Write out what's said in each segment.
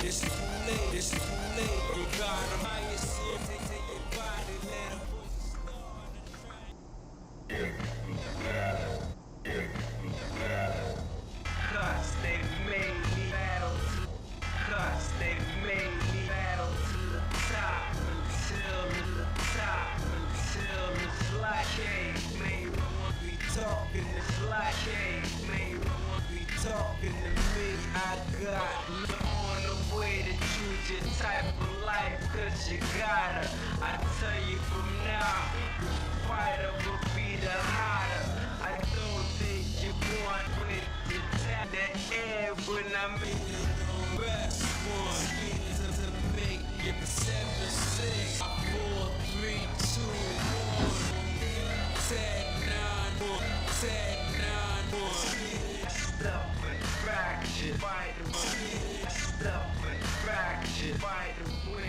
It's too late, it's too late. You got them highest here, take your body, let them cause they made me battle to, cause they made me battle to the top until the top until this light came. May one be talking this light came. May one be talking to me. I got on the way to choose your type of life, cause you gotta. I tell you from now, the fighter will be the hotter. I don't think you want with your tap that air when I make the best one. To make it 7, 6, 4, 3, 2, 1. 10, 9, 1, 10, 9, 1. Stuff and fracture, fight to win. Stuff and fracture, fight to win.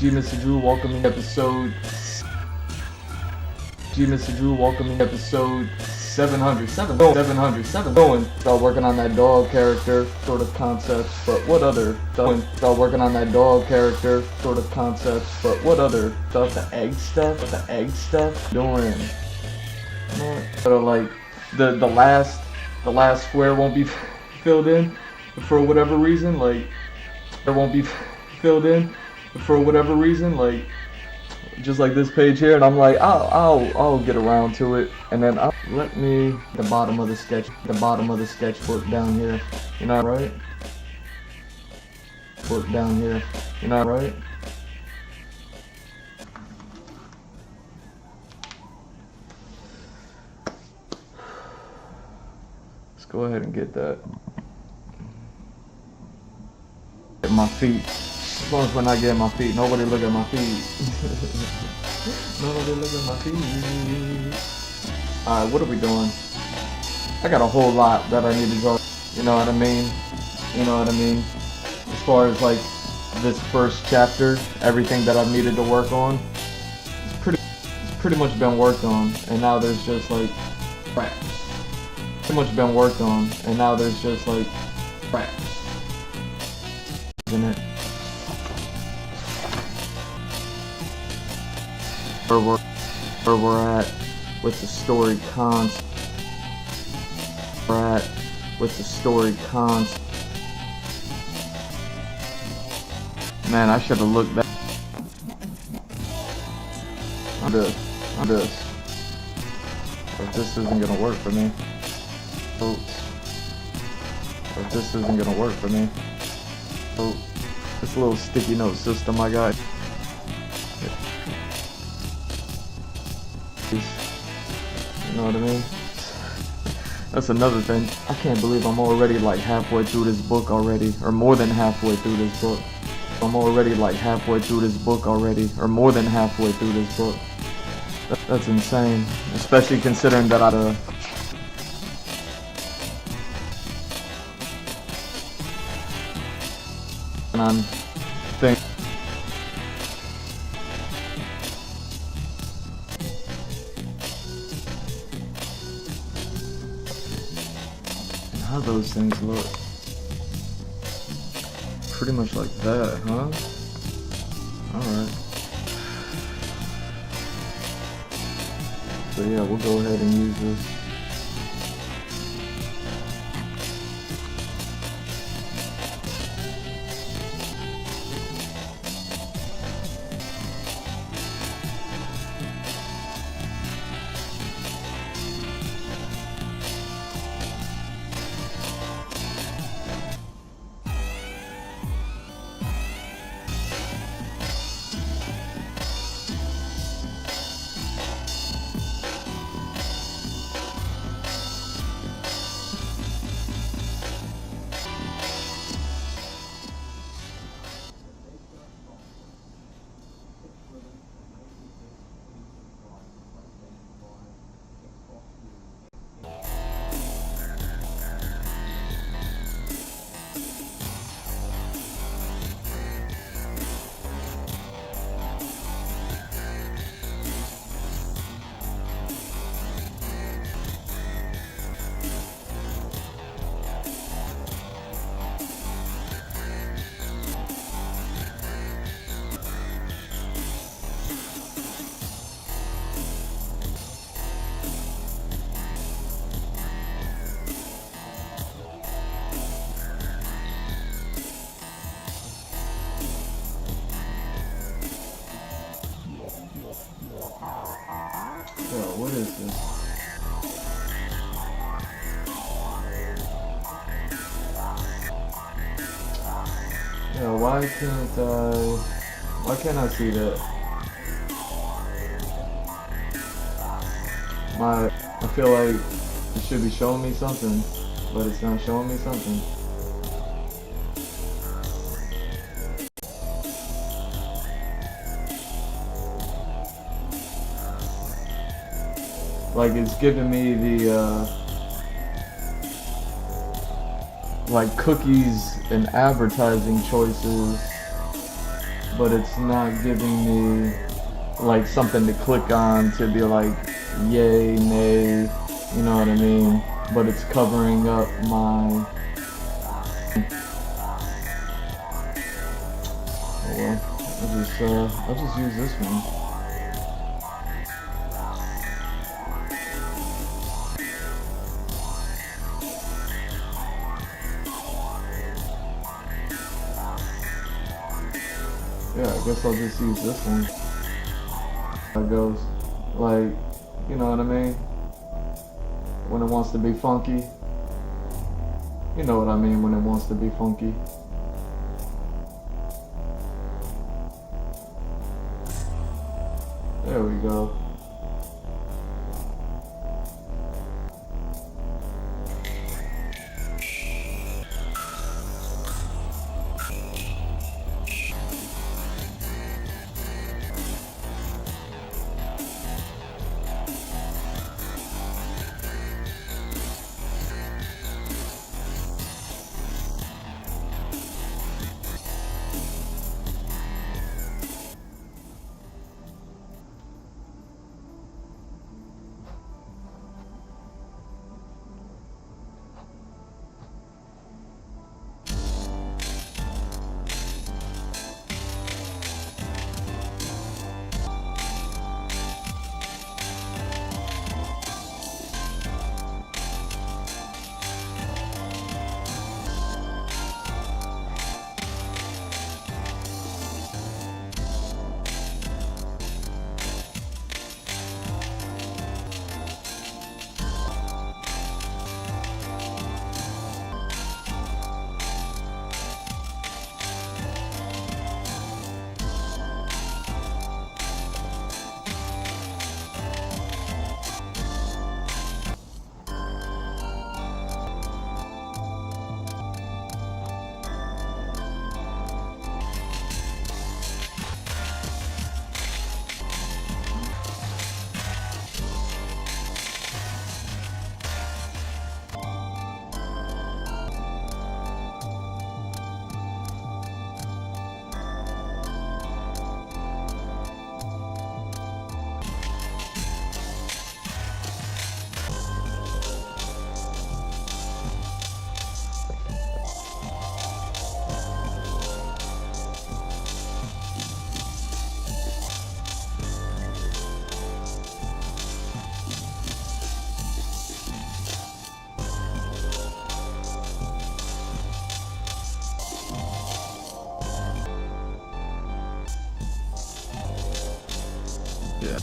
Mr. Drew, welcoming episode 707. Going, start working on that dog character sort of concept, but what other start working on that dog character sort of concept, but what other stuff, the egg stuff doing. So like the last square won't be filled in for whatever reason, like it won't be filled in for whatever reason, like just like this page here, and I'm like, I'll get around to it, and then let me the bottom of the sketchbook down here, you know, right? Book down here, you know, right? Let's go ahead and get that. Get my feet. As long as we're not getting my feet, nobody look at my feet. Nobody look at my feet. Alright, what are we doing? I got a whole lot that I need to draw. You know what I mean? As far as like this first chapter, everything that I've needed to work on, it's pretty much been worked on, and now there's just like cracks. Pretty much been worked on, and now there's just like cracks. Isn't it? Where we're at with the story cons. Man, I should have looked back. on this. Or if this isn't gonna work for me. Oh. Or if this isn't gonna work for me. Oh. This little sticky note system I got. You know what I mean? That's another thing. I can't believe I'm already like halfway through this book already. Or more than halfway through this book. I'm already like halfway through this book already. Or more than halfway through this book. That's insane. Especially considering that I'd on thing. And how those things look. Pretty much like that, huh? Alright. So yeah, we'll go ahead and use this. Yo, what is this? Yo, why can't I see that? I feel like it should be showing me something, but it's not showing me something. Like it's giving me the like cookies and advertising choices, but it's not giving me like something to click on to be like yay, nay, you know what I mean? But it's covering up my oh well, I'll just use this one. Yeah, I guess I'll just use this one. It goes, like, you know what I mean? When it wants to be funky. You know what I mean when it wants to be funky. There we go. Yeah.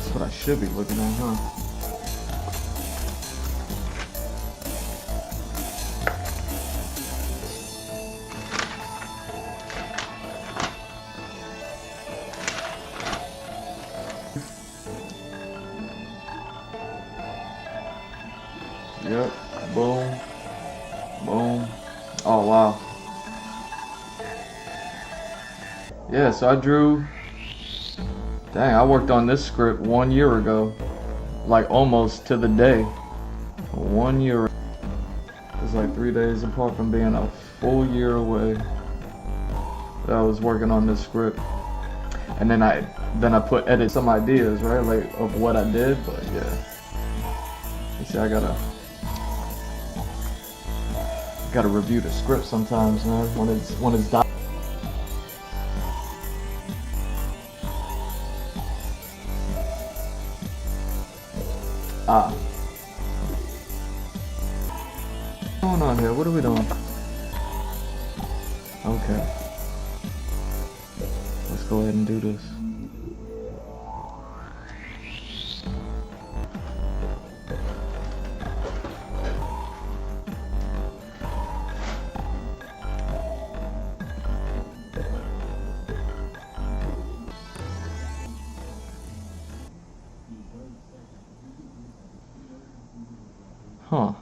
That's what I should be looking at, huh? Yep. Boom. Boom. Oh, wow. Yeah, so I drew... Dang, I worked on this script 1 year ago. Like, almost to the day. 1 year. It's like 3 days apart from being a full year away that I was working on this script. And then I edit some ideas, right? Like, of what I did, but yeah. You see, I gotta review the script sometimes, man, when it's done. What's going on here? What are we doing? Okay. Let's go ahead and do this. Huh.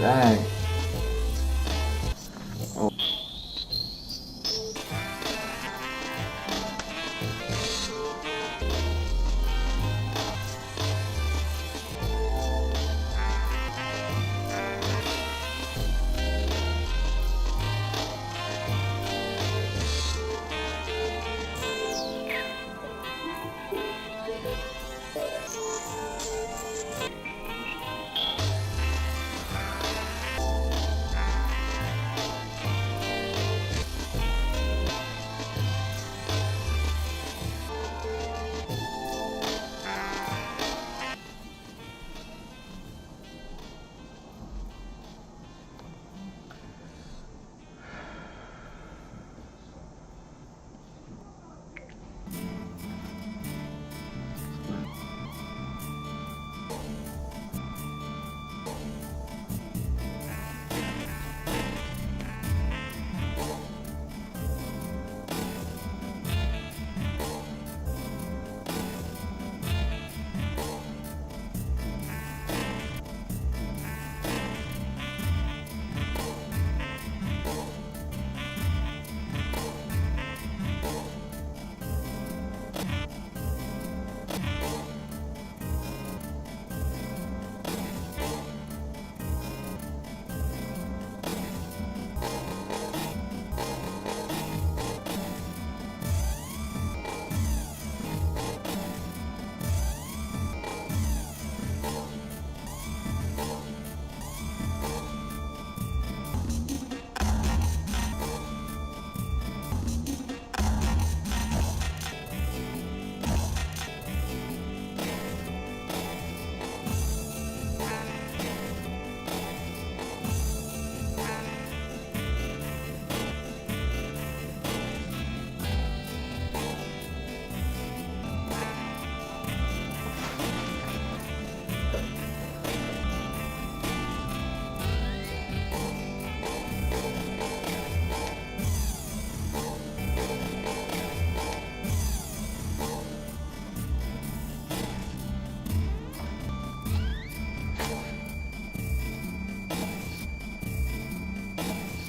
Dang. Oh.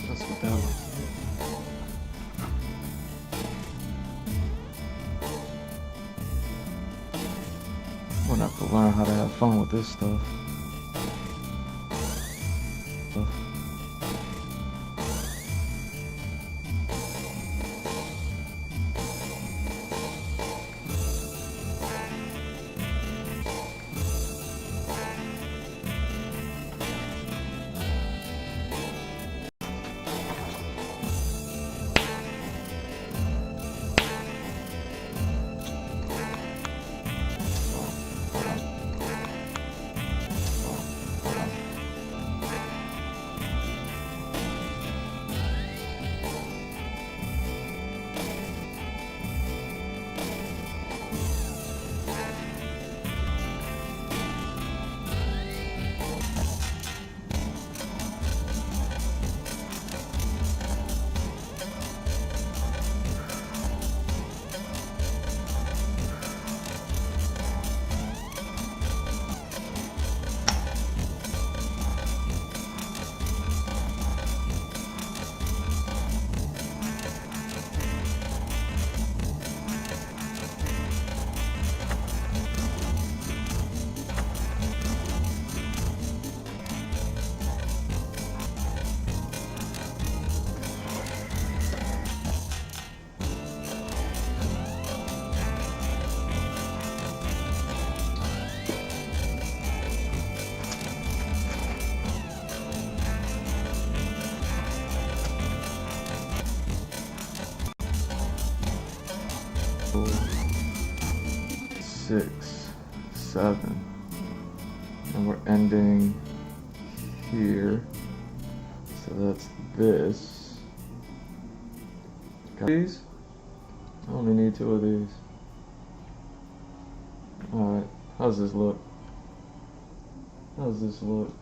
That's what that was. I'm gonna have to learn how to have fun with this stuff. Six, 7, and we're ending here, so that's this. Got these? I only need 2 of these. Alright, how's this look? How's this look?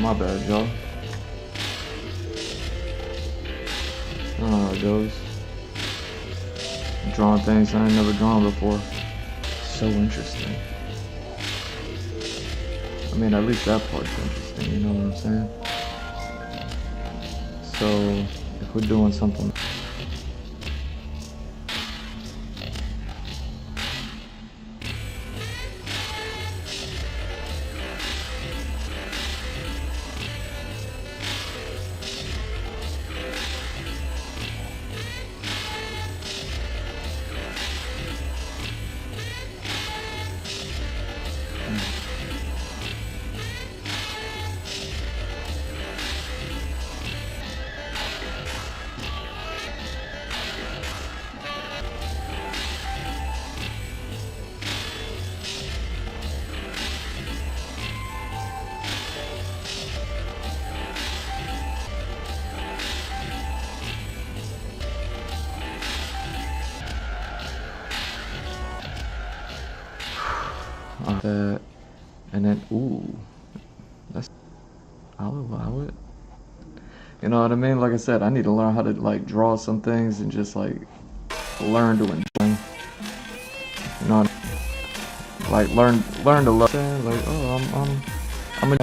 My bad, y'all. I don't know how it goes. drawing things I ain't never drawn before. So interesting. I mean, at least that part's interesting, you know what I'm saying? So, if we're doing something... that, and then I'll allow it. You know what I mean? Like I said, I need to learn how to like draw some things and just like learn to enjoy. You know, like learn to love. Like, oh, I'm a.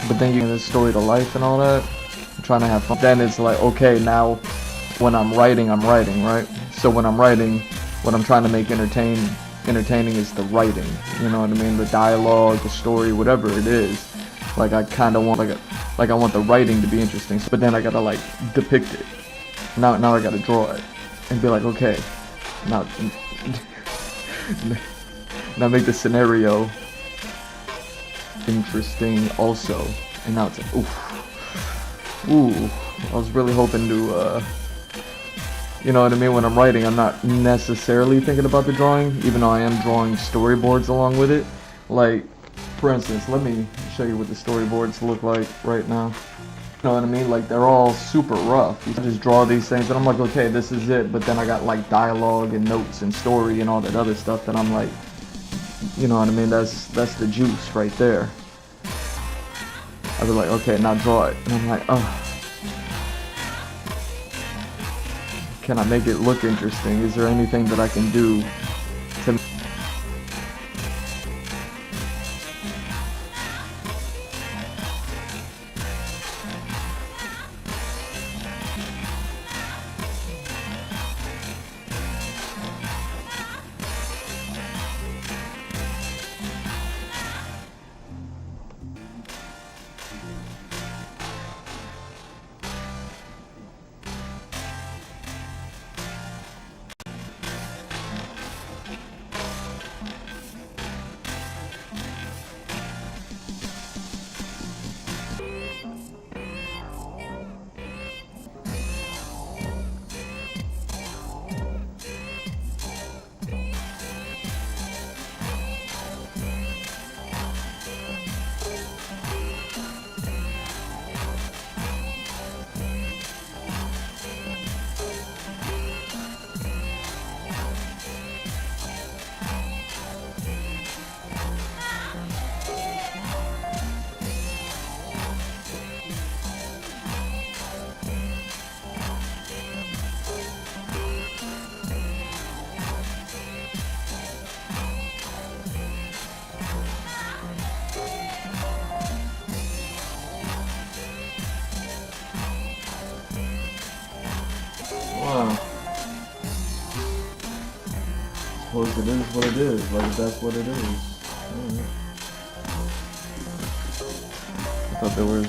But then you get this story to life and all that. I'm trying to have fun. Then it's like, okay, now when I'm writing, right? So when I'm writing, what I'm trying to make entertaining is the writing. You know what I mean? The dialogue, the story, whatever it is. Like I kind of want like I want the writing to be interesting. But then I gotta like depict it. Now I gotta draw it and be like, okay, now make the scenario interesting also. And now it's like, ooh, I was really hoping to, you know what I mean? When I'm writing, I'm not necessarily thinking about the drawing, even though I am drawing storyboards along with it. Like, for instance, let me show you what the storyboards look like right now. You know what I mean? Like, they're all super rough. You just draw these things, and I'm like, okay, this is it. But then I got, like, dialogue and notes and story and all that other stuff that I'm like, you know what I mean? That's the juice right there. I'd be like, okay, now draw it. And I'm like, oh. Can I make it look interesting? Is there anything that I can do to... Wow. Suppose it is what it is. Like, that's what it is. Right. I thought there was...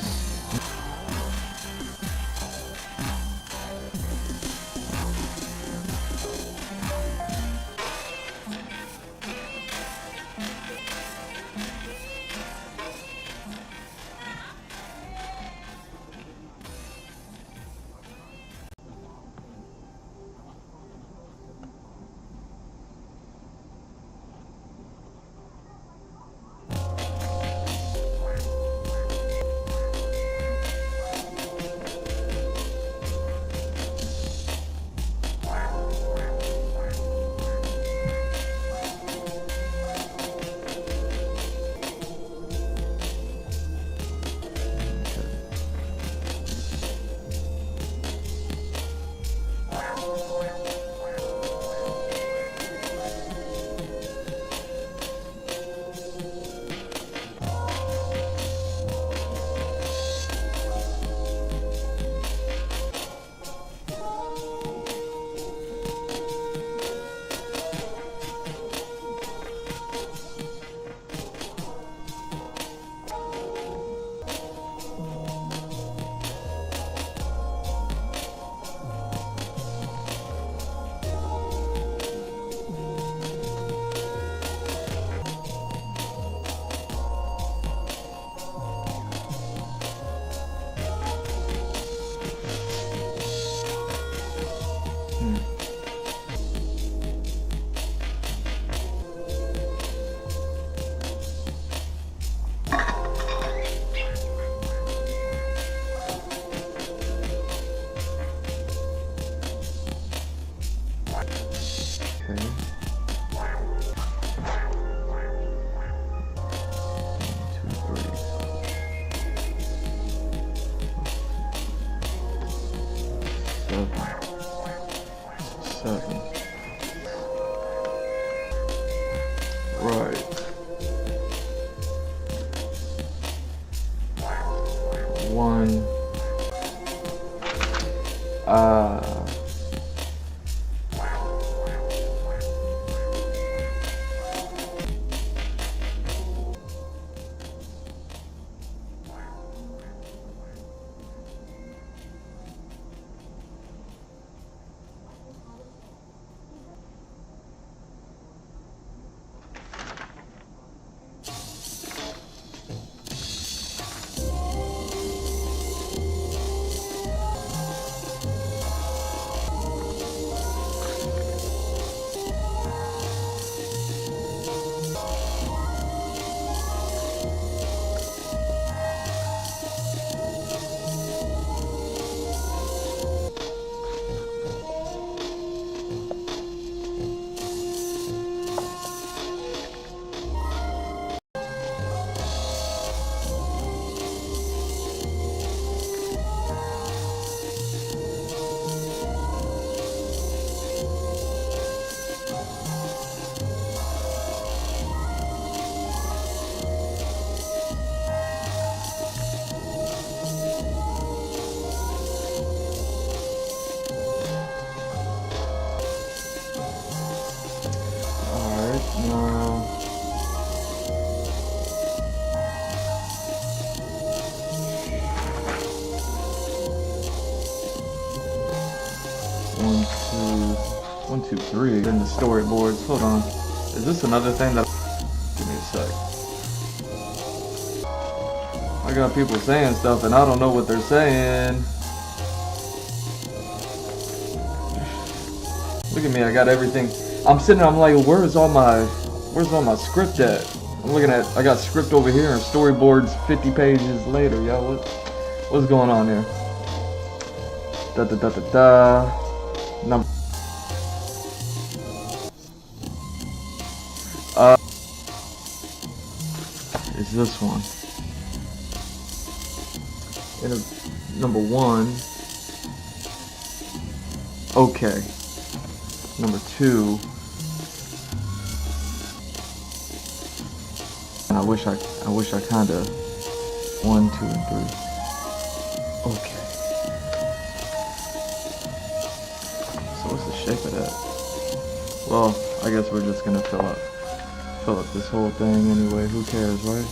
Okay. Seven. Right. One. Now, one, two, three. In the storyboards. Hold on. Is this another thing that? Give me a sec. I got people saying stuff and I don't know what they're saying. Look at me. I got everything. I'm sitting. I'm like, where's all my script at? I'm looking at. I got script over here and storyboards 50 pages later. Yo, what's going on here? Da da da da da. Number. Is this one? Number one. Okay. Number two. And I wish I kind of 1, 2, and 3. Okay. So what's the shape of that? Well, I guess we're just gonna fill up this whole thing anyway. Who cares, right?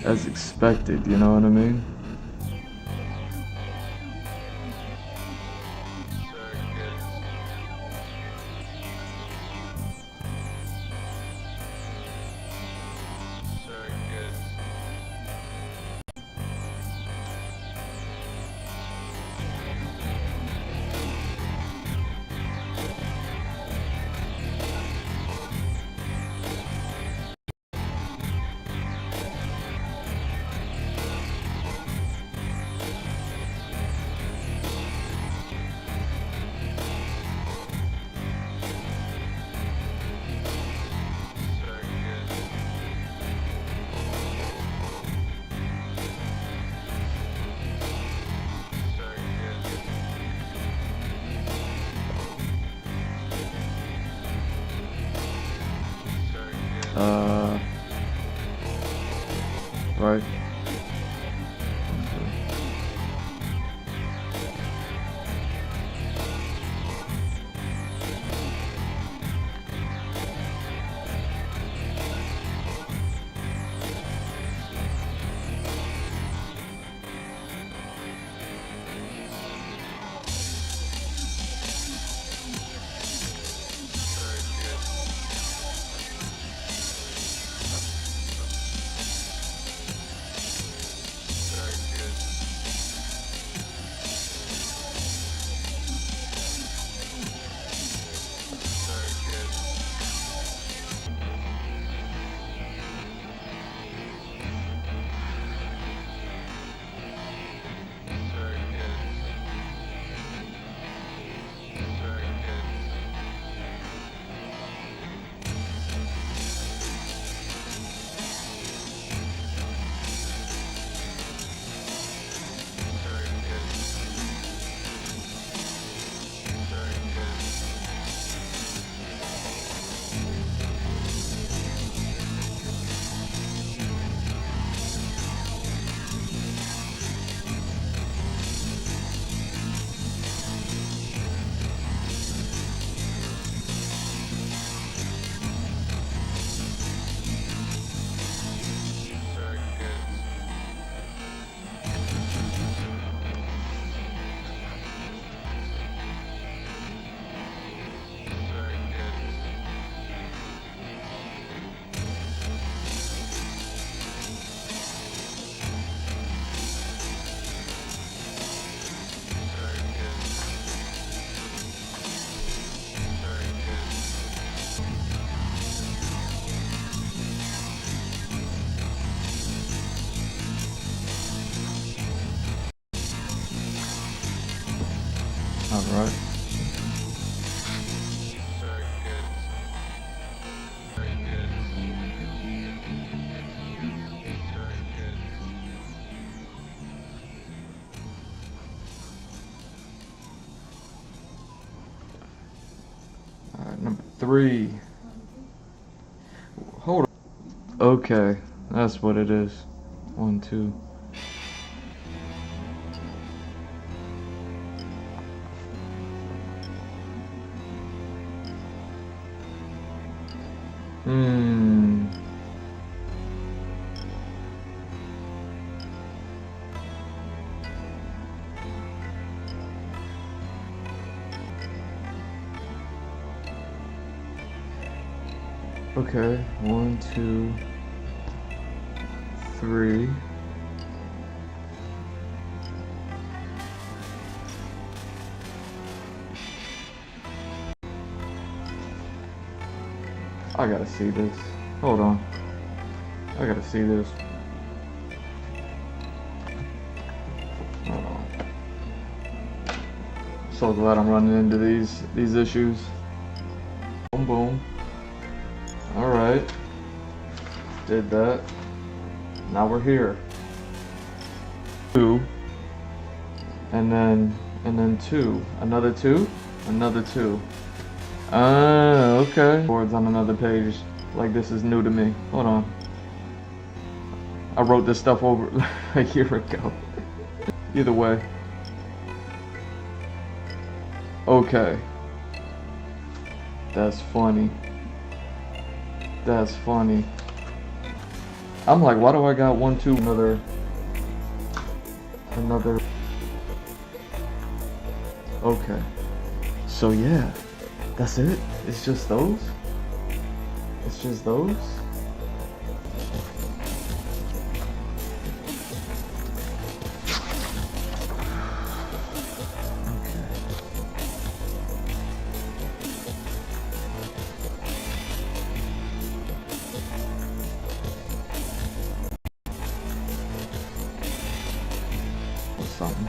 as expected, you know what I mean? Right. All right. All right, number 3. Hold on. Okay, that's what it is. 1, 2. Okay, 1, 2, 3. I gotta see this. Hold on. I gotta see this. Hold on. So glad I'm running into these issues. Boom, boom. All right. Did that. Now we're here. 2. And then 2. Another 2. Another 2. Okay. Boards on another page. Like this is new to me. Hold on. I wrote this stuff over a year ago. Either way. Okay. That's funny. That's funny. I'm like, why do I got 1, 2, another. Okay. So yeah, that's it. It's just those. It's just those. Or something.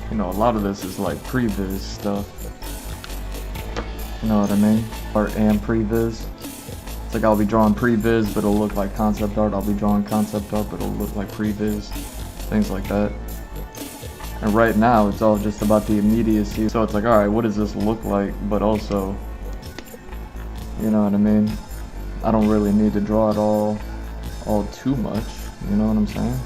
You know, a lot of this is like previs stuff. You know what I mean? Art and previs. It's like I'll be drawing previs, but it'll look like concept art. I'll be drawing concept art, but it'll look like previs. Things like that. And right now, it's all just about the immediacy. So it's like, alright, what does this look like? But also, you know what I mean? I don't really need to draw it all too much. You know what I'm saying?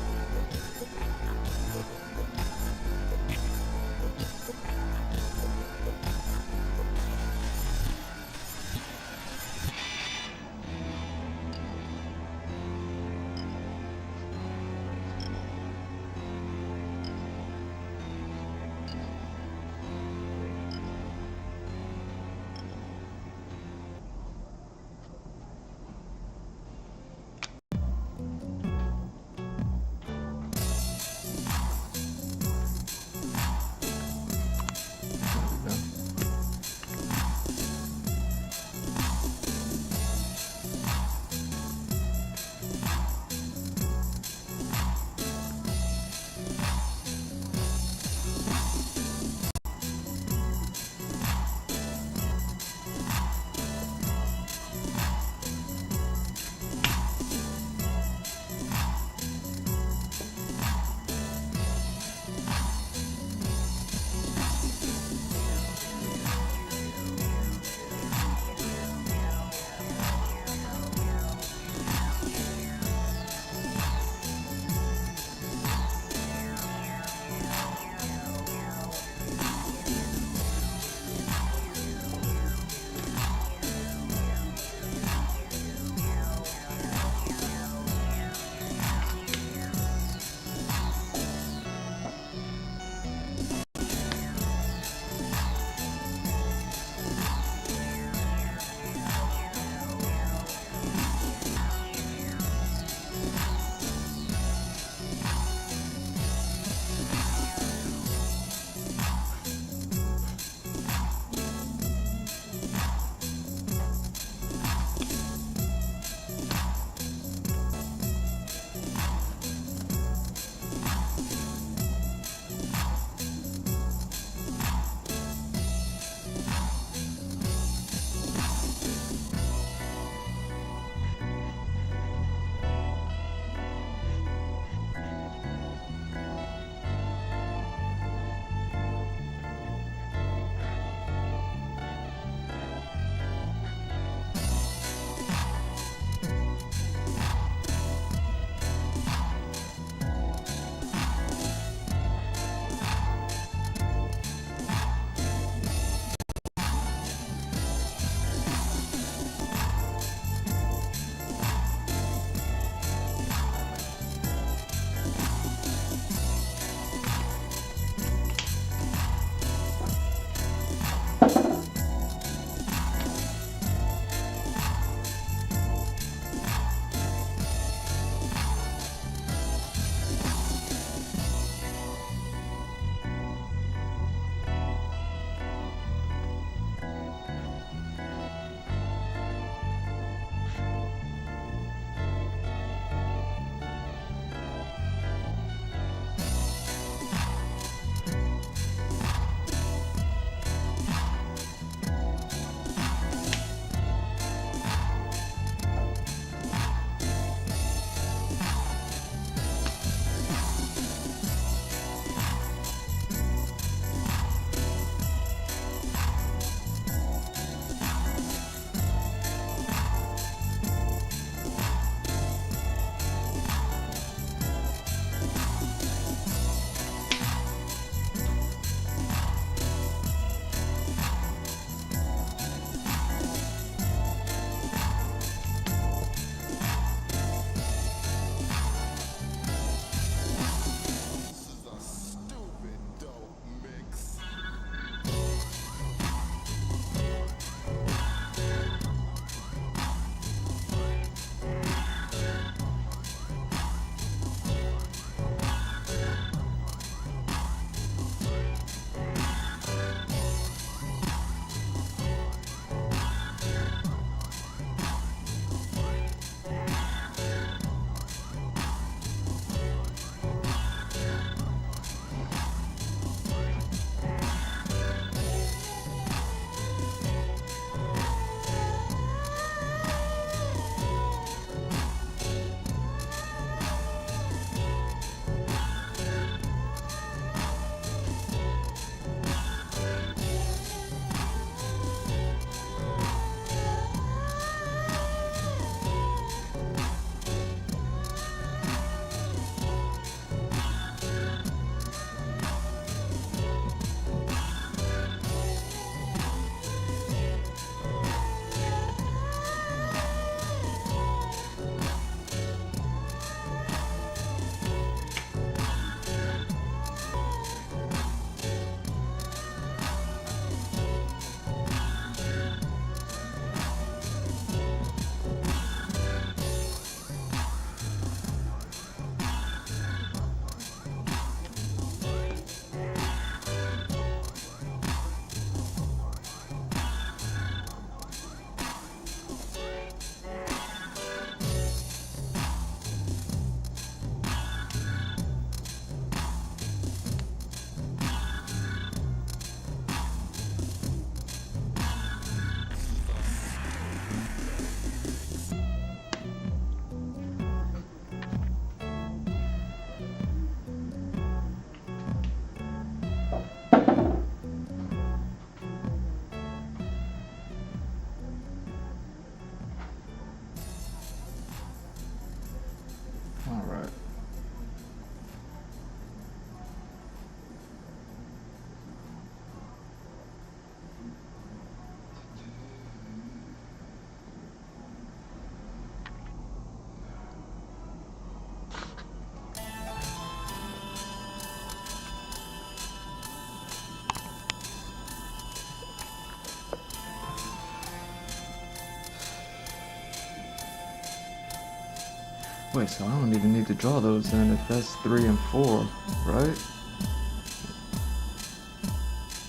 Wait, so I don't even need to draw those then if that's 3 and 4, right?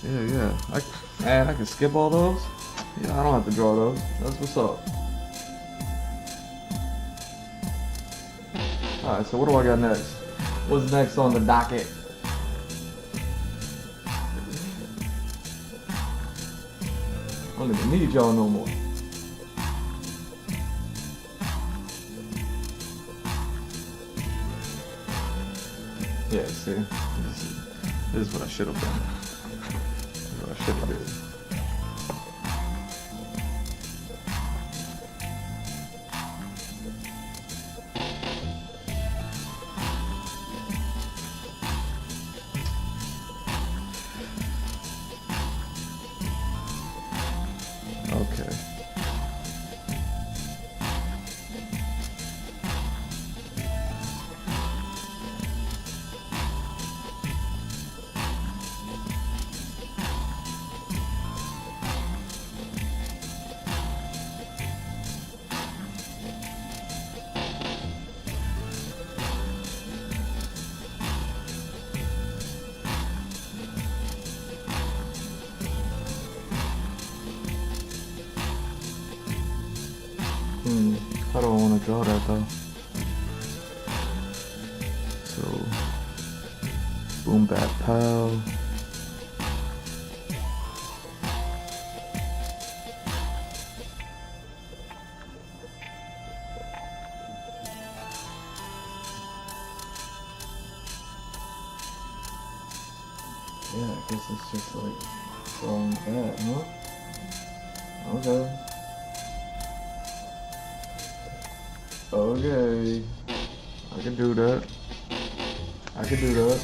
Yeah. I can skip all those? Yeah, I don't have to draw those. That's what's up. Alright, so what do I got next? What's next on the docket? I don't even need y'all no more. Yeah, see? This is what I should have done. This is what I should have done. Okay. How do I want to draw that though? So, boom, bat, pow. Yeah, I guess it's just like drawing that, huh? Okay. Okay. I can do that. I can do that.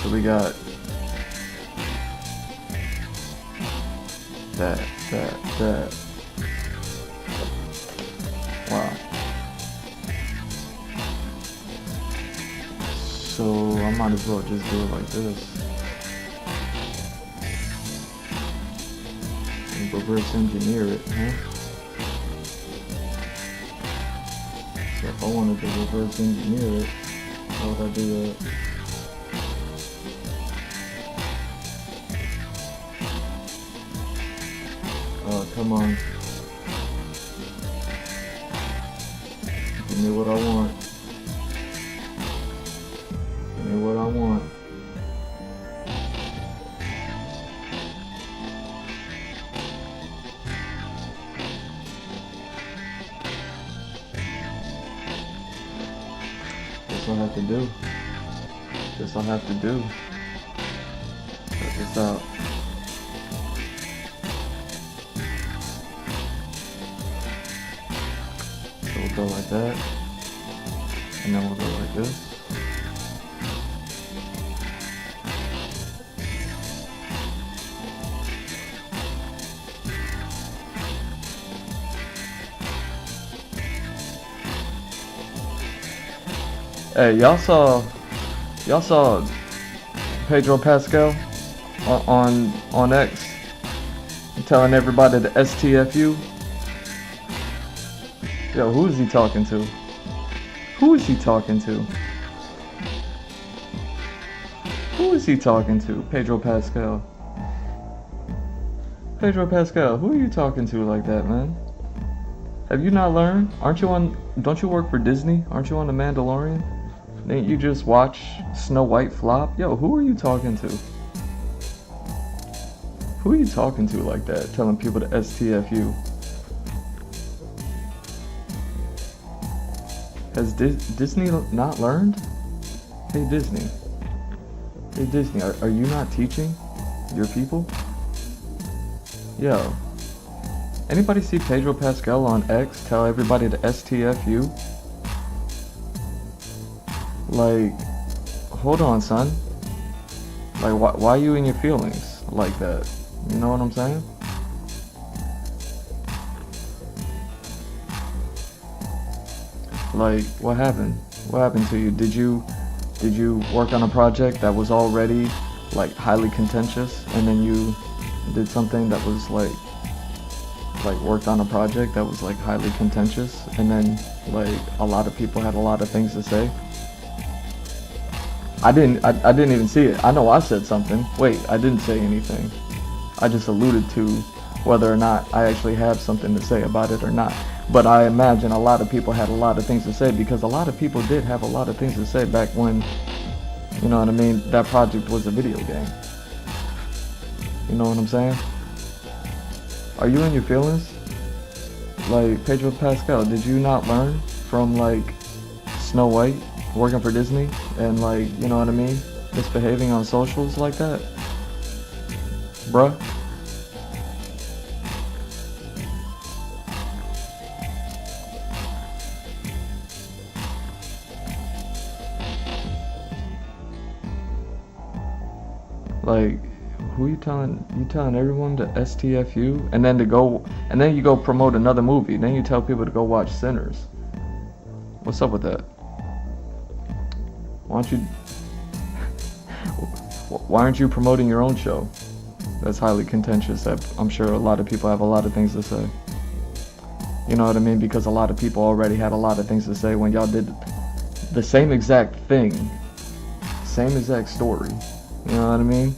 So we got that. Wow. So I might as well just do it like this. And reverse engineer it, huh? So if I wanted to reverse engineer it, how would I do that? Oh, come on. Give me what I want. Give me what I want. That's what I have to do. That's all I have to do. Check this out. So we'll go like that. And then we'll go like this. Hey, y'all saw Pedro Pascal on X telling everybody to STFU. Yo, who is he talking to? Who is he talking to? Who is he talking to? Pedro Pascal. Pedro Pascal, who are you talking to like that, man? Have you not learned? Don't you work for Disney? Aren't you on The Mandalorian? Didn't you just watch Snow White flop? Yo, who are you talking to? Who are you talking to like that? Telling people to STFU. Has Disney not learned? Hey Disney. Hey Disney, are you not teaching your people? Yo. Anybody see Pedro Pascal on X tell everybody to STFU? Like, hold on, son. Like, why are you in your feelings like that? You know what I'm saying? Like, what happened? What happened to you? Did you Did you work on a project that was already like highly contentious, and then you did something that was like worked on a project that was like highly contentious, and then like a lot of people had a lot of things to say? I didn't even see it. I know I said something. Wait, I didn't say anything. I just alluded to whether or not I actually have something to say about it or not. But I imagine a lot of people had a lot of things to say, because a lot of people did have a lot of things to say back when, you know what I mean, that project was a video game. You know what I'm saying? Are you in your feelings? Like, Pedro Pascal, did you not learn from like Snow White working for Disney and like, you know what I mean, misbehaving on socials like that? Bruh. Like, who you telling? You telling everyone to STFU, and then you go promote another movie. Then you tell people to go watch Sinners. What's up with that? Why aren't you promoting your own show? That's highly contentious. That I'm sure a lot of people have a lot of things to say. You know what I mean? Because a lot of people already had a lot of things to say when y'all did the same exact thing, same exact story. You know what I mean?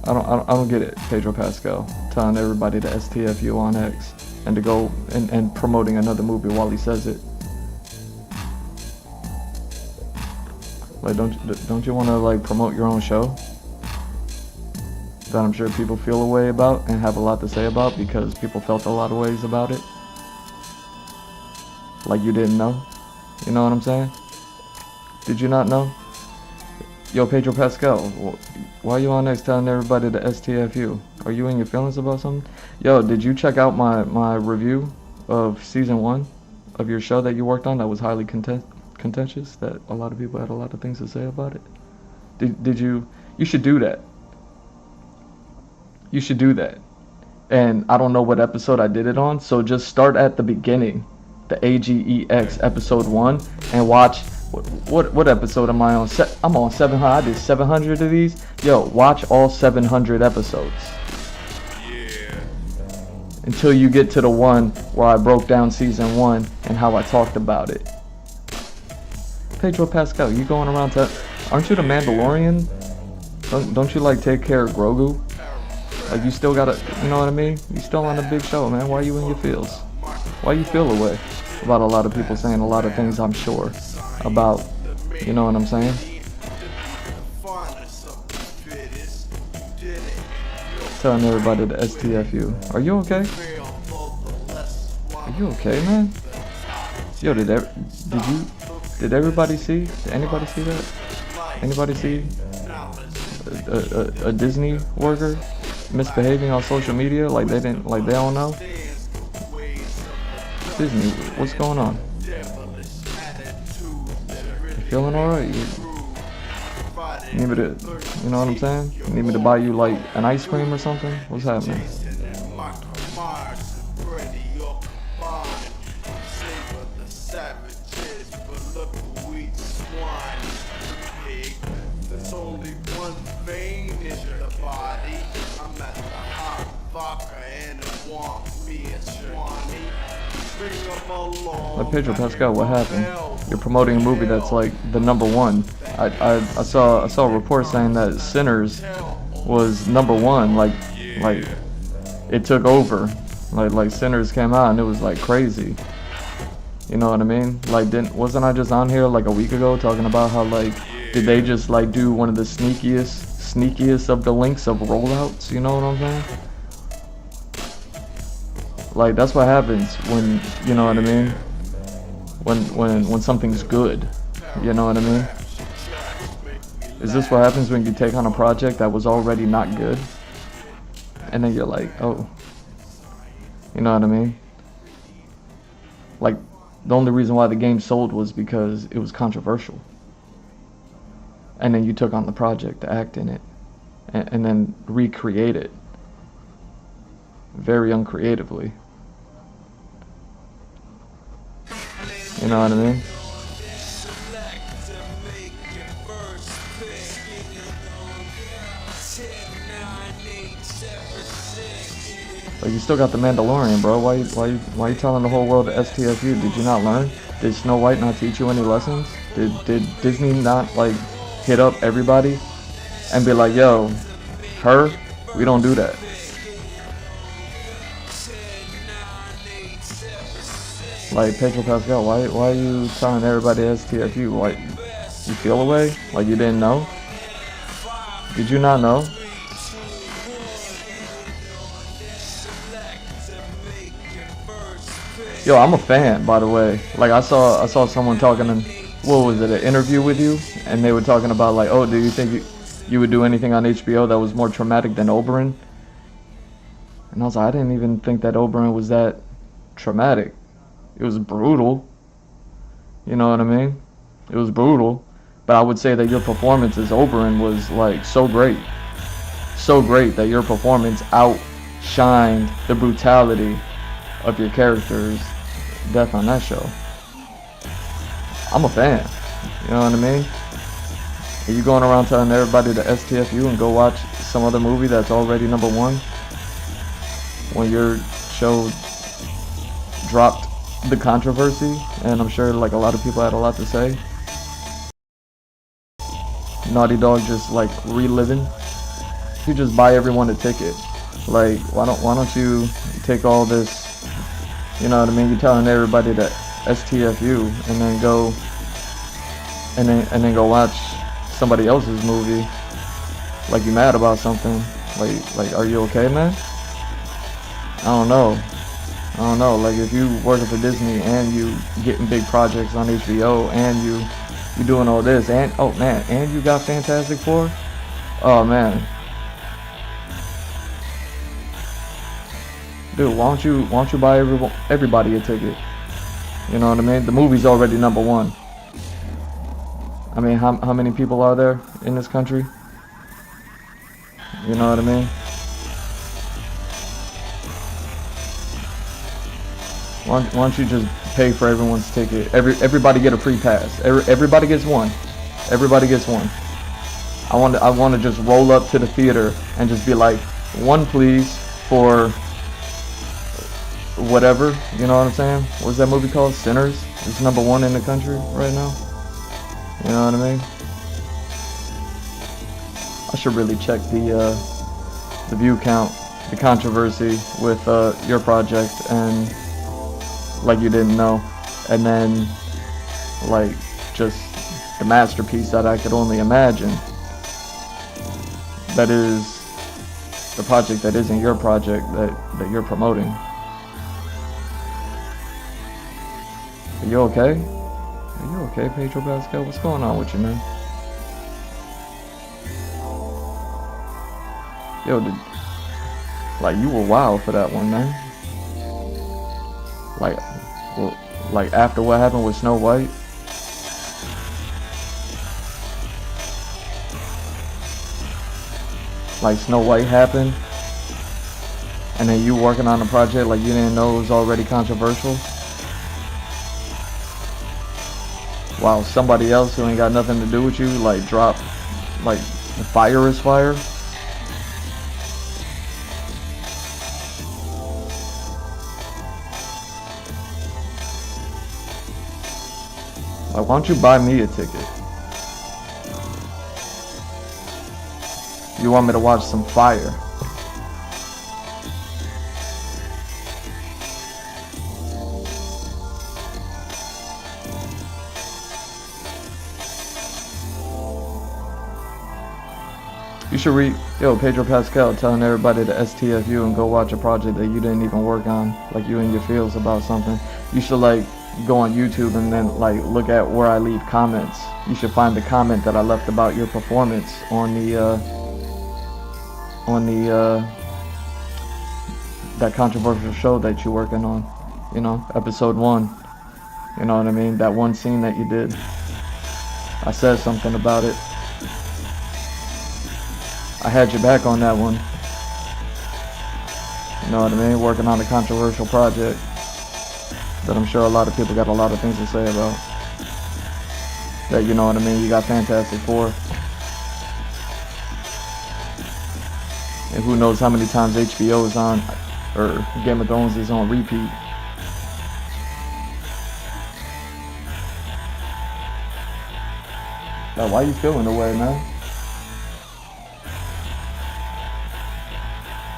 I don't get it, Pedro Pascal, telling everybody to STFU on X and to go and promoting another movie while he says it. Like, don't you want to like promote your own show that I'm sure people feel a way about and have a lot to say about because people felt a lot of ways about it? Like you didn't know? You know what I'm saying? Did you not know? Yo, Pedro Pascal, why are you on X telling everybody to STFU? Are you in your feelings about something? Yo, did you check out my review of season 1 of your show that you worked on that was highly contentious, that a lot of people had a lot of things to say about it? Did you? You should do that. You should do that. And I don't know what episode I did it on, so just start at the beginning, the AGEX episode 1, and watch. What episode am I on? I'm on 700. I did 700 of these. Yo, watch all 700 episodes. Yeah. Until you get to the one where I broke down season 1 and how I talked about it. Pedro Pascal, you going around aren't you the Mandalorian? Don't you like take care of Grogu? Like, you still gotta, you know what I mean? You still on a big show, man. Why are you in your feels? Why you feel away about a lot of people saying a lot of things, I'm sure, about, you know what I'm saying? Telling everybody to STFU. Are you okay? Are you okay, man? Yo, did everybody see? Did anybody see that? Anybody see a Disney worker misbehaving on social media? Like they don't know? Disney, what's going on? You feeling alright? You need me to, you know what I'm saying? You need me to buy you like an ice cream or something? What's happening? Like, Pedro Pascal, what happened? You're promoting a movie that's like the #1. I saw a report saying that Sinners was #1. Like it took over. Like Sinners came out and it was like crazy. You know what I mean? Like, wasn't I just on here like a week ago talking about how like did they just like do one of the sneakiest of the links of rollouts? You know what I'm saying? Like, that's what happens when, you know what I mean? When something's good, you know what I mean? Is this what happens when you take on a project that was already not good? And then you're like, oh, you know what I mean? Like, the only reason why the game sold was because it was controversial. And then you took on the project to act in it and then recreate it very uncreatively. You know what I mean? But you still got the Mandalorian, bro. Why you telling the whole world to STFU? Did you not learn? Did Snow White not teach you any lessons? Did Disney not like hit up everybody and be like, yo, her, we don't do that. Like Pedro Pascal, why are you telling everybody STFU? Like, you feel away? Like you didn't know? Did you not know? Yo, I'm a fan, by the way. Like I saw someone talking in, what was it, an interview with you, and they were talking about like, oh, do you think you would do anything on HBO that was more traumatic than Oberyn? And I was like, I didn't even think that Oberyn was that traumatic. It was brutal. You know what I mean? It was brutal. But I would say that your performance as Oberyn was like so great. So great that your performance outshined the brutality of your character's death on that show. I'm a fan. You know what I mean? Are you going around telling everybody to STFU and go watch some other movie that's already #1 when your show dropped the controversy? And I'm sure like a lot of people had a lot to say. Naughty Dog just like reliving. You just buy everyone a ticket. Like why don't you take all this, you know what I mean? You're telling everybody to STFU and then go go watch somebody else's movie. Like you mad about something. Like are you okay, man? I don't know. Like if you working for Disney and you getting big projects on HBO and you doing all this and oh man, and you got Fantastic Four? Oh man. Dude, why don't you buy everybody a ticket? You know what I mean? The movie's already #1. I mean, how many people are there in this country? You know what I mean? Why don't you just pay for everyone's ticket? Everybody get a free pass. Everybody gets one. Everybody gets one. I want to just roll up to the theater and just be like, one please for whatever. You know what I'm saying? What's that movie called? Sinners. It's #1 in the country right now. You know what I mean? I should really check the view count, the controversy with your project and like you didn't know, and then like just the masterpiece that I could only imagine. That is the project that isn't your project that you're promoting. Are you okay? Are you okay, Pedro Pascal? What's going on with you, man? Yo, like you were wild for that one, man. Like after what happened with Snow White. Like Snow White happened, and then you working on a project like you didn't know it was already controversial. While somebody else who ain't got nothing to do with you, like drop, like the fire is fire. Like, why don't you buy me a ticket? You want me to watch some fire? You should read, yo, Pedro Pascal telling everybody to STFU and go watch a project that you didn't even work on, like you in your feels about something. You should like go on YouTube and then like look at where I leave comments. You should find the comment that I left about your performance on that controversial show that you're working on. You know, episode 1. You know what I mean? That one scene that you did. I said something about it. I had your back on that one. You know what I mean? Working on a controversial project. that I'm sure a lot of people got a lot of things to say about. That, you know what I mean, you got Fantastic Four. And who knows how many times HBO is on, or Game of Thrones is on repeat. Now, why you feeling the way, man?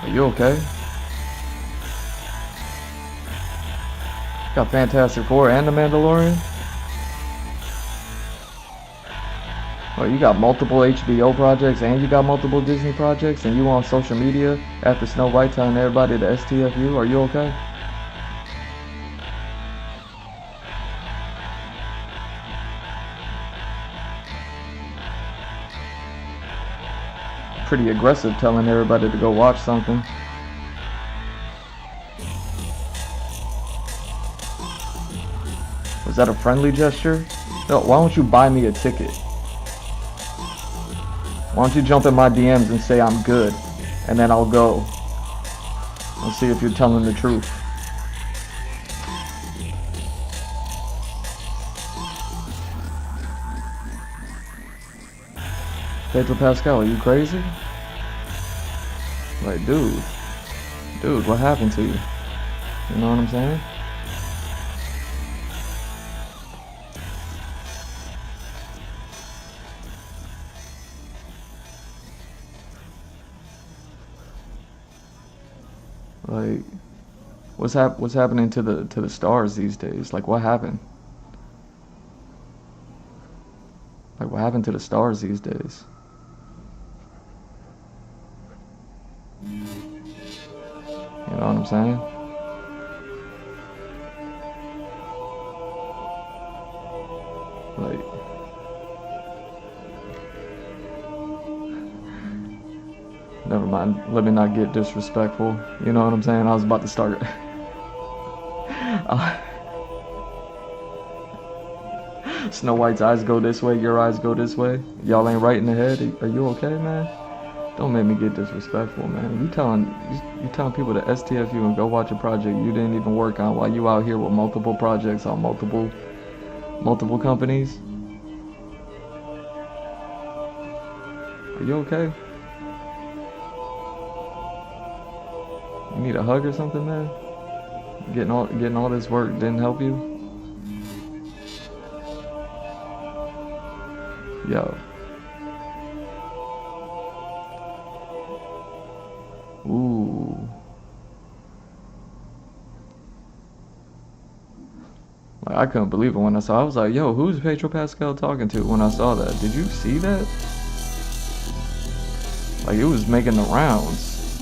Are you okay? Got Fantastic Four and The Mandalorian? Well, you got multiple HBO projects and you got multiple Disney projects, and you on social media after Snow White telling everybody to STFU. Are you okay? Pretty aggressive telling everybody to go watch something. Was that a friendly gesture? No, why don't you buy me a ticket? Why don't you jump in my DMs and say I'm good, and then I'll go. I'll see if you're telling the truth. Pedro Pascal, are you crazy? Like, dude, what happened to you? You know what I'm saying? Like, what's happening to the stars these days? Like, what happened? Like, what happened to the stars these days? You know what I'm saying? Like, never mind. Let me not get disrespectful. You know what I'm saying? I was about to start. Snow White's eyes go this way, your eyes go this way. Y'all ain't right in the head. Are you okay, man? Don't make me get disrespectful, man. You telling people to STFU and go watch a project you didn't even work on while you out here with multiple projects on multiple companies. Are you okay? You need a hug or something, man? Getting all this work didn't help you? Yo. Ooh. Like, I couldn't believe it when I saw it. I was like, yo, who's Pedro Pascal talking to when I saw that? Did you see that? Like, it was making the rounds.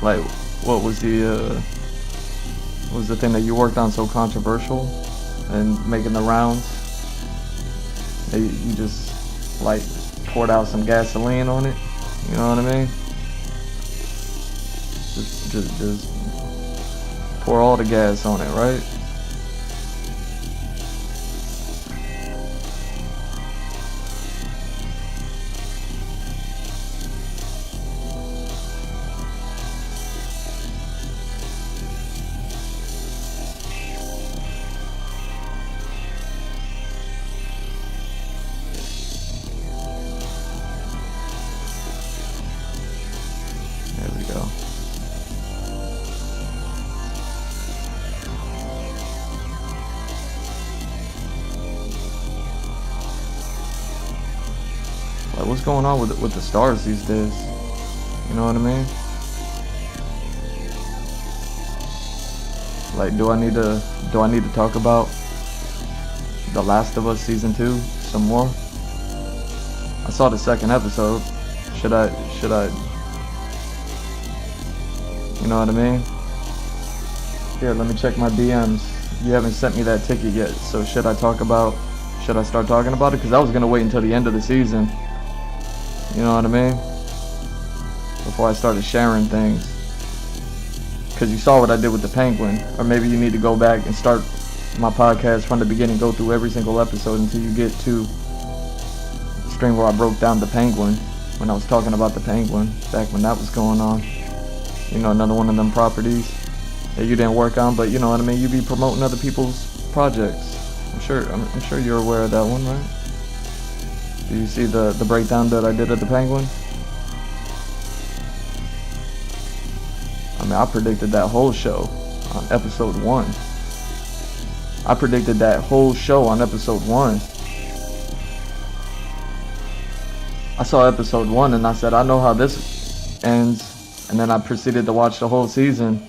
Like, what was the thing that you worked on so controversial and making the rounds? You just, like, poured out some gasoline on it. You know what I mean? Just pour all the gas on it, right? There we go. Like, what's going on with the stars these days? You know what I mean? Like, do I need to talk about The Last of Us season 2 some more? I saw the second episode. Should I? You know what I mean? Here, let me check my DMs. You haven't sent me that ticket yet, so should I start talking about it? Because I was gonna wait until the end of the season. You know what I mean? Before I started sharing things. Because you saw what I did with the Penguin. Or maybe you need to go back and start my podcast from the beginning, go through every single episode until you get to the stream where I broke down the Penguin. When I was talking about the Penguin, back when that was going on. You know, another one of them properties. that you didn't work on, but you know what I mean. You be promoting other people's projects. I'm sure you're aware of that one, right? Do you see the breakdown that I did at the Penguin? I mean, I predicted that whole show on episode 1. I predicted that whole show on episode 1. I saw episode 1 and I said, I know how this ends, and then I proceeded to watch the whole season.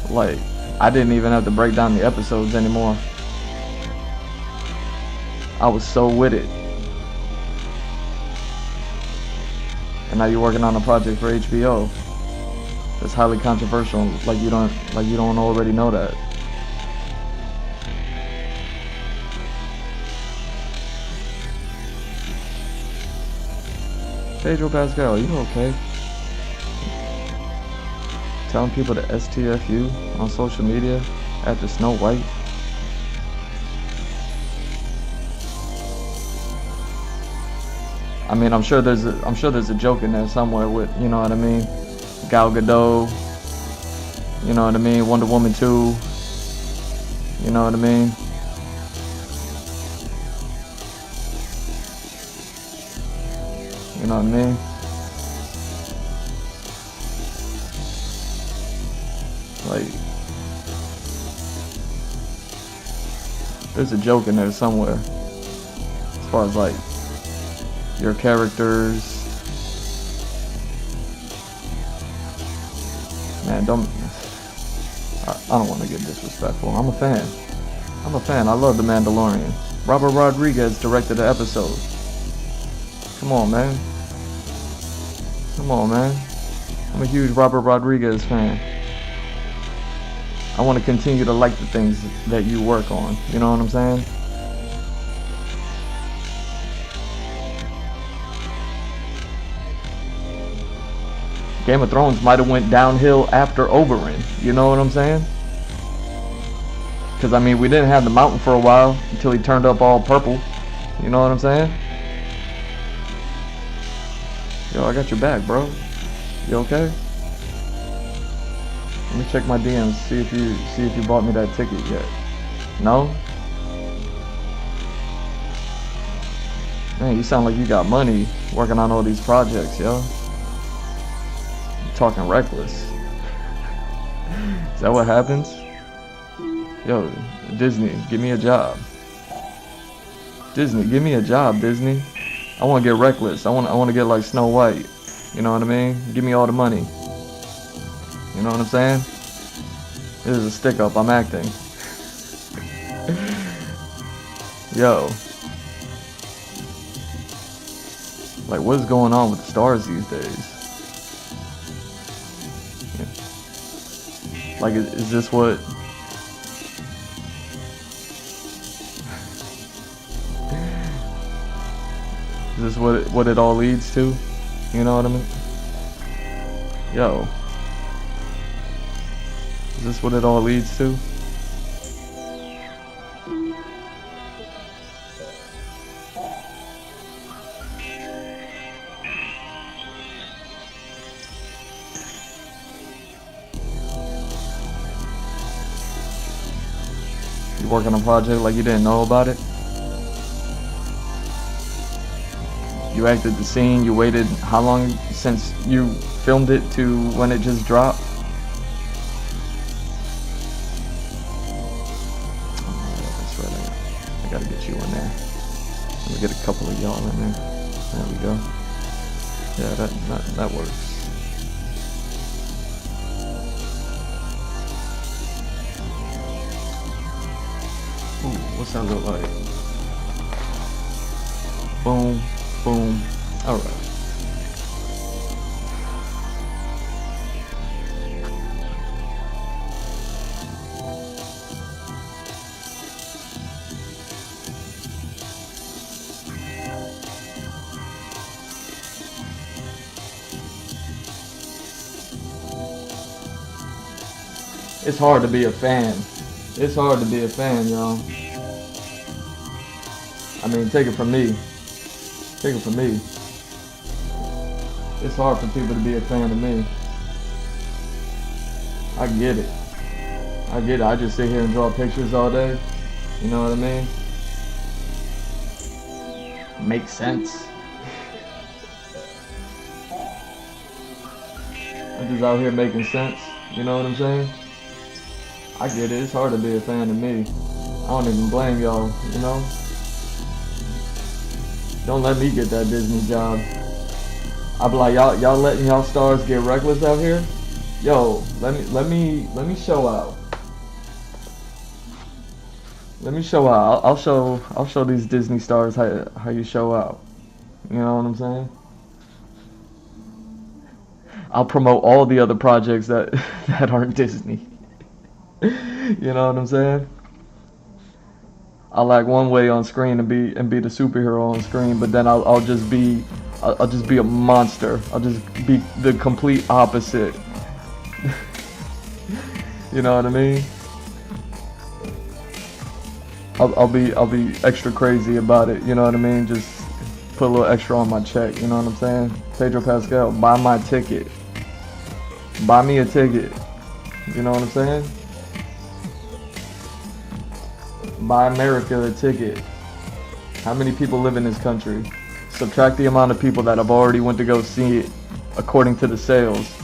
Like, I didn't even have to break down the episodes anymore. I was so with it. And now you're working on a project for HBO that's highly controversial. Like you don't already know that. Pedro Pascal, you okay? Telling people to STFU on social media after Snow White. I mean, I'm sure there's a joke in there somewhere with, you know what I mean, Gal Gadot, you know what I mean, Wonder Woman 2, you know what I mean. You know what I mean? Like, there's a joke in there somewhere as far as like your characters. Man, I don't want to get disrespectful. I'm a fan. I love The Mandalorian. Robert Rodriguez directed the episode. Come on, man. I'm a huge Robert Rodriguez fan. I want to continue to like the things that you work on. You know what I'm saying? Game of Thrones might have went downhill after Oberyn. You know what I'm saying? Because, I mean, we didn't have the Mountain for a while until he turned up all purple. You know what I'm saying? Yo, I got your back, bro. You okay? Let me check my DMs, see if you bought me that ticket yet. No? Man, you sound like you got money working on all these projects, yo. Talking reckless. Is that what happens? Yo, Disney, give me a job. Disney, give me a job, Disney. I want to get reckless. I want to get like Snow White. You know what I mean? Give me all the money. You know what I'm saying? This is a stick up. I'm acting. Yo. Like, what is going on with the stars these days? Like, is this what... Is this what it all leads to? You know what I mean? Yo. Is this what it all leads to? You working on a project like you didn't know about it? You acted the scene, you waited how long since you filmed it to when it just dropped? Oh, that's right, I gotta get you in there. Let me get a couple of y'all in there. There we go. Yeah, that works. Ooh, what's that look like? Boom, boom. Alright. It's hard to be a fan. It's hard to be a fan, y'all. I mean, take it from me. Take it from me. It's hard for people to be a fan of me. I get it. I get it. I just sit here and draw pictures all day. You know what I mean? Makes sense. I'm just out here making sense. You know what I'm saying? I get it. It's hard to be a fan of me. I don't even blame y'all, you know? Don't let me get that Disney job. I be like, y'all letting y'all stars get reckless out here? Yo, let me show out. Let me show out. I'll show these Disney stars how you show out. You know what I'm saying? I'll promote all the other projects that aren't Disney. You know what I'm saying? I'll act one way on screen and be the superhero on screen, but then I'll just be a monster. I'll just be the complete opposite. You know what I mean? I'll be extra crazy about it. You know what I mean? Just put a little extra on my check. You know what I'm saying? Pedro Pascal, buy my ticket. Buy me a ticket. You know what I'm saying? Buy America a ticket. How many people live in this country? Subtract the amount of people that have already went to go see it according to the sales.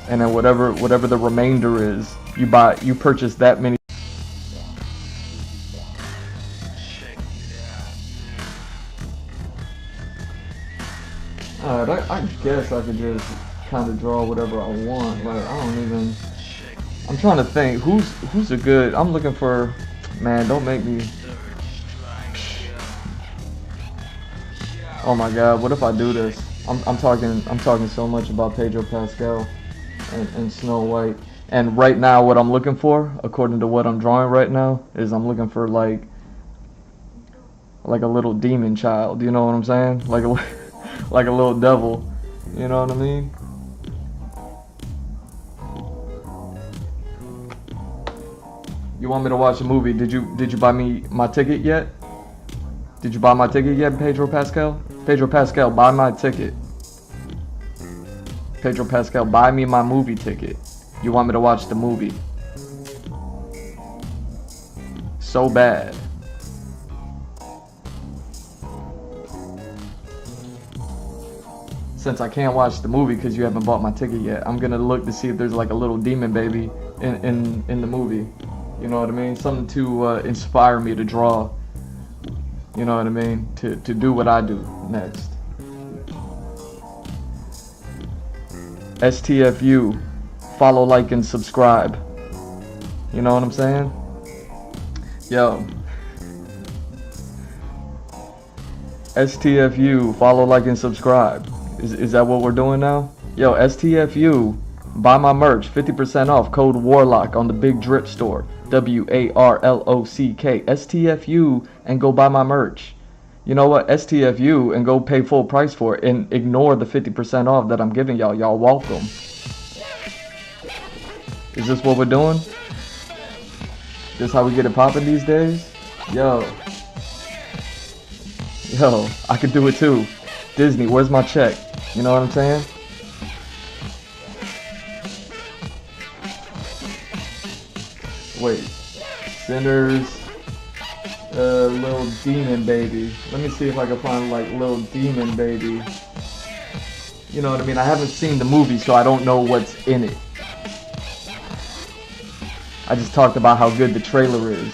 And then whatever the remainder is, you purchase that many. Alright, I guess I could just kind of draw whatever I want. Like, I'm trying to think who's a good. I'm looking for. Man, don't make me. Oh my God, what if I do this? I'm talking so much about Pedro Pascal and Snow White. And right now what I'm looking for, according to what I'm drawing right now, is I'm looking for like a little demon child, you know what I'm saying? Like a little devil. You know what I mean? You want me to watch a movie? Did you buy me my ticket yet? Did you buy my ticket yet, Pedro Pascal? Pedro Pascal, buy my ticket. Pedro Pascal, buy me my movie ticket. You want me to watch the movie? So bad. Since I can't watch the movie because you haven't bought my ticket yet, I'm gonna look to see if there's like a little demon baby in the movie. You know what I mean? Something to inspire me to draw. You know what I mean? To do what I do next. STFU, follow, like, and subscribe. You know what I'm saying? Yo. STFU, follow, like, and subscribe. Is that what we're doing now? Yo, STFU, buy my merch, 50% off, code WARLOCK on the Big Drip Store. WARLOCK. STFU and go buy my merch. You know what? STFU and go pay full price for it and ignore the 50% off that I'm giving y'all. Y'all welcome. Is this what we're doing? This how we get it popping these days? Yo, I could do it too. Disney, where's my check? You know what I'm saying? Wait, Sinners, Little Demon Baby. Let me see if I can find like Little Demon Baby. You know what I mean? I haven't seen the movie, so I don't know what's in it. I just talked about how good the trailer is.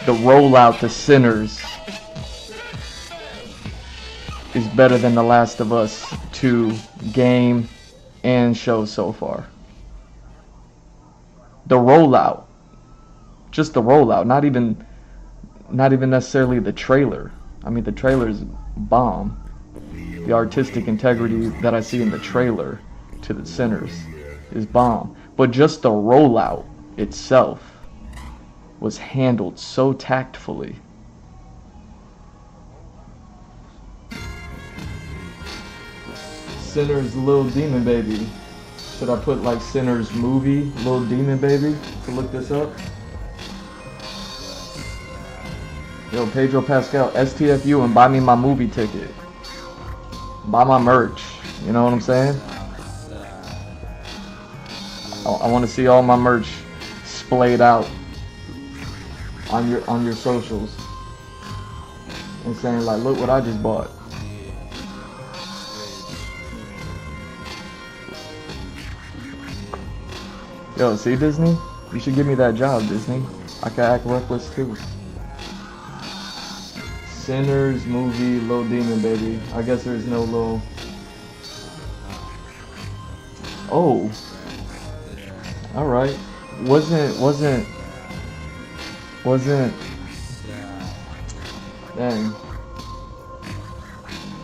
The rollout to Sinners is better than The Last of Us 2 game and show so far. The rollout, just the rollout, not even necessarily the trailer. I mean, the trailer's bomb. The artistic integrity that I see in the trailer to the Sinners is bomb. But just the rollout itself was handled so tactfully. Sinners, Little Demon Baby. Should I put like Sinners movie, Little Demon Baby, to look this up? Yo, Pedro Pascal, STFU, and buy me my movie ticket. Buy my merch. You know what I'm saying? I want to see all my merch splayed out on your socials and saying like, look what I just bought. Yo, see Disney? You should give me that job, Disney. I can act reckless too. Sinners movie, Lil Demon Baby. I guess there's no Lil. Oh. Alright. Wasn't. Dang.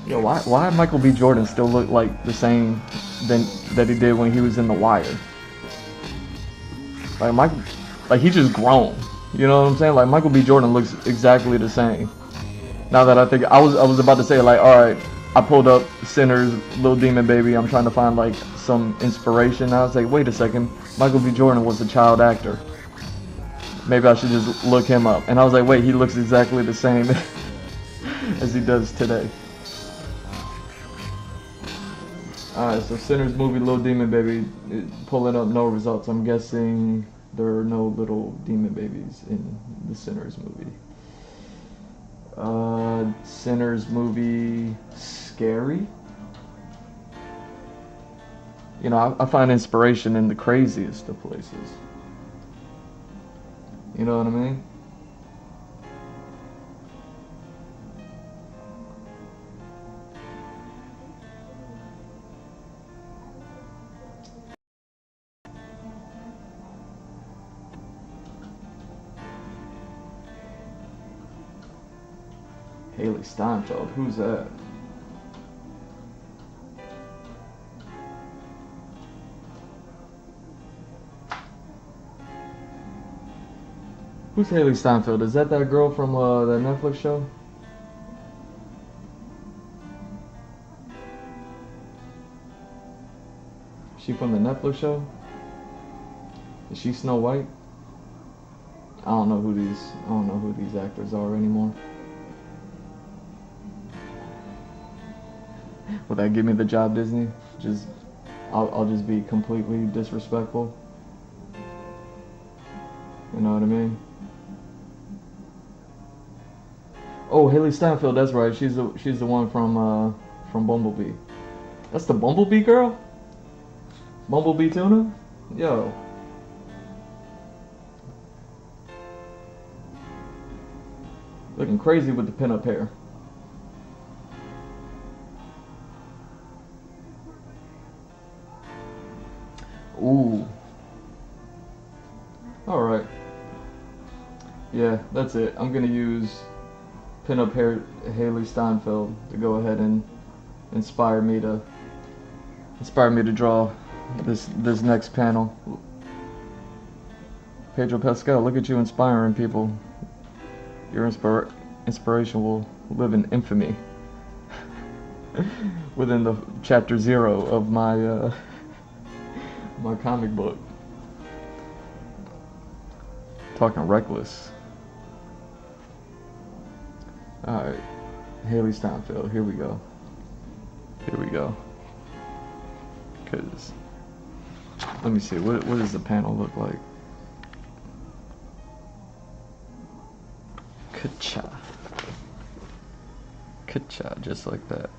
Yo, why Michael B. Jordan still look like the same that he did when he was in The Wire? Like he just grown. You know what I'm saying? Like Michael B. Jordan looks exactly the same. Now that I think, I was about to say like, all right, I pulled up Sinners, Lil Demon Baby. I'm trying to find like some inspiration. I was like, wait a second, Michael B. Jordan was a child actor. Maybe I should just look him up. And I was like, wait, he looks exactly the same as he does today. Alright, so Sinners movie, Lil Demon Baby, pulling up no results. I'm guessing there are no little demon babies in the Sinners movie. Sinners movie, scary? You know, I find inspiration in the craziest of places. You know what I mean? Haley Steinfeld, who's that? Who's Haley Steinfeld? Is that girl from that Netflix show? Is she from the Netflix show? Is she Snow White? I don't know who these actors are anymore. Will that give me the job, Disney? I'll just be completely disrespectful. You know what I mean? Oh, Haley Steinfeld, that's right. She's the one from Bumblebee. That's the Bumblebee girl? Bumblebee Tuna? Yo. Looking crazy with the pinup hair. Ooh. Alright. Yeah, that's it. I'm gonna use pinup hair Haley Steinfeld to go ahead and inspire me to draw this next panel. Pedro Pascal, look at you inspiring people. Your inspiration will live in infamy within the chapter 0 of my my comic book. Talking reckless. Alright, Haley Steinfeld, here we go. Here we go. Cause, let me see, what does the panel look like? Ka-cha. Ka-cha, just like that.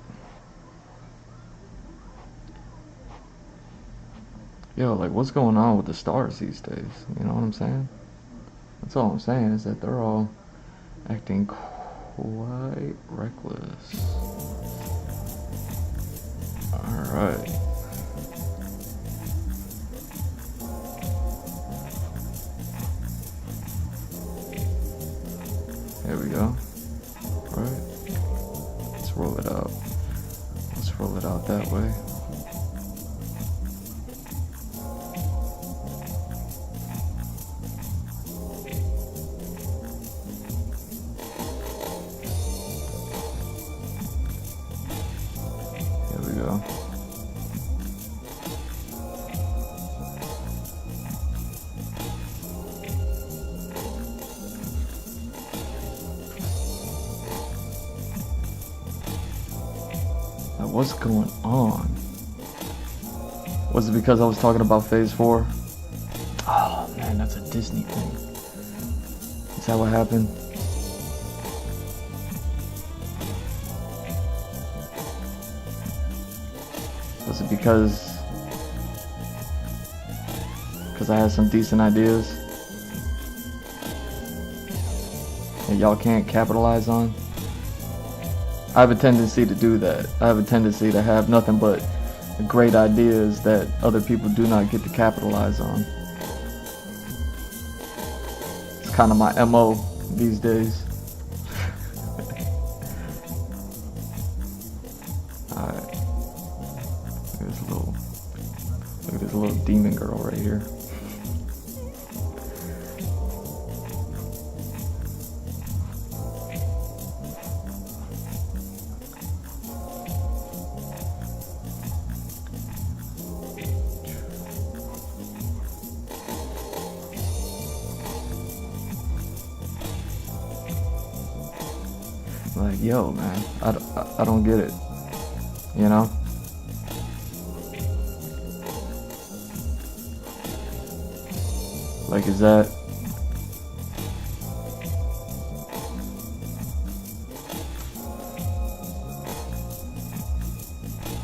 Yo, like, what's going on with the stars these days? You know what I'm saying? That's all I'm saying, is that they're all acting quite reckless. Alright. There we go. Alright. Let's roll it out. Let's roll it out that way. Like, what's going on? Was it because I was talking about Phase 4? Oh man, that's a Disney thing. Is that what happened? Was it because I had some decent ideas that y'all can't capitalize on? I have a tendency to do that. I have a tendency to have nothing but great ideas that other people do not get to capitalize on. It's kind of my MO these days. Alright. Look at this little demon girl right here. Like, yo, man, I don't get it, you know? Like, is that...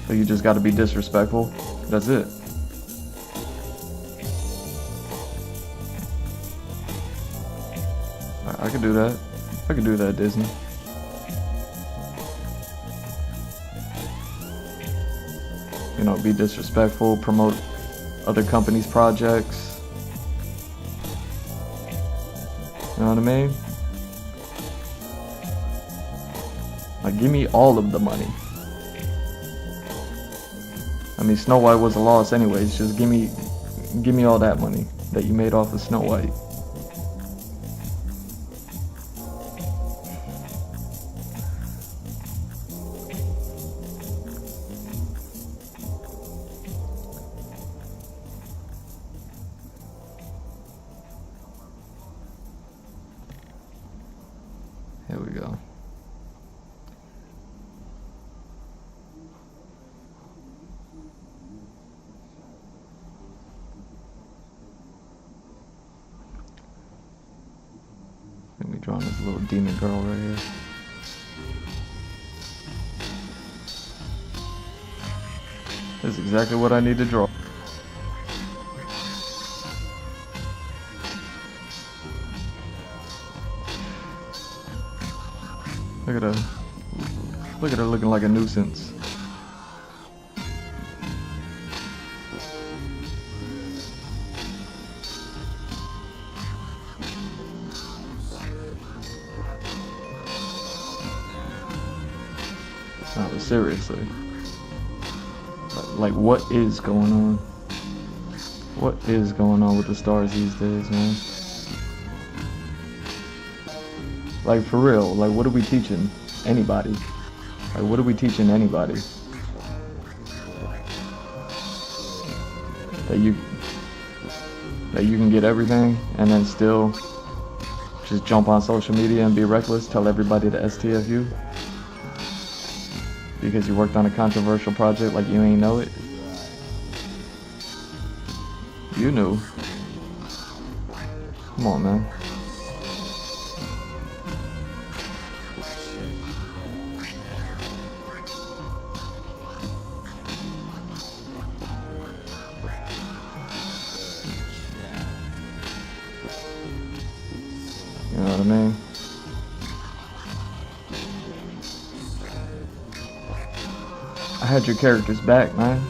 So you just gotta be disrespectful? That's it. I could do that. I could do that, Disney. You know, be disrespectful, promote other companies' projects. You know what I mean? Like, give me all of the money. I mean, Snow White was a loss anyways. Just give me all that money that you made off of Snow White. Here we go. Let me draw this little demon girl right here. This is exactly what I need to draw. Look at her looking like a nuisance. No, but seriously. Like, what is going on? What is going on with the stars these days, man? Like, for real, like, what are we teaching anybody? Like, what are we teaching anybody? That you can get everything and then still just jump on social media and be reckless, tell everybody to STFU? Because you worked on a controversial project like you ain't know it? You knew. Come on, man. You know what I mean? I had your characters back, man.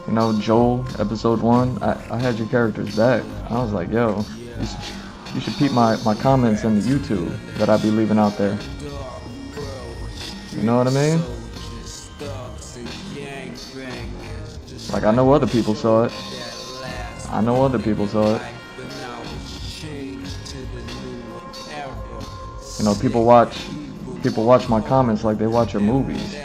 You know, Joel, episode 1, I had your characters back. I was like, yo, you should peep my comments in the YouTube that I be leaving out there. You know what I mean? Like, I know other people saw it. I know other people saw it. You know, people watch my comments like they watch your movies.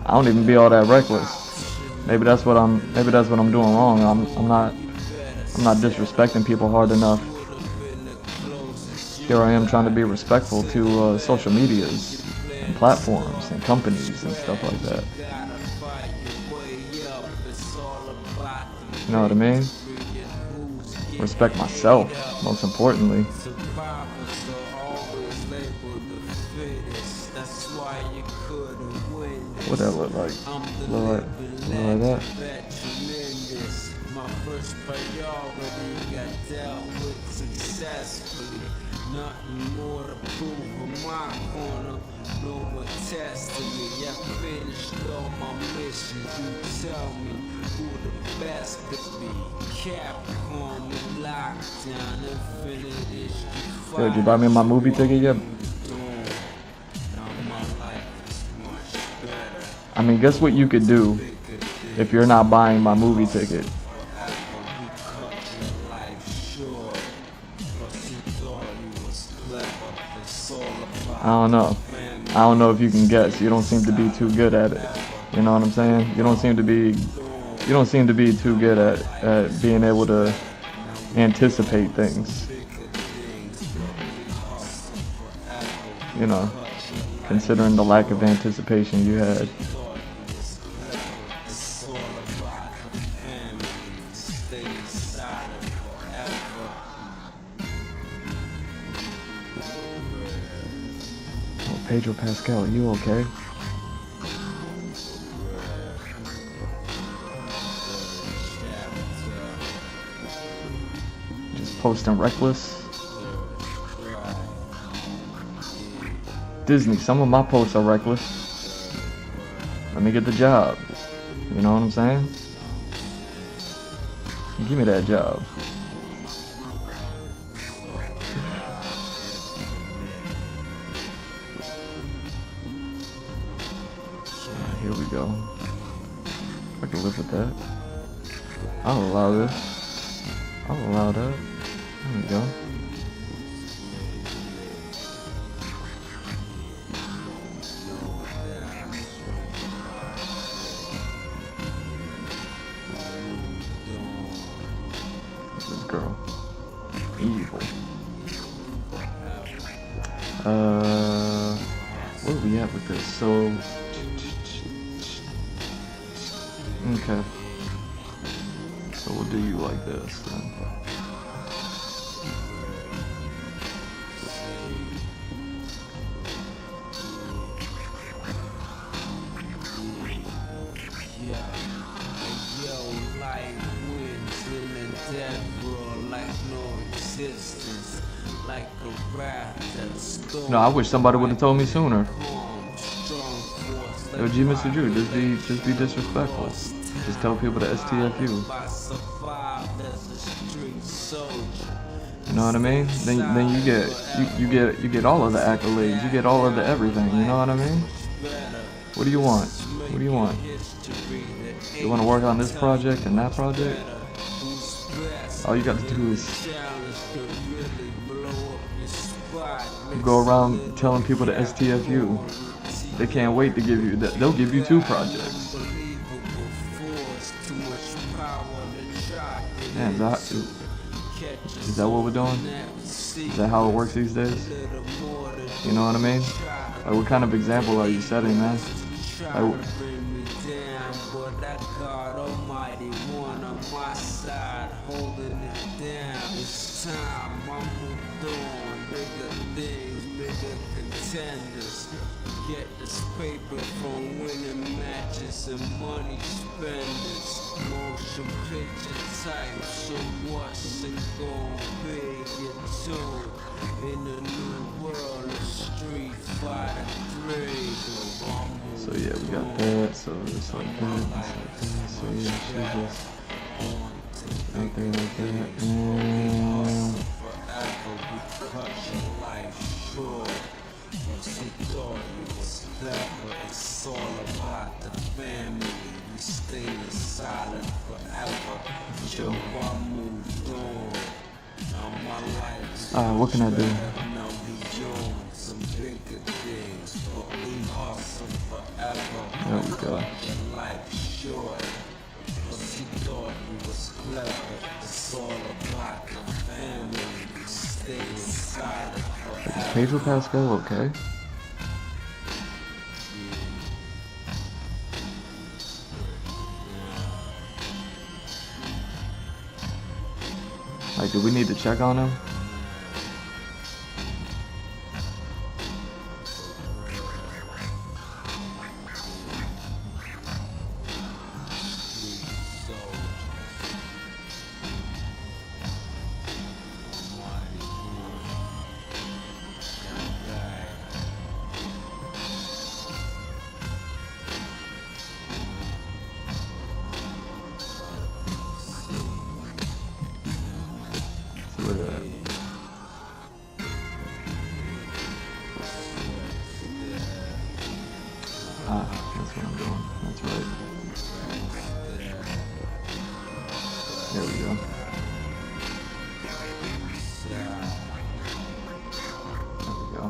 I don't even be all that reckless. Maybe that's what I'm doing wrong. I'm not disrespecting people hard enough. Here I am trying to be respectful to social medias and platforms and companies and stuff like that. You know what I mean? Respect myself, most importantly. What that look like? Look like that? My first priority got dealt with successfully. Nothing more to prove in my corner. No one tested me. I finished all my missions. You tell me who the best could be. Capcom and lockdown, infinite issue. Yo, did you buy me my movie ticket yet? I mean, guess what you could do if you're not buying my movie ticket? I don't know. I don't know if you can guess. You don't seem to be too good at it. You know what I'm saying? You don't seem to be too good at being able to anticipate things. You know, considering the lack of anticipation you had. Pedro Pascal, you okay? Just posting reckless. Disney, some of my posts are reckless. Let me get the job. You know what I'm saying? Give me that job. Here we go. I can live with that. I'll allow this. I'll allow that. There we go. This girl. Evil. Where are we at with this? So okay. So we'll do you like this then. No, I wish somebody would have told me sooner. Yo, G, Mr. Drew, just be disrespectful. Just tell people to STFU. You know what I mean? Then you get all of the accolades. You get all of the everything. You know what I mean? What do you want? What do you want? You want to work on this project and that project? All you got to do is go around telling people to STFU. They can't wait to give you that. They'll give you 2 projects. Yeah, is that what we're doing? Is that how it works these days? You know what I mean? Like, what kind of example are you setting, man? Like, get this paper from winning matches and money spenders. Motion picture type, so what's it gonna be? Your tune in a new world of Street Fighter 3. So yeah, we got that. So it's like that. So yeah, she's just right there like that. And it's all about the family. We stay silent forever. Still. What can I do? There we go. you thought you was clever. It's all about the family. Stay inside of Pedro Pascal, okay. Like, do we need to check on him? Look at that. Ah, that's what I'm doing. That's right. There we go. There we go.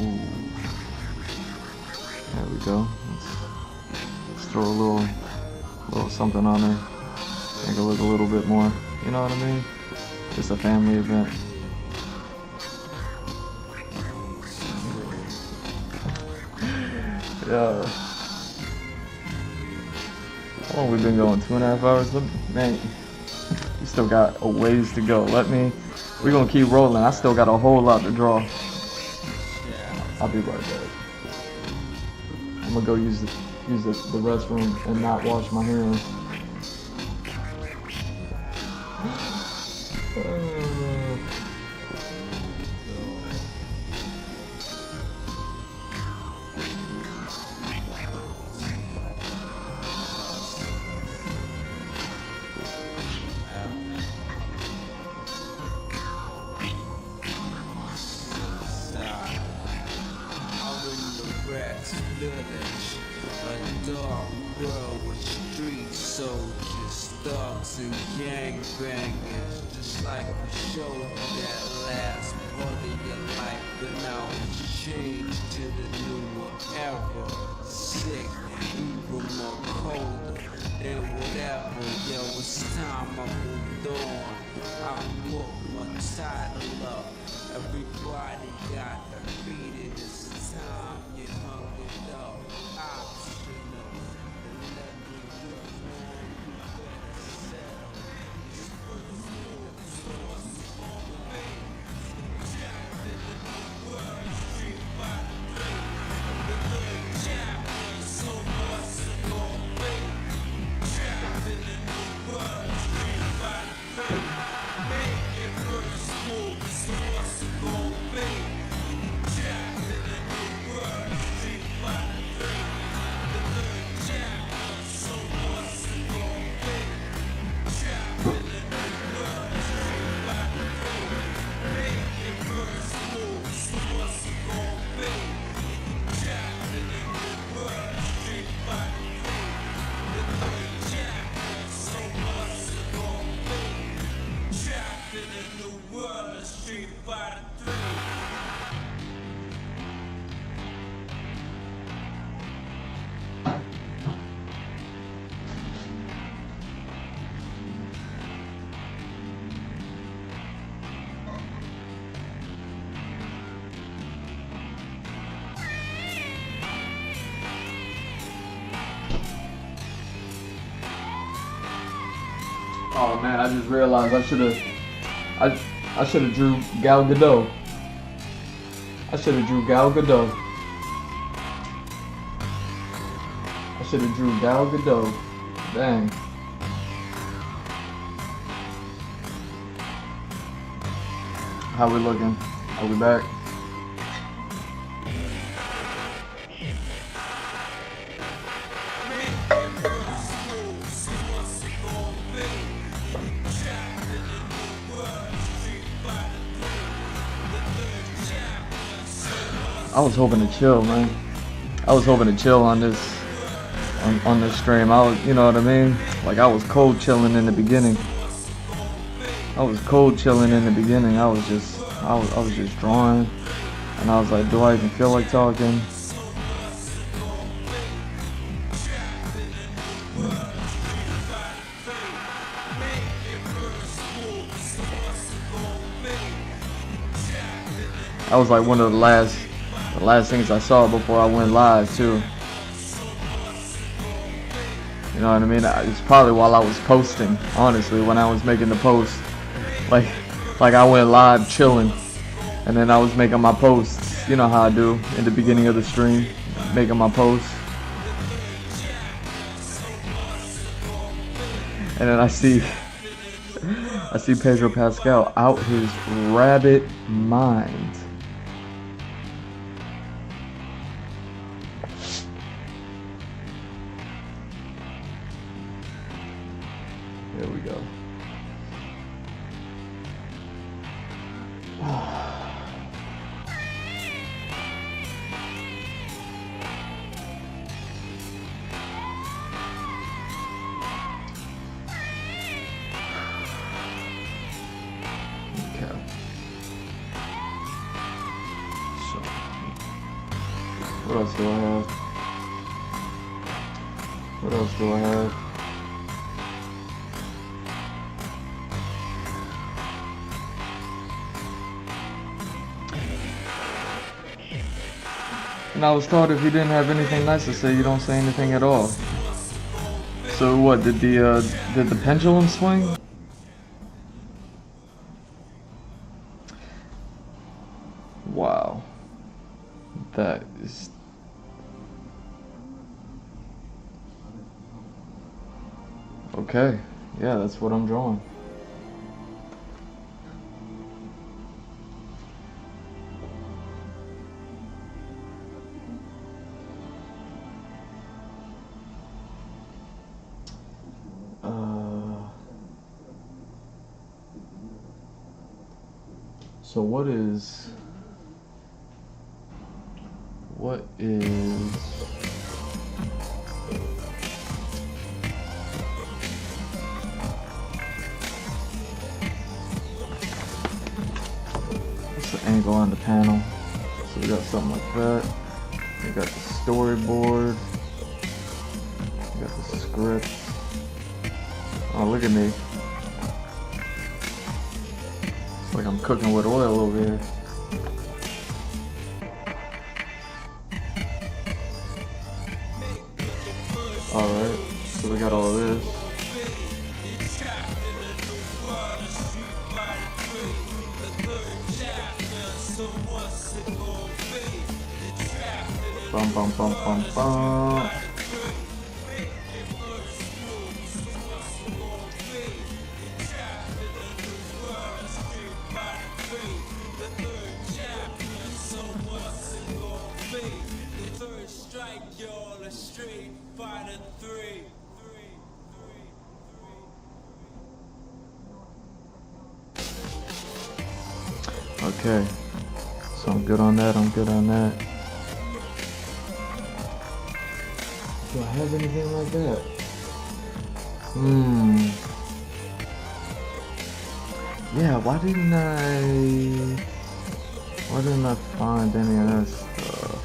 Ooh. There we go. Let's throw a little something on her. Make her look a little bit more. You know what I mean? It's a family event. Yeah. How long we been going? 2.5 hours? Man, we still got a ways to go. We're gonna keep rolling. I still got a whole lot to draw. I'll be right back. I'm gonna go use the restroom and not wash my hands. A dark world with street soldiers, thugs and gangbangers, just like the show that last part of your life. But now it's changed to the newer era, sick, even more colder than whatever. Yo, it's time I moved on. I put my title up. Everybody got defeated. It's time you hung it up. Optional. Let me do more. You better settle. This was more source on me. Chapter in the new world, street by the the third chapter, so much to go me. Chapter in the new world, street by the make it first move, so much to go me. Chapter in the new world, street by the third chapter, so much to go me. Chapter in the new world, street by the make it first move, so much to go me. Chapter in the new world, street by the third chapter, so much to go me. Trapped in a new world, street by the three. Oh man, I just realized I should have drew Gal Gadot. I should have drew Gal Gadot. I should have drew Gal Gadot. Dang. How we looking? Are we back? I was hoping to chill, man. I was hoping to chill on this stream. I was, you know what I mean? Like I was cold chilling in the beginning. I was just drawing. And I was like, do I even feel like talking? That was like one of the last things I saw before I went live too. You know what I mean? It's probably while I was posting, honestly, when I was making the post. Like I went live chilling, and then I was making my posts. You know how I do in the beginning of the stream, making my posts. And then I see Pedro Pascal out his rabbit mind. There we go. What else do I have? What else do I have? And I was told if you didn't have anything nice to say, you don't say anything at all. So what, did the pendulum swing? Wow. That is... Okay, yeah, that's what I'm drawing. So what is what's the angle on the panel? So we got something like that. We got the storyboard. We got the script. Oh, look at me. It's like I'm cooking with oil over here. Alright, so we got all of this. Bum bum bum bum bum. Okay, so I'm good on that, I'm good on that. Do I have anything like that? Yeah, why didn't I find any of that stuff?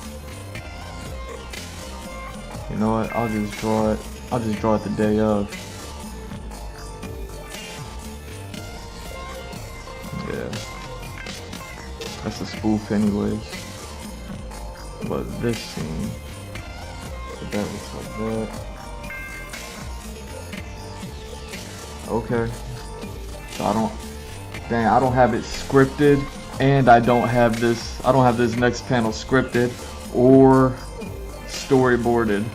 You know what, I'll just draw it the day of. Yeah. That's a spoof anyways. But this scene, so that looks like that. Okay. So I don't have it scripted, and I don't have this next panel scripted or storyboarded.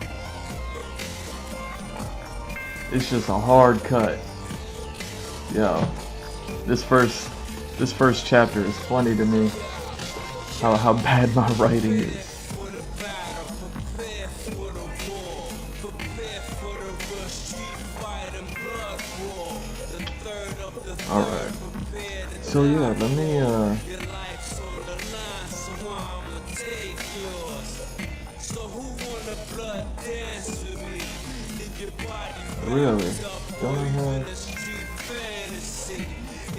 It's just a hard cut. Yo, this first chapter is funny to me. How bad my writing is. Alright. So yeah, let me really? Don't I have...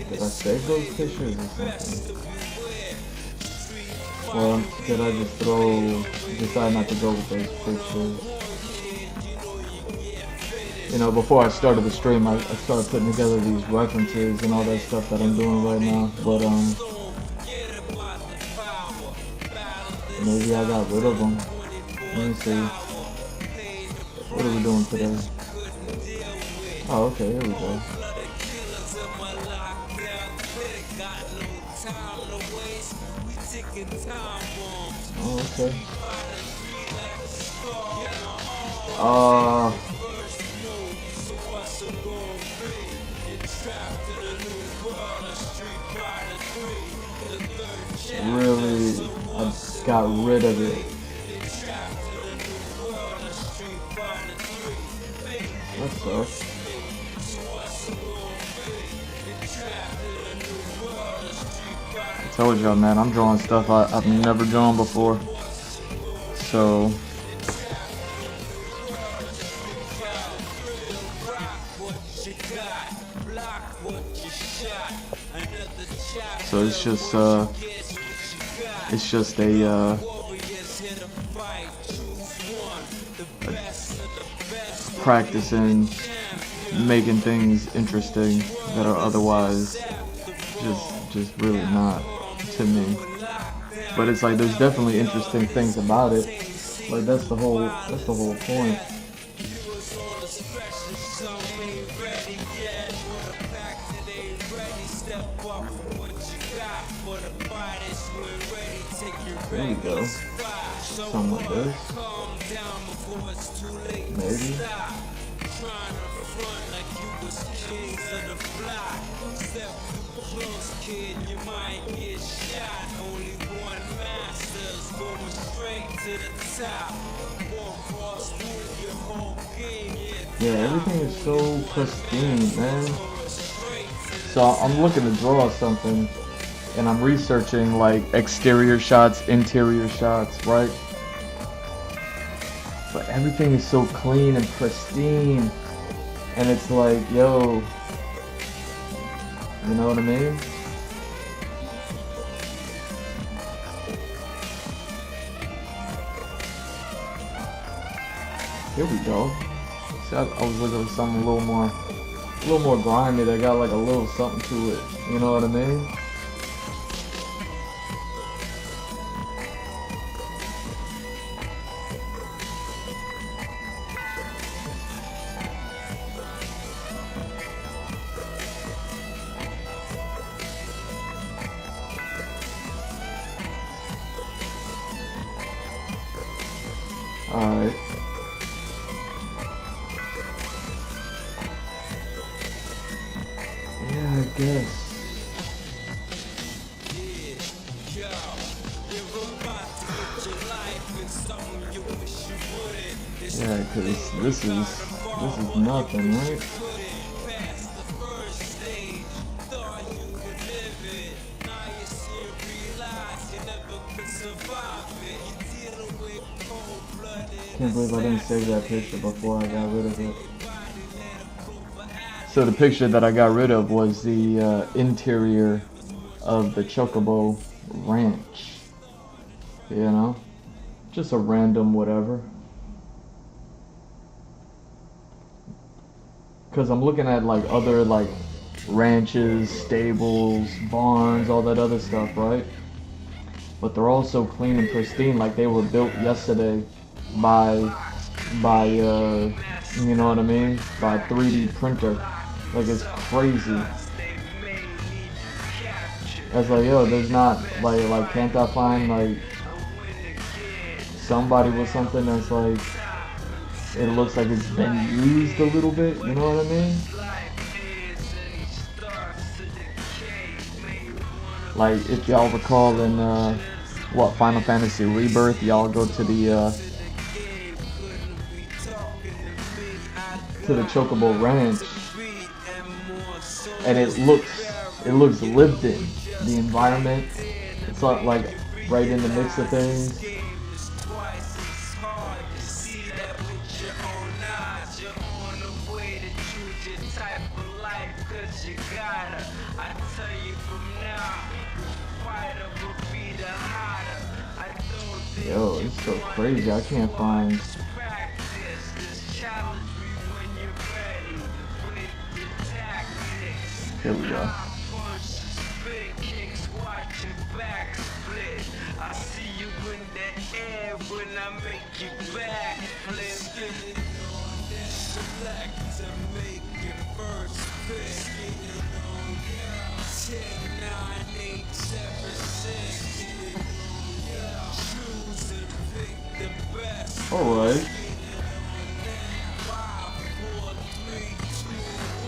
Did I save those pictures or something? Well, did I just decide not to go with those pictures? You know, before I started the stream, I started putting together these references and all that stuff that I'm doing right now. But, maybe I got rid of them. Let me see. What are we doing today? Oh, okay, here we go. Oh, okay. Really, I got rid of it. That sucks. I told y'all, man, I'm drawing stuff I've never drawn before. So it's just a practicing making things interesting that are otherwise just really not to me. But it's like there's definitely interesting things about it. Like that's the whole point. There you go. Something like this. Maybe. Yeah, everything is so pristine, man. So I'm looking to draw something, and I'm researching like exterior shots, interior shots, right? But everything is so clean and pristine, and it's like, yo, you know what I mean? Here we go. See, I was looking for something a little more grimy that got like a little something to it. You know what I mean? Alright. Yeah, I guess. Yeah, cause this is nothing, right? Can't believe I didn't save that picture before I got rid of it. So the picture that I got rid of was the interior of the Chocobo Ranch. You know? Just a random whatever. Because I'm looking at like other like ranches, stables, barns, all that other stuff, right? But they're all so clean and pristine, like they were built yesterday by you know what I mean? By 3D printer. Like it's crazy. I was like, yo, there's not like can't I find like somebody with something that's like it looks like it's been used a little bit, you know what I mean? Like if y'all recall in what Final Fantasy Rebirth, y'all go to the Chocobo Ranch, and it looks lived in. The environment, it's not like right in the mix of things. Yo, it's so crazy. I can't find. Practice this challenge me when you're ready with your tactics. Here we go. Punches, big kicks, watch your back split. I see you in the air when I make you back flip. Select to make your first pick. 10, 9, 8, 7, 6. Choose and pick the best. Alright. 5, 4, 3, 2,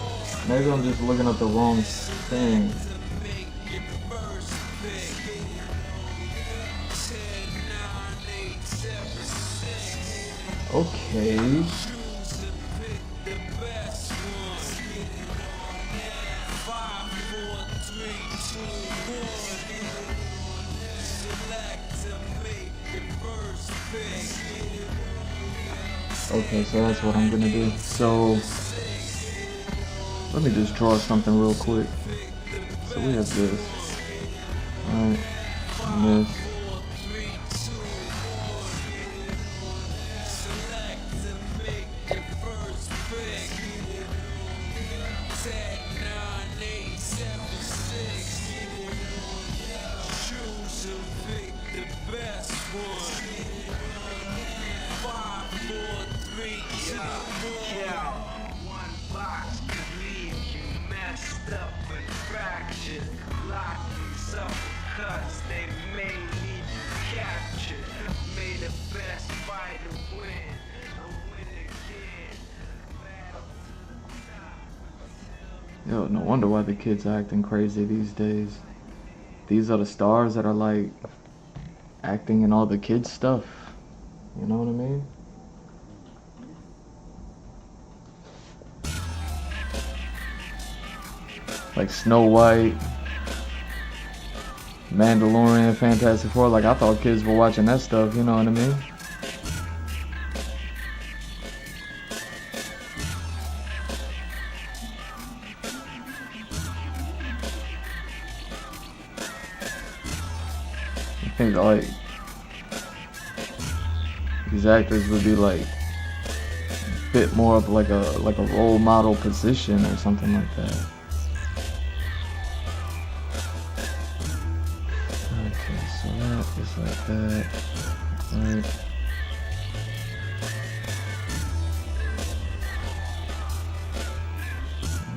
1. Maybe I'm just looking at the wrong thing. To make your first pick. 10, 9, 8, 7, 6. Okay. Choose and pick the best one. 5, 4, 3, 2, 1. Select to make your first pick. Okay, so that's what I'm gonna do. So let me just draw something real quick. So we have this. Alright. And this. Select to make your first pick. 10, 9, 8, 7, 6. Choose and pick the best one. 5, 4, 3, 2, 1. One box could leave you messed up and fractured. Lockings up cuts, they may need you captured. May the best fighter win. And win again. Battle to the top. Yo, no wonder why the kids are acting crazy these days. These are the stars that are like acting in all the kids stuff. You know what I mean? Like Snow White, Mandalorian, Fantastic Four. Like I thought kids were watching that stuff, you know what I mean? I think like these actors would be like a bit more of like a role model position or something like that. Okay, so that is like that, right?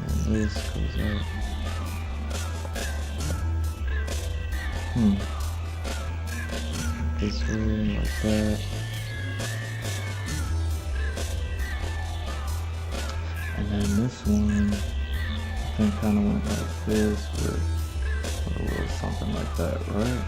And then this goes out. This way, like that. And then this one, I think kind of went like this with a little something like that, right?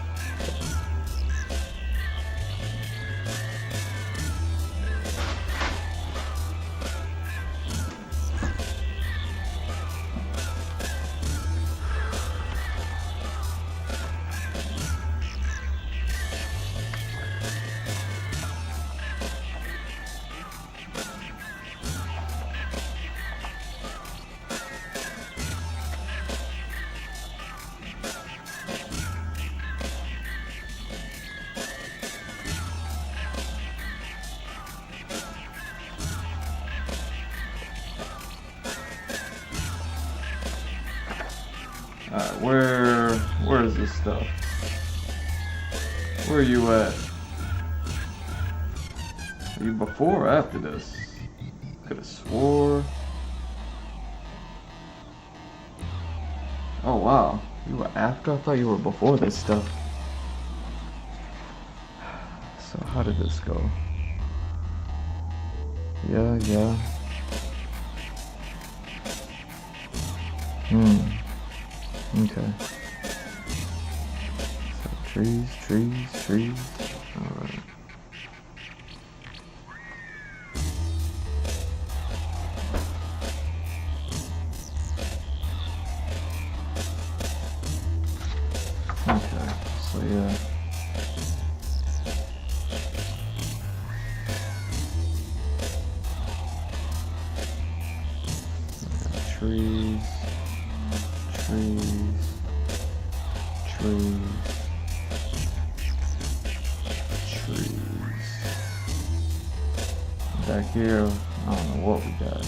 Alright, where is this stuff? Where are you at? Are you before or after this? Could have swore. Oh wow, you were after? I thought you were before this stuff. So how did this go? Yeah. Okay. So trees. Alright. Okay, so yeah. Trees. Back here, I don't know what we got.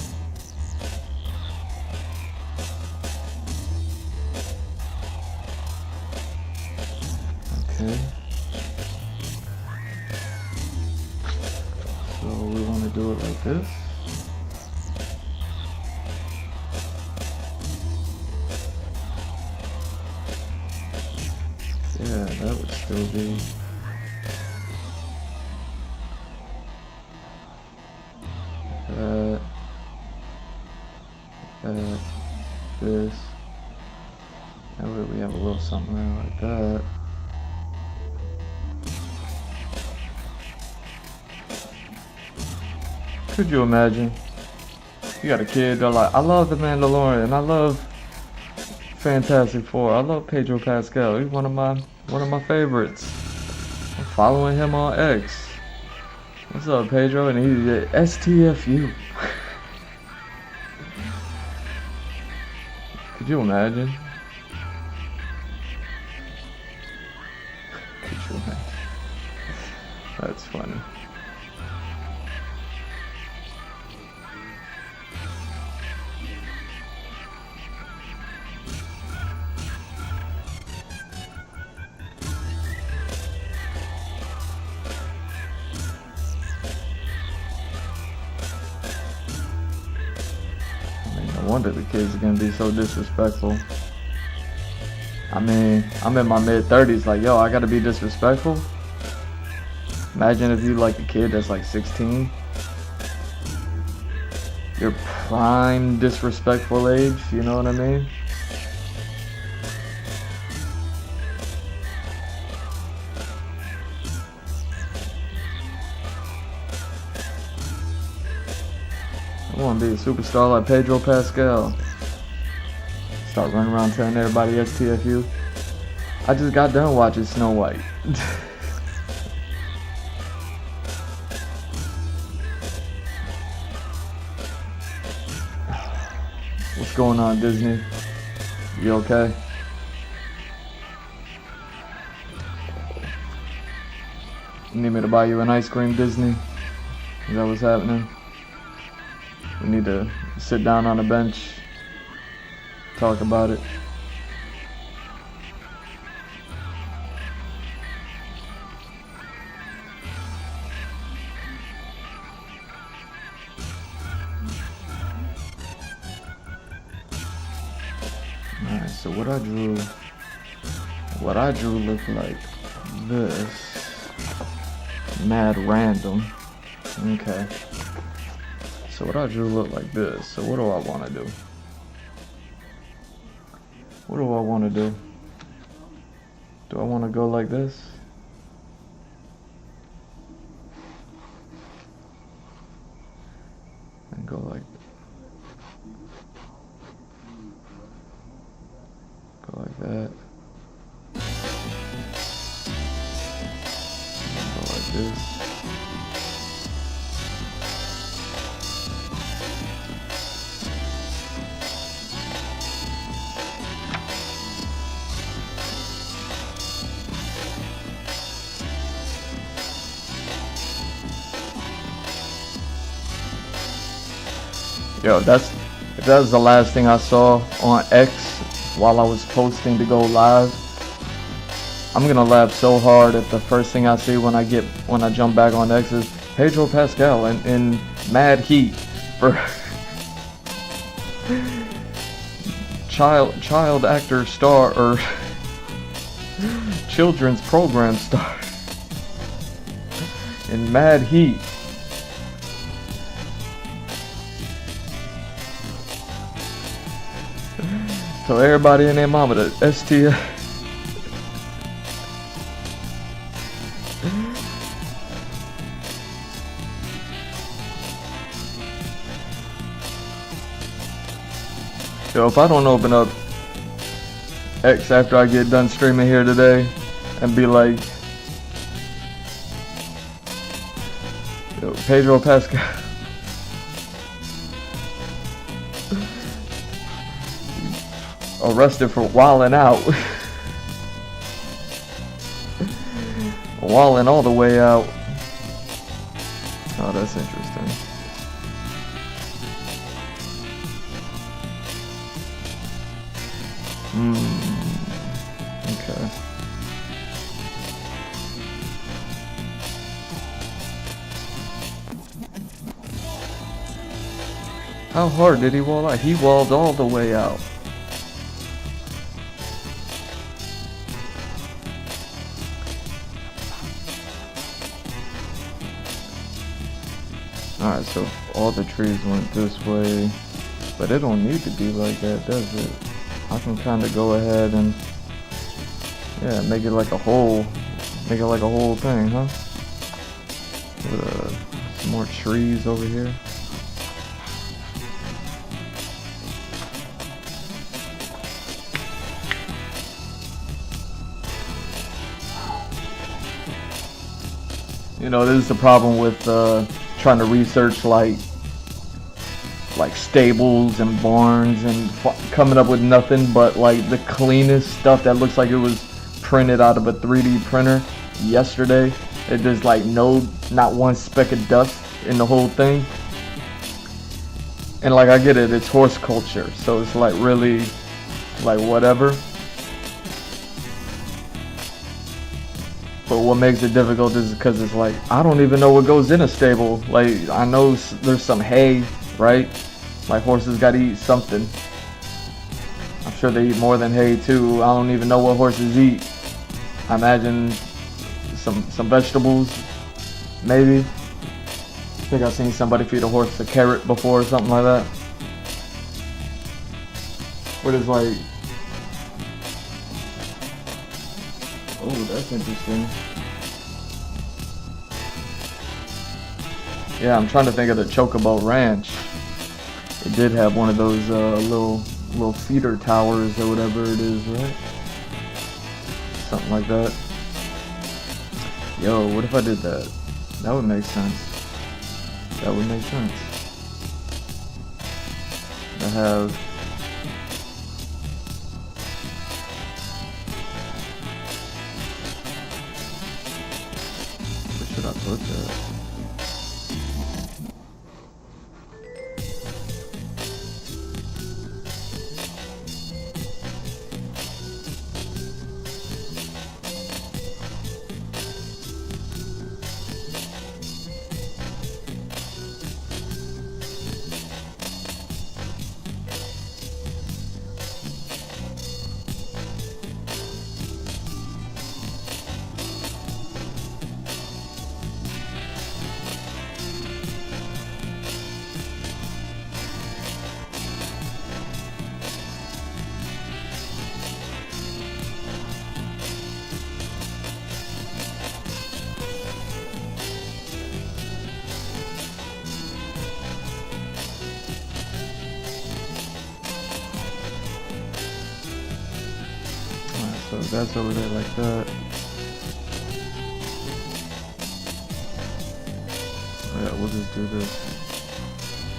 Okay. So we want to do it like this. Yeah, that would still be. This. That way we have a little something there like that. Could you imagine? You got a kid, they're like, I love The Mandalorian, I love Fantastic Four, I love Pedro Pascal, he's one of my favorites. I'm following him on X. What's up, Pedro? And he's at STFU. Could you imagine? Could you imagine? That's funny. No wonder the kids are gonna be so disrespectful. I mean, I'm in my mid-30s, like, yo, I gotta be disrespectful? Imagine if you like a kid that's like 16. Your prime disrespectful age, you know what I mean? I want to be a superstar like Pedro Pascal. Start running around telling everybody STFU. I just got done watching Snow White. What's going on, Disney? You okay? You need me to buy you an ice cream, Disney? Is that what's happening? We need to sit down on a bench, talk about it. Alright, so what I drew looked like this. Mad random. Okay. So what I drew looked like this. So what do I want to do? What do I want to do? Do I want to go like this? And go like that. Go like this. Yo, if that was the last thing I saw on X while I was posting to go live, I'm gonna laugh so hard if the first thing I see when I jump back on X is Pedro Pascal in mad heat for child actor star or children's program star in mad heat. So everybody and their mama to STF. Yo, if I don't open up X after I get done streaming here today and be like, yo, Pedro Pascal. Arrested for wilding out. Wilding all the way out. Oh, that's interesting. Okay. How hard did he wall out? He walled all the way out. Alright, so all the trees went this way, but it don't need to be like that, does it? I can kind of go ahead and, yeah, make it like a whole thing, huh? Some more trees over here. You know, this is the problem with trying to research like stables and barns and coming up with nothing but like the cleanest stuff that looks like it was printed out of a 3D printer yesterday. There's like not one speck of dust in the whole thing. And like, I get it, it's horse culture, so it's like really like whatever. But what makes it difficult is because it's like, I don't even know what goes in a stable. Like, I know there's some hay, right? Like, horses gotta eat something. I'm sure they eat more than hay too. I don't even know what horses eat. I imagine some vegetables, maybe. I think I've seen somebody feed a horse a carrot before or something like that. What is like... Oh, that's interesting. Yeah, I'm trying to think of the Chocobo Ranch. It did have one of those little feeder towers or whatever it is, right? Something like that. Yo, what if I did that? That would make sense. That would make sense. I have... Where should I put that? So that's over there like that. Yeah, we'll just do this.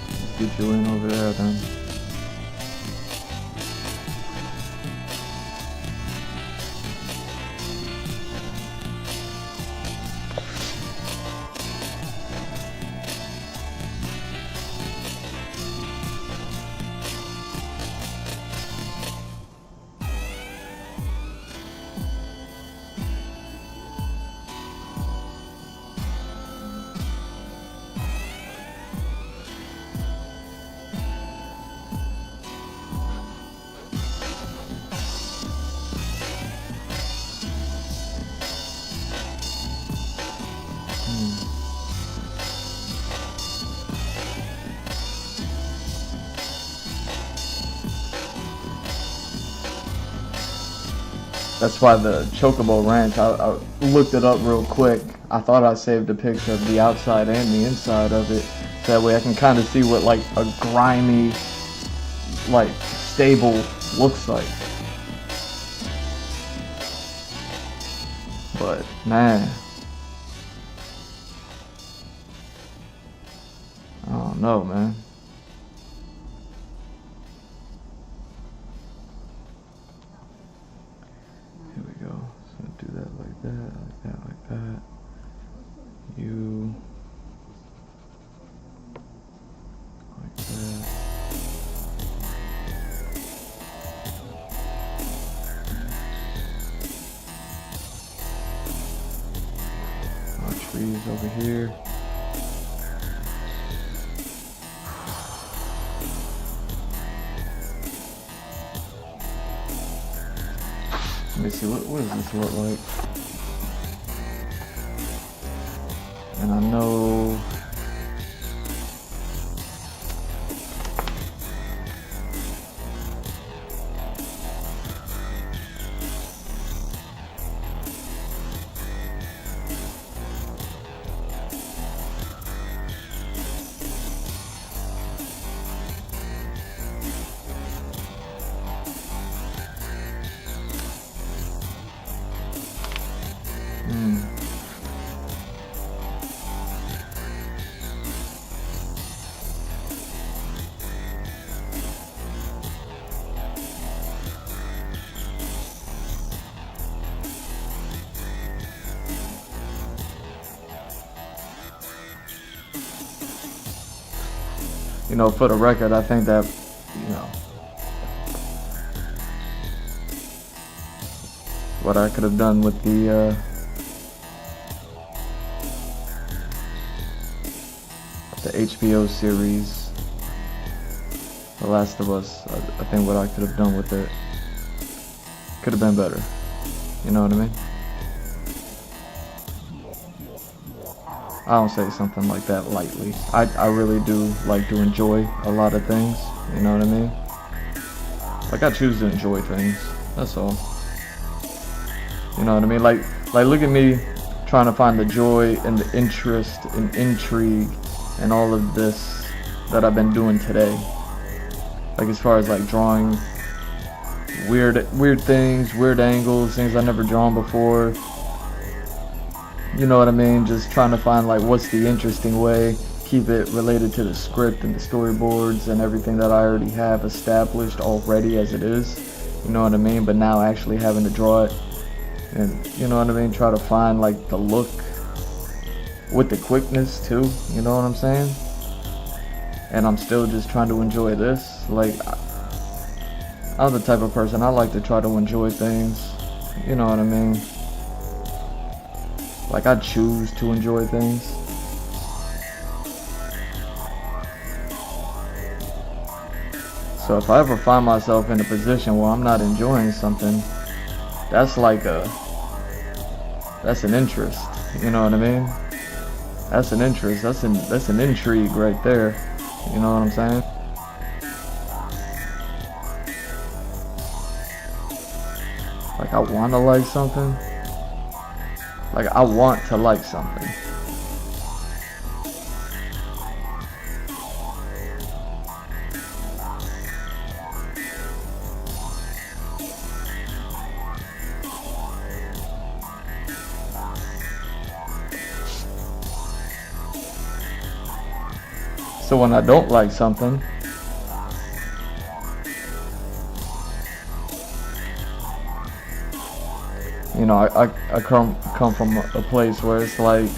Let's get you in over there then. That's why the Chocobo Ranch, I looked it up real quick. I thought I saved a picture of the outside and the inside of it. So that way I can kind of see what like a grimy, like, stable looks like. But, man. I don't know, man. Here we go. So do that like that, like that, like that. You Let me see, what does this look like? And I know... You know, for the record, I think that, you know, what I could have done with the HBO series, The Last of Us, I think what I could have done with it could have been better. You know what I mean? I don't say something like that lightly. I really do like to enjoy a lot of things, you know what I mean? Like, I choose to enjoy things, that's all. You know what I mean? Like look at me trying to find the joy and the interest and intrigue and all of this that I've been doing today. Like, as far as like drawing weird things, weird angles, things I've never drawn before. You know what I mean? Just trying to find like what's the interesting way, keep it related to the script and the storyboards and everything that I already have established already as it is. You know what I mean? But now actually having to draw it and, you know what I mean, try to find like the look with the quickness too, you know what I'm saying? And I'm still just trying to enjoy this. Like, I'm the type of person, I like to try to enjoy things, you know what I mean? Like, I choose to enjoy things. So if I ever find myself in a position where I'm not enjoying something, that's like that's an interest, you know what I mean? That's an interest, that's an intrigue right there, you know what I'm saying? Like, I want to like something. Like, I want to like something. So when I don't like something, you know, I come from a place where it's like,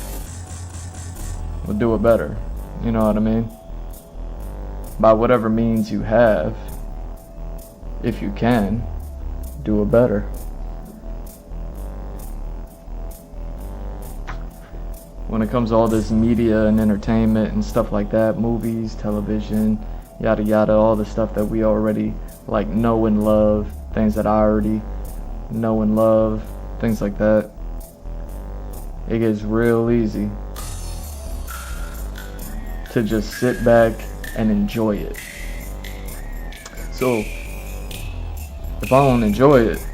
we'll do it better. You know what I mean? By whatever means you have, if you can, do it better. When it comes to all this media and entertainment and stuff like that, movies, television, yada yada, all the stuff that we already like know and love, things that I already know and love, things like that, it gets real easy to just sit back and enjoy it. So if I don't enjoy it,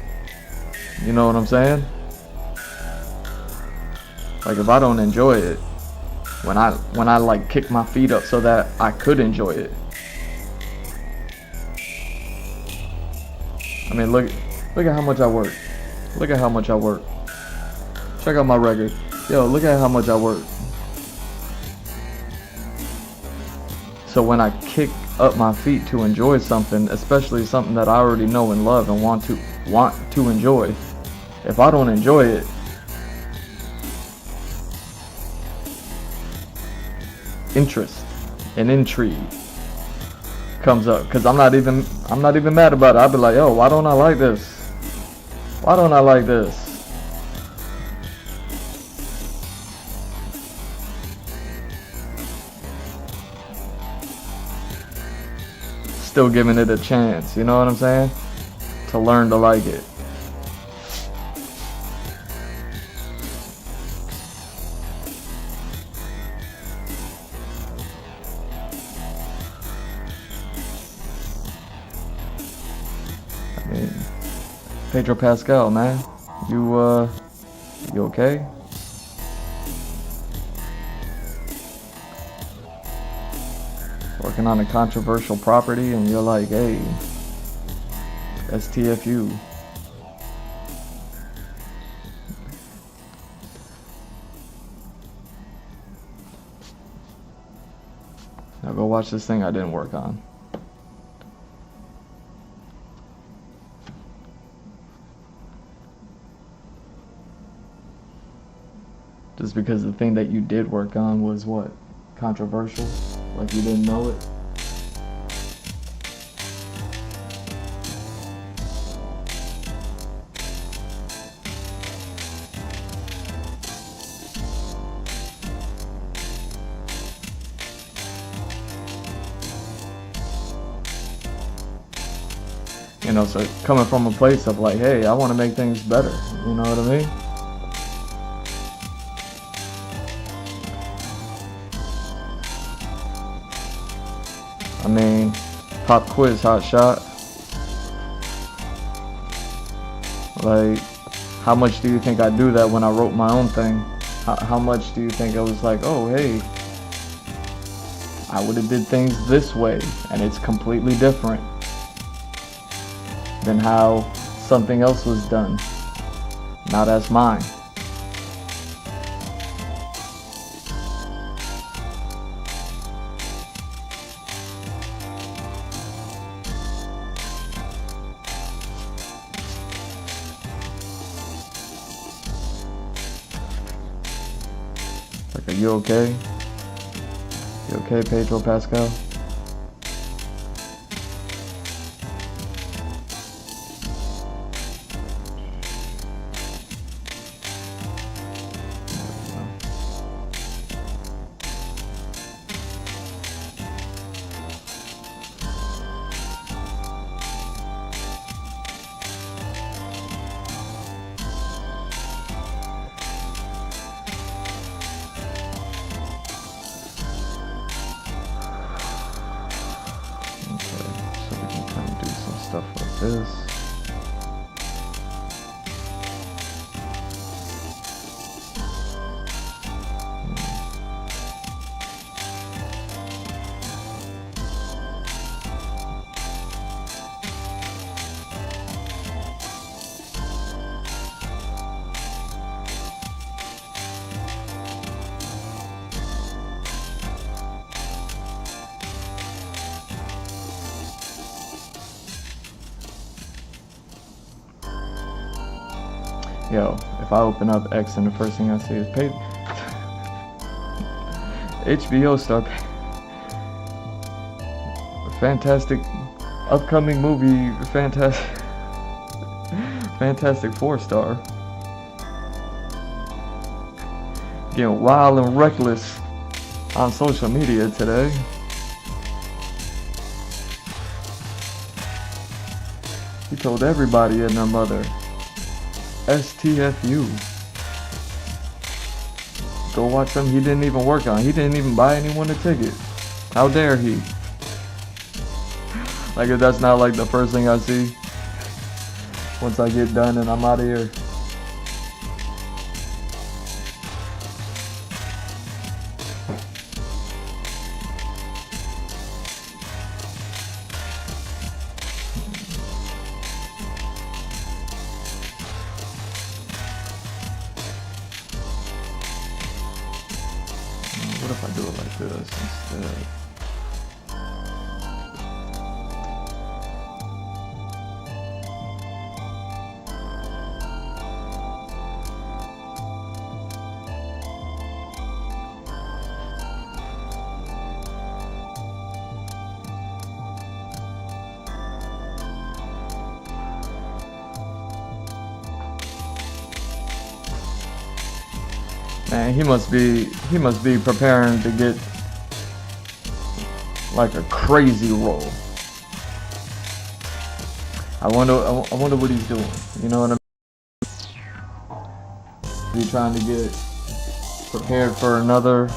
you know what I'm saying? Like, if I don't enjoy it, when I like kick my feet up so that I could enjoy it. I mean, look at how much I work. Look at how much I work. Check out my record. Yo, look at how much I work. So when I kick up my feet to enjoy something, especially something that I already know and love and want to enjoy, if I don't enjoy it, interest and intrigue comes up, because I'm not even mad about it. I'll be like, yo, why don't I like this? Why don't I like this? Still giving it a chance, you know what I'm saying? To learn to like it. Hey, Pedro Pascal, man. You okay? Working on a controversial property and you're like, hey, STFU. Now go watch this thing I didn't work on. Just because the thing that you did work on was what? Controversial? Like you didn't know it? You know, so coming from a place of like, hey, I want to make things better. You know what I mean? I mean, pop quiz, hot shot. Like, how much do you think I do that when I wrote my own thing? How much do you think I was like, oh, hey, I would have did things this way, and it's completely different than how something else was done. Now that's mine. Like, are you okay? You okay, Pedro Pascal? Stuff like this. Yo, if I open up X and the first thing I see is pay HBO star, fantastic upcoming movie, Fantastic 4-star, getting wild and reckless on social media today. He told everybody and their mother, STFU. Go watch something he didn't even work on. He didn't even buy anyone a ticket. How dare he? Like, if that's not like the first thing I see once I get done and I'm out of here. What if I do it like this instead? Man, he must be preparing to get like a crazy role. I wonder what he's doing. You know what I mean? Is he trying to get prepared for another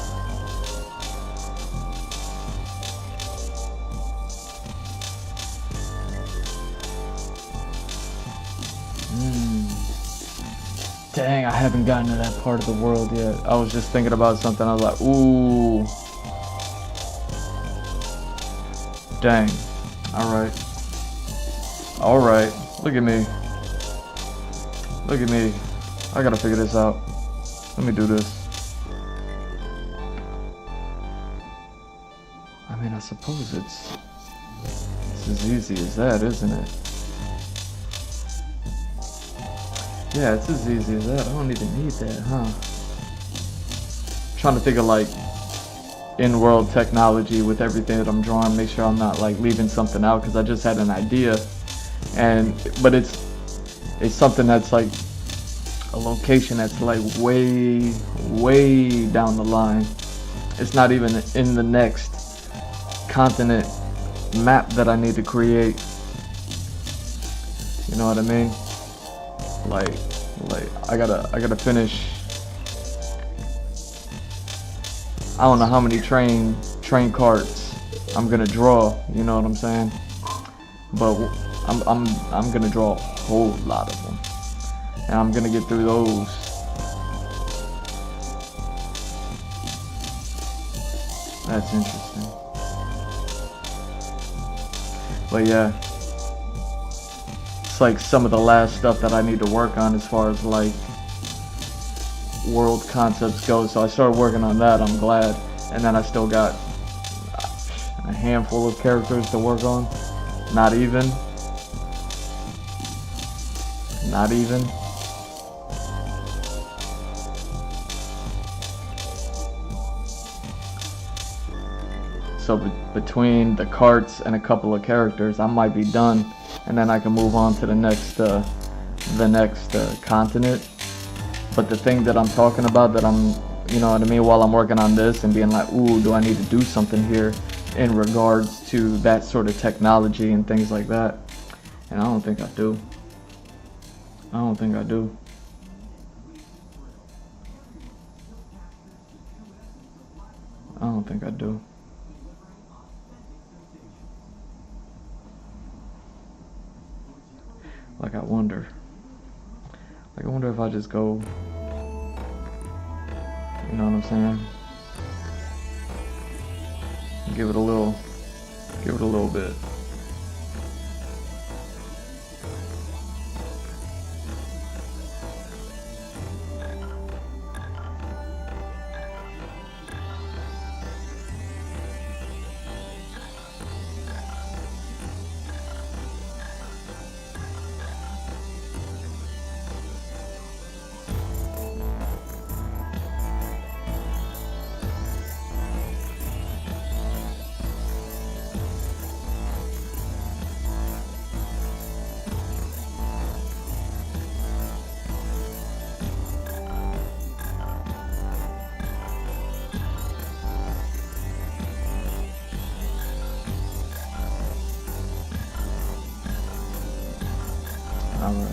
Dang, I haven't gotten to that part of the world yet. I was just thinking about something. I was like, ooh. Dang. Alright. Alright. Look at me. Look at me. I gotta figure this out. Let me do this. I mean, I suppose it's as easy as that, isn't it? Yeah, it's as easy as that. I don't even need that, huh? Trying to think of like in-world technology with everything that I'm drawing, make sure I'm not like leaving something out, because I just had an idea, but it's something that's like a location that's like way down the line. It's not even in the next continent map that I need to create. You know what I mean? Like I gotta finish. I don't know how many train carts I'm gonna draw. You know what I'm saying? But I'm gonna draw a whole lot of them, and I'm gonna get through those. That's interesting. But yeah, it's like some of the last stuff that I need to work on as far as like world concepts go. So I started working on that. I'm glad. And then I still got a handful of characters to work on. Not even. So between the carts and a couple of characters, I might be done, and then I can move on to the next continent. But the thing that I'm talking about, that I'm, you know what I mean, while I'm working on this and being like, ooh, do I need to do something here in regards to that sort of technology and things like that? And I don't think I do. I don't think I do. I don't think I do. Like, I wonder if I just go, you know what I'm saying? Give it a little bit. Alright.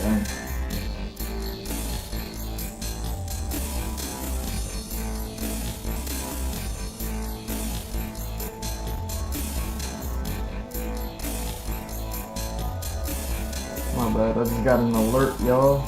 Dang. My bad, I just got an alert, y'all.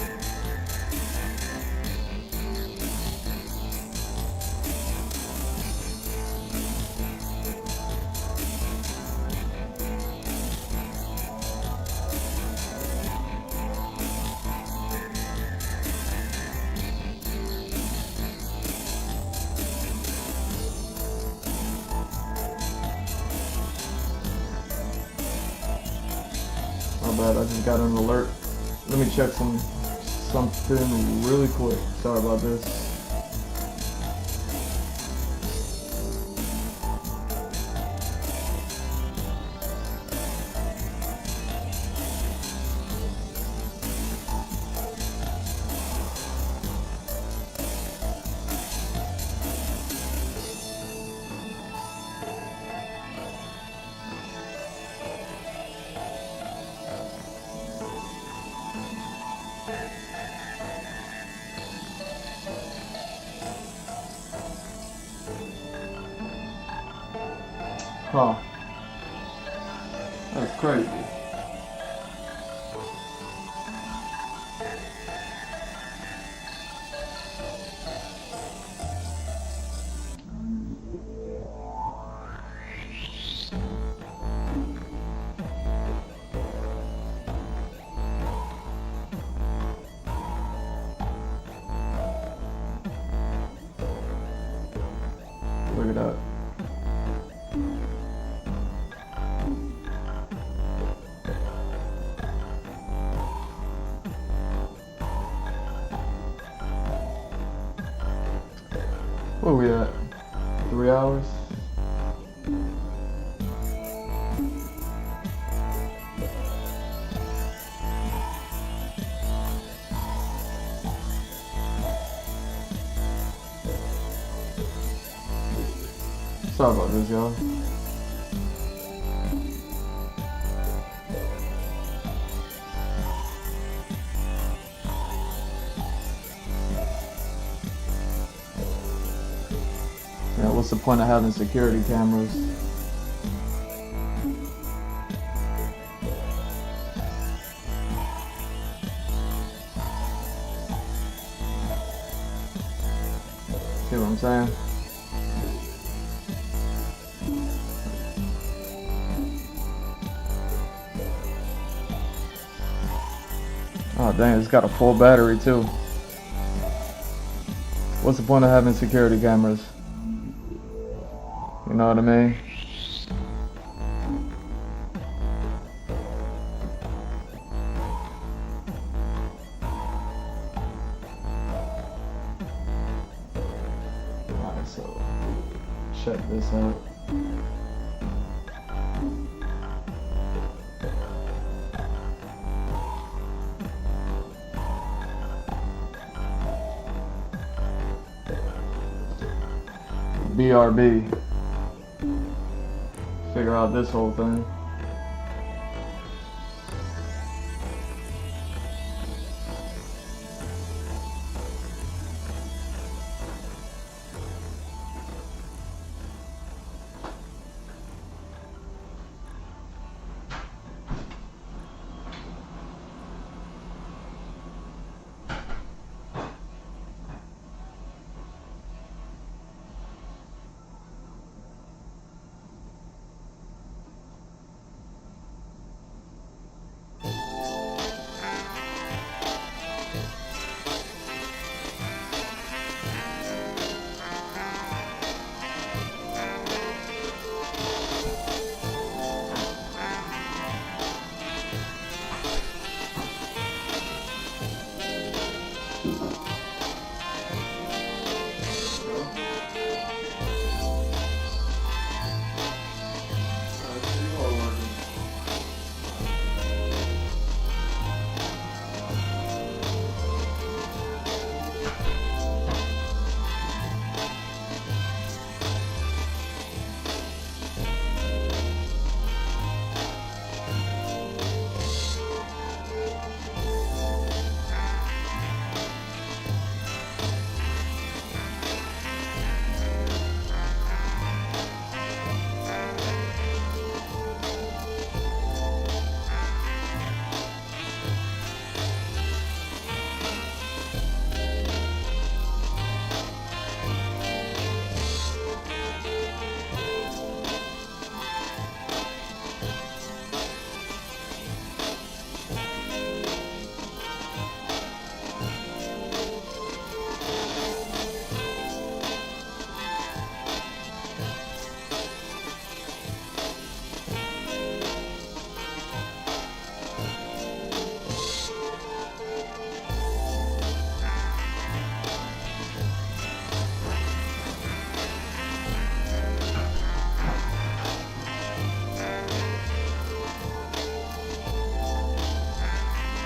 My bad, I just got an alert. Let me check something really quick. Sorry about this. Huh. That's crazy. Look at that. Where we at? 3 hours? Sorry about this, y'all. Yeah, what's the point of having security cameras? See what I'm saying? Oh dang, it's got a full battery too. What's the point of having security cameras? You know what I mean? Alright, so check this out. BRB. Figure out this whole thing.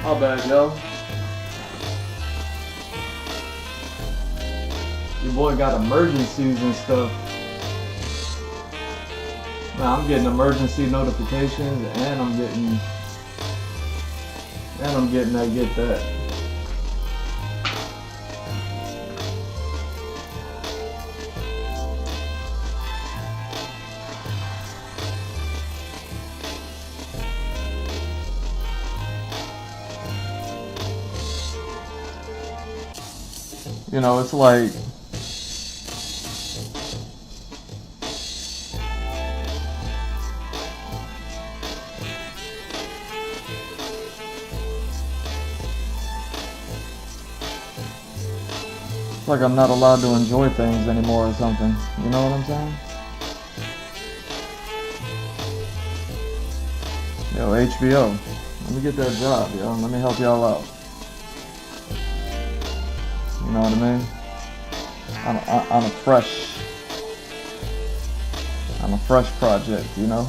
My bad, yo. Your boy got emergencies and stuff. Now I'm getting emergency notifications, and I'm getting that get that. You know, it's like I'm not allowed to enjoy things anymore or something. You know what I'm saying? Yo, HBO, let me get that job, yo. Let me help y'all out. You know what I mean? On a fresh project, you know?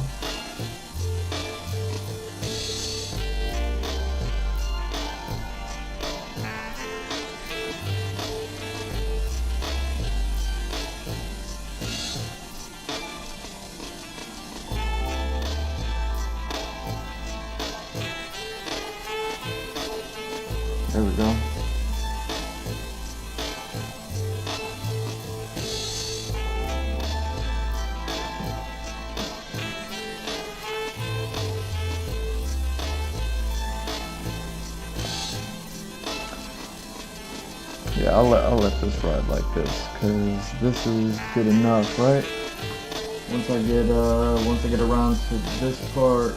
There we go. Yeah, I'll let this ride like this, cause this is good enough, right? Once I get around to this part,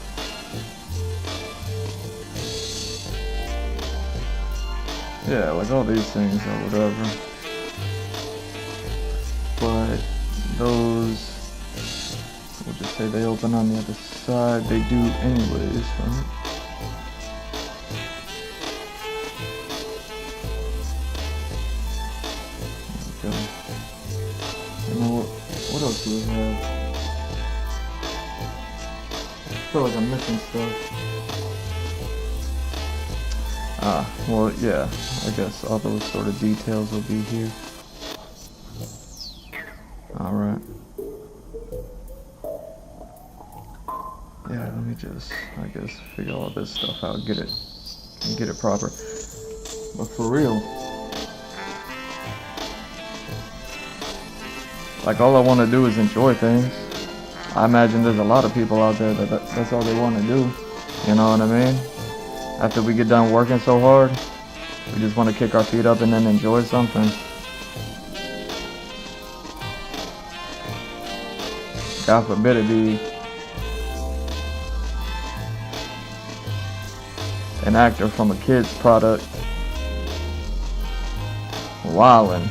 yeah, like all these things or whatever. But those, we'll just say they open on the other side. They do anyways, right? Okay. You know what else do we have? I feel like I'm missing stuff. Well, yeah, I guess all those sort of details will be here. Alright. Yeah, let me just, I guess, figure all this stuff out, get it proper. But for real, like, all I want to do is enjoy things. I imagine there's a lot of people out there that's all they want to do. You know what I mean? After we get done working so hard, we just want to kick our feet up and then enjoy something. God forbid it be an actor from a kid's product wildin'.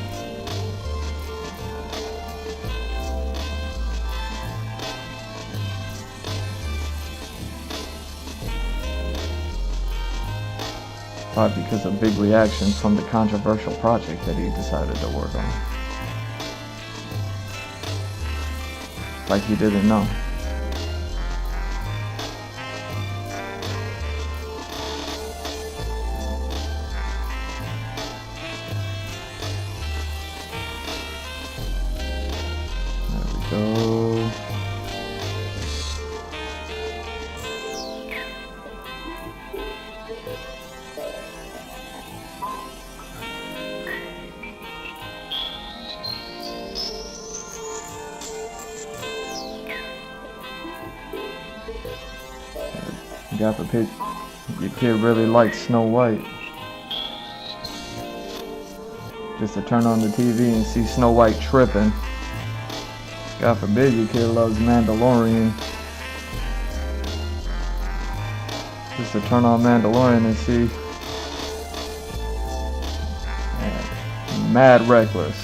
Probably because of big reactions from the controversial project that he decided to work on. Like he didn't know. There we go. God forbid your kid really likes Snow White. Just to turn on the TV and see Snow White tripping. God forbid your kid loves Mandalorian. Just to turn on Mandalorian and see Mad Reckless.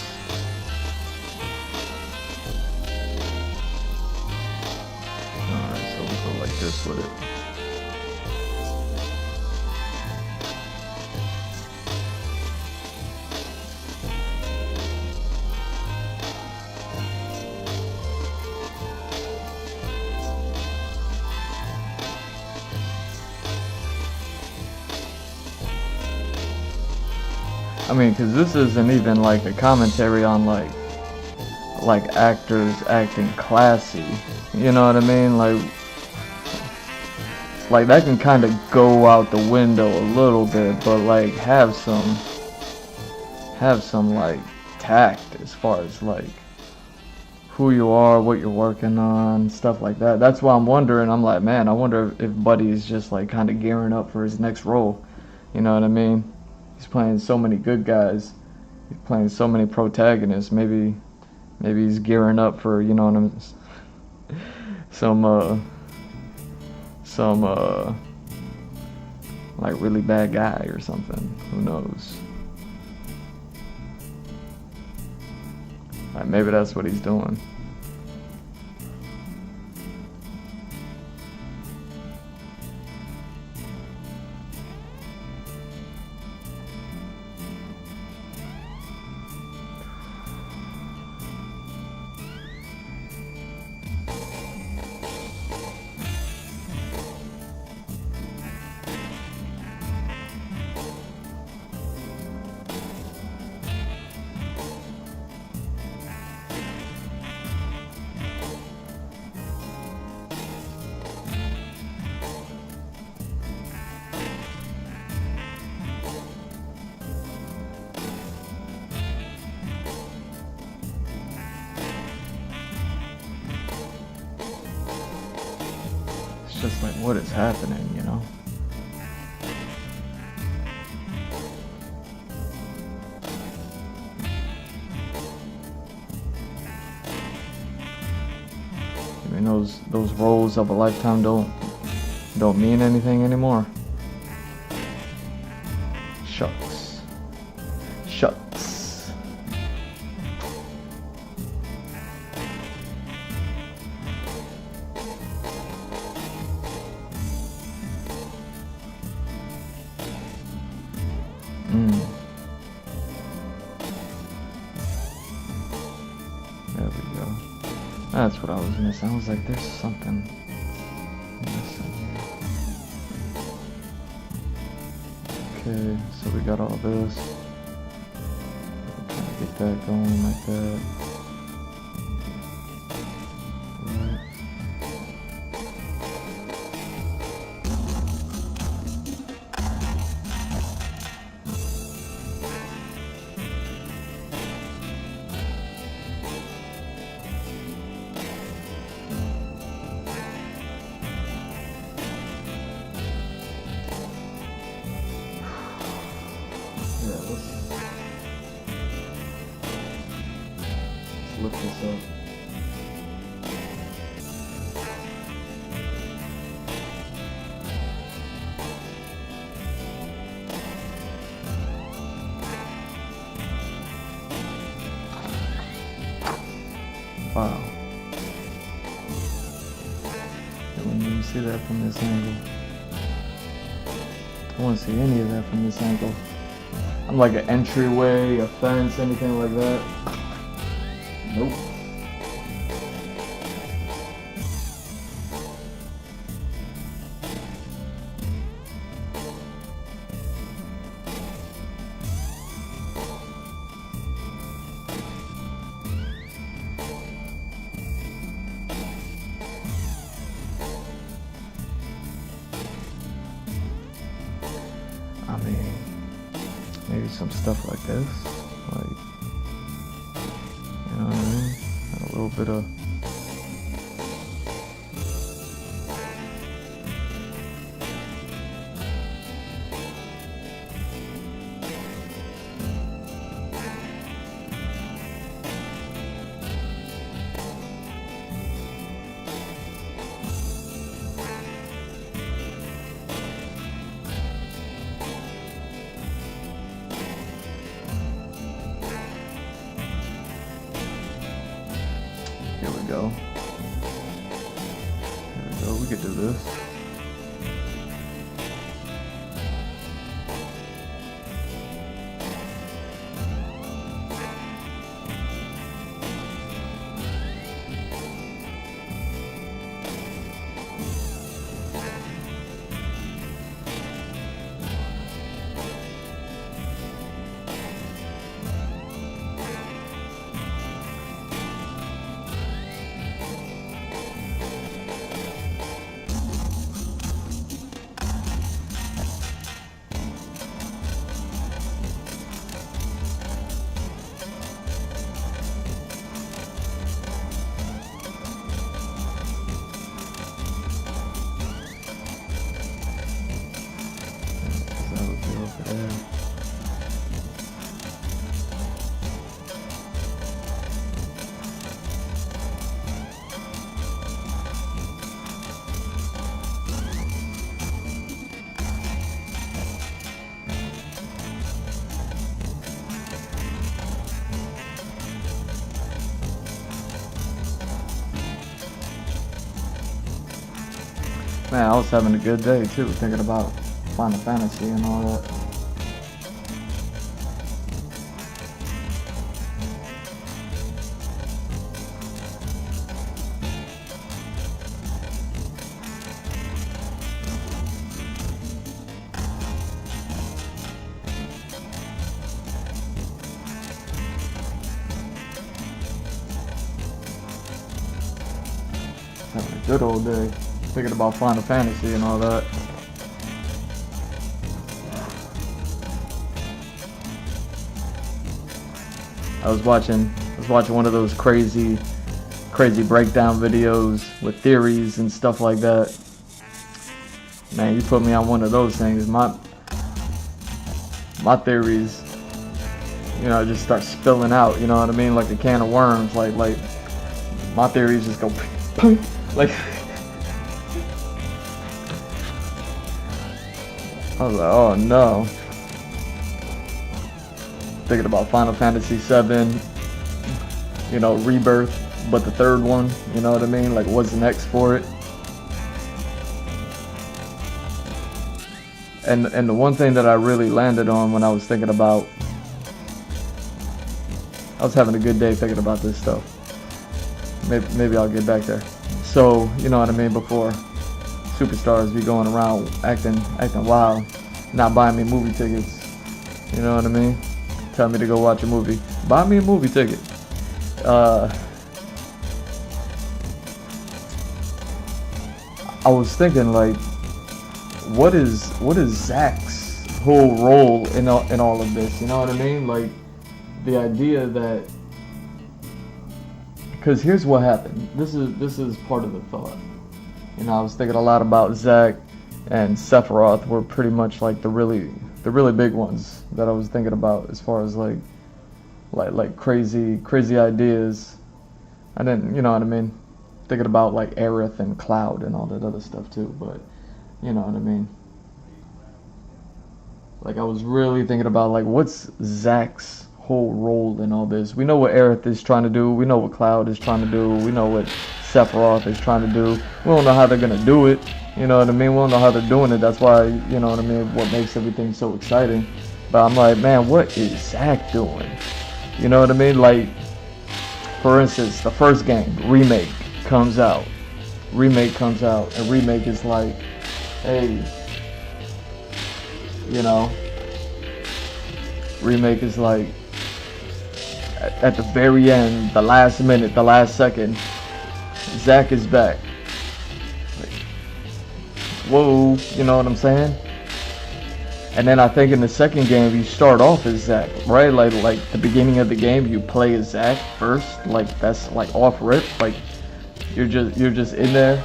Alright, so we'll go like this with it. I mean, because this isn't even like a commentary on like actors acting classy. You know what I mean? Like that can kind of go out the window a little bit, but like have some like tact as far as like who you are, what you're working on, stuff like that. That's why I'm wondering. I'm like, man, I wonder if Buddy's just like kind of gearing up for his next role. You know what I mean? He's playing so many good guys. He's playing so many protagonists. Maybe he's gearing up for, you know what I'm, some like really bad guy or something. Who knows? Like maybe that's what he's doing. It's just like, what is happening, you know? I mean, those roles of a lifetime don't mean anything anymore. Shucks. Shucks. There we go. That's what I was missing. I was like, there's something missing here. Okay, so we got all this. Kind of get that going like that. Right. Let's look this up. Wow. I wouldn't even see that from this angle. I wouldn't see any of that from this angle. I'm like an entryway, a fence, anything like that. Nope. I mean, maybe some stuff like this, like, you know what I mean? And a little bit of, here we go. Here we go, we could do this. Man, I was having a good day too, thinking about Final Fantasy and all that. Having a good old day, thinking about Final Fantasy and all that. I was watching one of those crazy breakdown videos with theories and stuff like that. Man, you put me on one of those things, my theories, you know, just start spilling out, you know what I mean, like a can of worms, like my theories just go like I was like, oh no. Thinking about Final Fantasy VII, you know, Rebirth, but the third one, you know what I mean? Like, what's next for it? And the one thing that I really landed on when I was thinking about, I was having a good day thinking about this stuff. Maybe I'll get back there. So, you know what I mean? Before superstars be going around acting wild, not buying me movie tickets. You know what I mean? Tell me to go watch a movie. Buy me a movie ticket. I was thinking, like, what is Zach's whole role in all of this? You know what I mean? Like, the idea that, because here's what happened. This is part of the thought. You know, I was thinking a lot about Zach and Sephiroth were pretty much like the really big ones that I was thinking about as far as like crazy ideas. I didn't, you know what I mean? Thinking about like Aerith and Cloud and all that other stuff too, but you know what I mean? Like, I was really thinking about like, what's Zach's whole role in all this? We know what Aerith is trying to do. We know what Cloud is trying to do. We know what Sephiroth is trying to do. We don't know how they're gonna do it. You know what I mean? We don't know how they're doing it. That's why, you know what I mean, what makes everything so exciting. But I'm like, man, what is Zach doing? You know what I mean? Like, for instance, the first game, Remake, comes out. And Remake is like, hey, you know, Remake is like, at the very end, the last minute, the last second, Zach is back. Like, whoa, you know what I'm saying? And then I think in the second game you start off as Zach, right? Like the beginning of the game you play as Zach first, like that's like off rip, like you're just in there,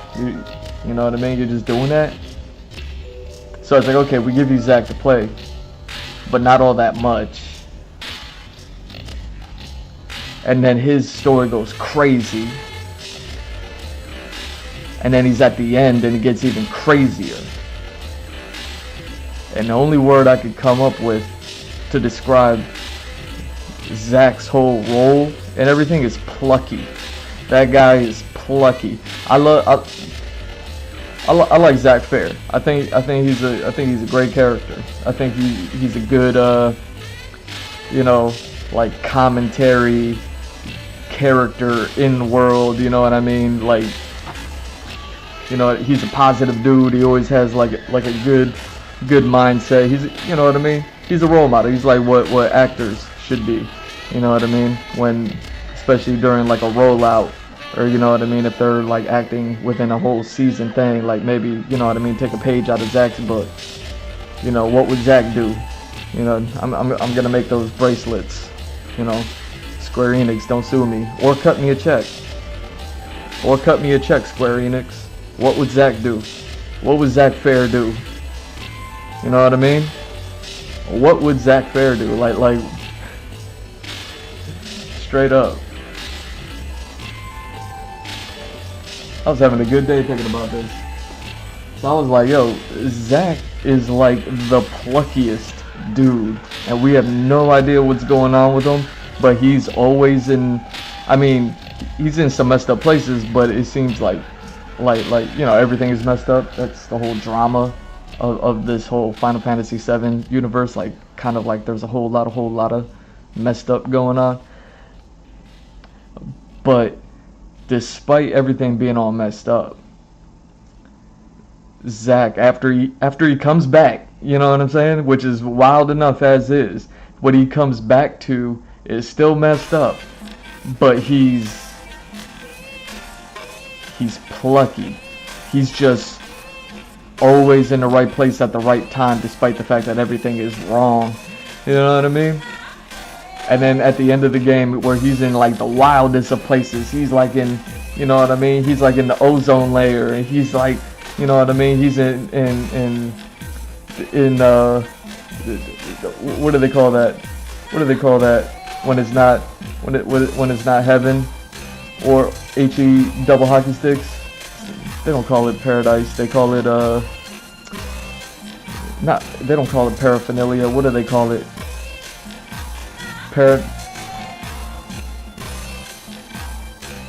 you know what I mean? You're just doing that. So it's like, okay, we give you Zach to play, but not all that much. And then his story goes crazy. And then he's at the end and it gets even crazier. And the only word I could come up with to describe Zach's whole role and everything is plucky. That guy is plucky. I like Zach Fair. I think he's a great character. I think he's a good you know, like commentary character in the world, you know what I mean? Like, you know, he's a positive dude. He always has like a good mindset. He's, you know what I mean? He's a role model. He's like what actors should be. You know what I mean? When, especially during like a rollout, or you know what I mean, if they're like acting within a whole season thing, like maybe, you know what I mean, take a page out of Zach's book. You know, what would Zach do? You know, I'm gonna make those bracelets. You know, Square Enix, don't sue me, or cut me a check. Square Enix. What would Zach do? What would Zach Fair do? You know what I mean? What would Zach Fair do? Like straight up. I was having a good day thinking about this. So I was like, yo, Zach is like the pluckiest dude. And we have no idea what's going on with him. But he's always in, I mean, he's in some messed up places, but it seems like like you know, everything is messed up. That's the whole drama of this whole Final Fantasy VII universe. Like, kind of like there's a whole lot of messed up going on. But despite everything being all messed up, Zack, after he comes back, you know what I'm saying, which is wild enough as is, what he comes back to is still messed up, but he's plucky. He's just always in the right place at the right time, despite the fact that everything is wrong. You know what I mean? And then at the end of the game, where he's in like the wildest of places, he's like in, you know what I mean? He's like in the ozone layer, and he's like, you know what I mean? He's in what do they call that? What do they call that when it's not heaven, or HE double hockey sticks? They don't call it paradise. They call it they don't call it paraphernalia. What do they call it?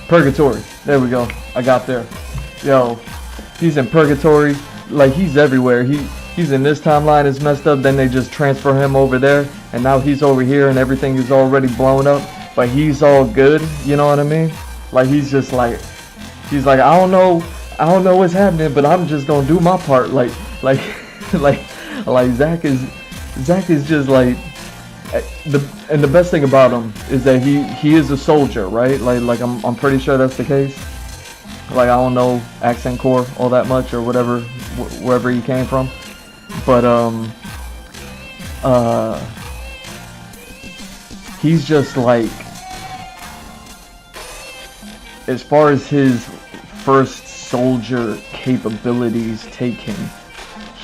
Purgatory. There we go. I got there. Yo, he's in purgatory. Like, he's everywhere. He's in this timeline, it's messed up. Then they just transfer him over there, and now he's over here, and everything is already blown up. But he's all good. You know what I mean? Like, he's just like, he's like, I don't know what's happening, but I'm just gonna do my part. Like Zack is just like, and the best thing about him is that he is a soldier, right? Like I'm pretty sure that's the case. Like, I don't know Accent Corps all that much, or whatever, wherever he came from, but he's just like, as far as his first soldier capabilities take him,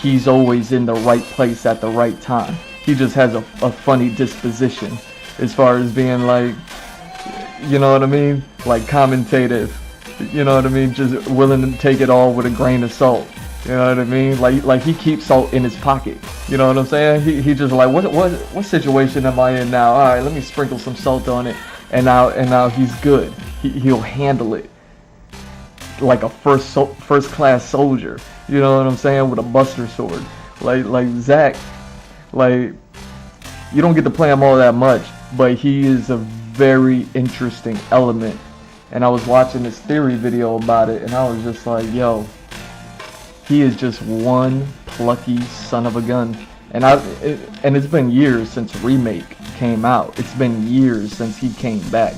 he's always in the right place at the right time. He just has a funny disposition, as far as being like, you know what I mean, like commentative, you know what I mean, just willing to take it all with a grain of salt, you know what I mean, like he keeps salt in his pocket, you know what I'm saying. He just like, what situation am I in now? All right, let me sprinkle some salt on it, and now he's good. He'll handle it like a first class soldier, you know what I'm saying, with a buster sword. Like Zack, like, you don't get to play him all that much, but he is a very interesting element. And I was watching this theory video about it, and I was just like, yo, he is just one plucky son of a gun. And it's been years since Remake came out. It's been years since he came back,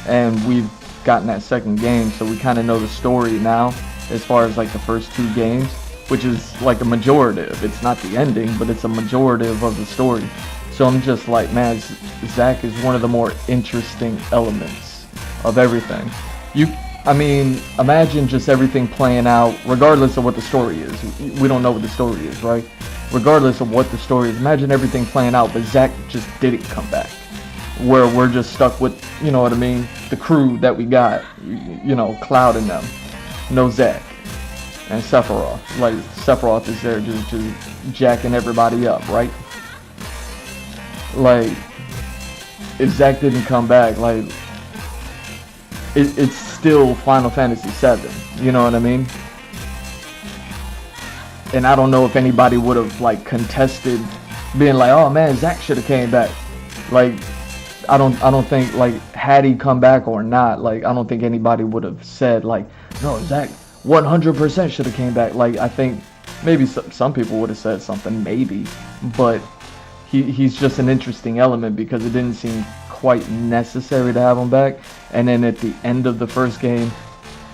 and we've gotten that second game, so we kind of know the story now, as far as like the first two games, which is like a majorative. It's not the ending, but it's a majorative of the story. So I'm just like, man, Zack is one of the more interesting elements of everything. I mean, imagine just everything playing out, regardless of what the story is. We don't know what the story is, right? Regardless of what the story is, imagine everything playing out, but Zack just didn't come back. Where we're just stuck with, you know what I mean, the crew that we got, you know, Cloud and them. No Zack. And Sephiroth. Like, Sephiroth is there just jacking everybody up, right? Like, if Zack didn't come back, like, it's still Final Fantasy VII, you know what I mean? And I don't know if anybody would have, like, contested, being like, oh man, Zack should have came back. Like, I don't think, like, had he come back or not, like, I don't think anybody would have said, like, no, Zack 100% should have came back. Like, I think maybe some people would have said something, maybe, but he's just an interesting element because it didn't seem quite necessary to have him back. And then at the end of the first game,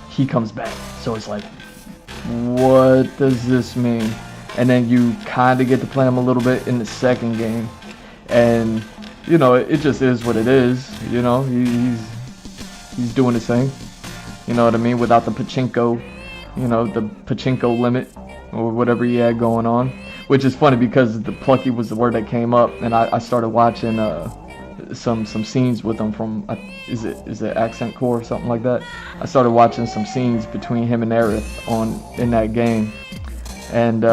he comes back, so it's like, what does this mean? And then you kind of get to play him a little bit in the second game, and you know, it just is what it is. You know, he's doing his thing. You know what I mean? Without the pachinko, you know, the pachinko limit or whatever he had going on. Which is funny because the plucky was the word that came up, and I started watching some scenes with him from is it Accent Corps or something like that. I started watching some scenes between him and Aerith in that game, and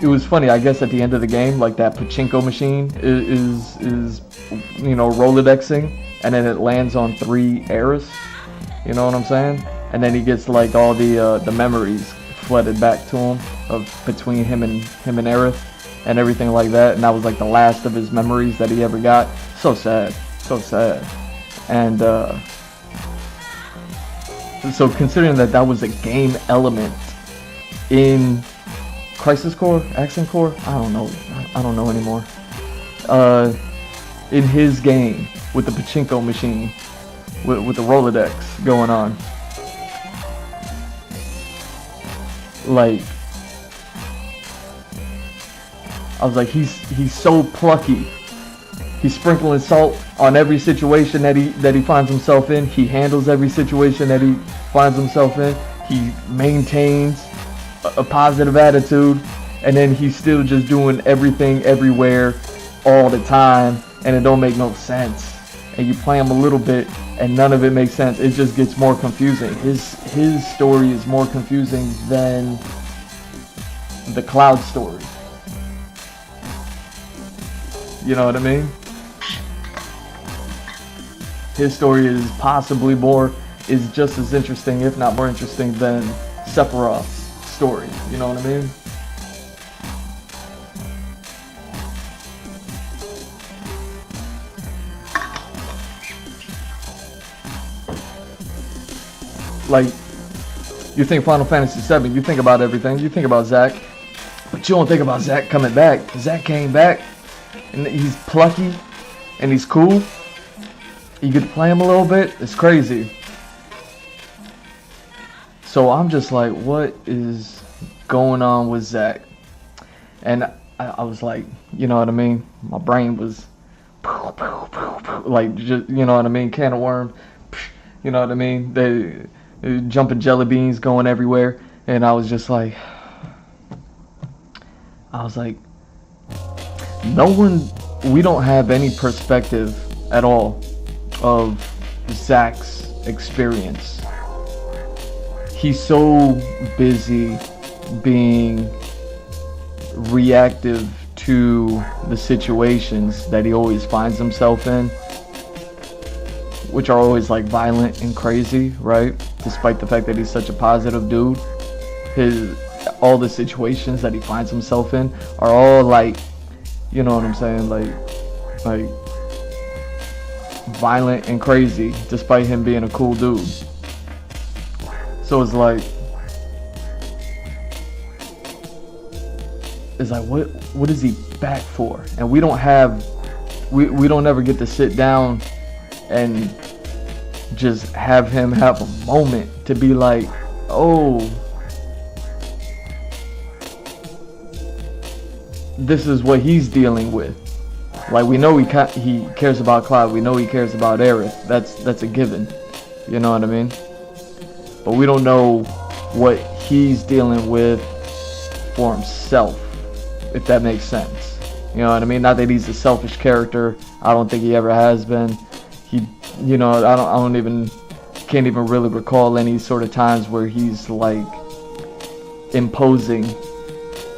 it was funny. I guess at the end of the game, like, that pachinko machine is you know, Rolodexing, and then it lands on 3 Aeris. You know what I'm saying? and then he gets like all the memories flooded back to him of between him and Aerith and everything like that, and that was like the last of his memories that he ever got. So sad, so sad. And so considering that that was a game element in Crisis Core, Accent Core, I don't know anymore. In his game with the pachinko machine, with the Rolodex going on, like, I was like, he's so plucky. He's sprinkling salt on every situation that he finds himself in. He handles every situation that he finds himself in. He maintains a positive attitude, and then he's still just doing everything everywhere all the time, and it don't make no sense. And you play him a little bit and none of it makes sense. It just gets more confusing. His story is more confusing than the Cloud story. You know what I mean? His story is just as interesting, if not more interesting, than Sephiroth's story. You know what I mean? Like, you think Final Fantasy VII, you think about everything, you think about Zack, but you don't think about Zack coming back. Zack came back, and he's plucky, and he's cool. You get to play him a little bit, it's crazy. So I'm just like, what is going on with Zack? And I was like, you know what I mean? My brain was like, just, you know what I mean? Can of worm, you know what I mean? They jumping jelly beans going everywhere, and I was just like, we don't have any perspective at all of Zack's experience. He's so busy being reactive to the situations that he always finds himself in, which are always like violent and crazy, right? Despite the fact that he's such a positive dude, all the situations that he finds himself in are all like, you know what I'm saying, like violent and crazy, despite him being a cool dude. So it's like what is he back for? And we don't ever get to sit down and just have him have a moment to be like, oh, this is what he's dealing with. Like, we know he cares about Cloud, we know he cares about Aerith, that's a given, you know what I mean? But we don't know what he's dealing with for himself, if that makes sense. You know what I mean? Not that he's a selfish character, I don't think he ever has been. You know, can't even really recall any sort of times where he's like imposing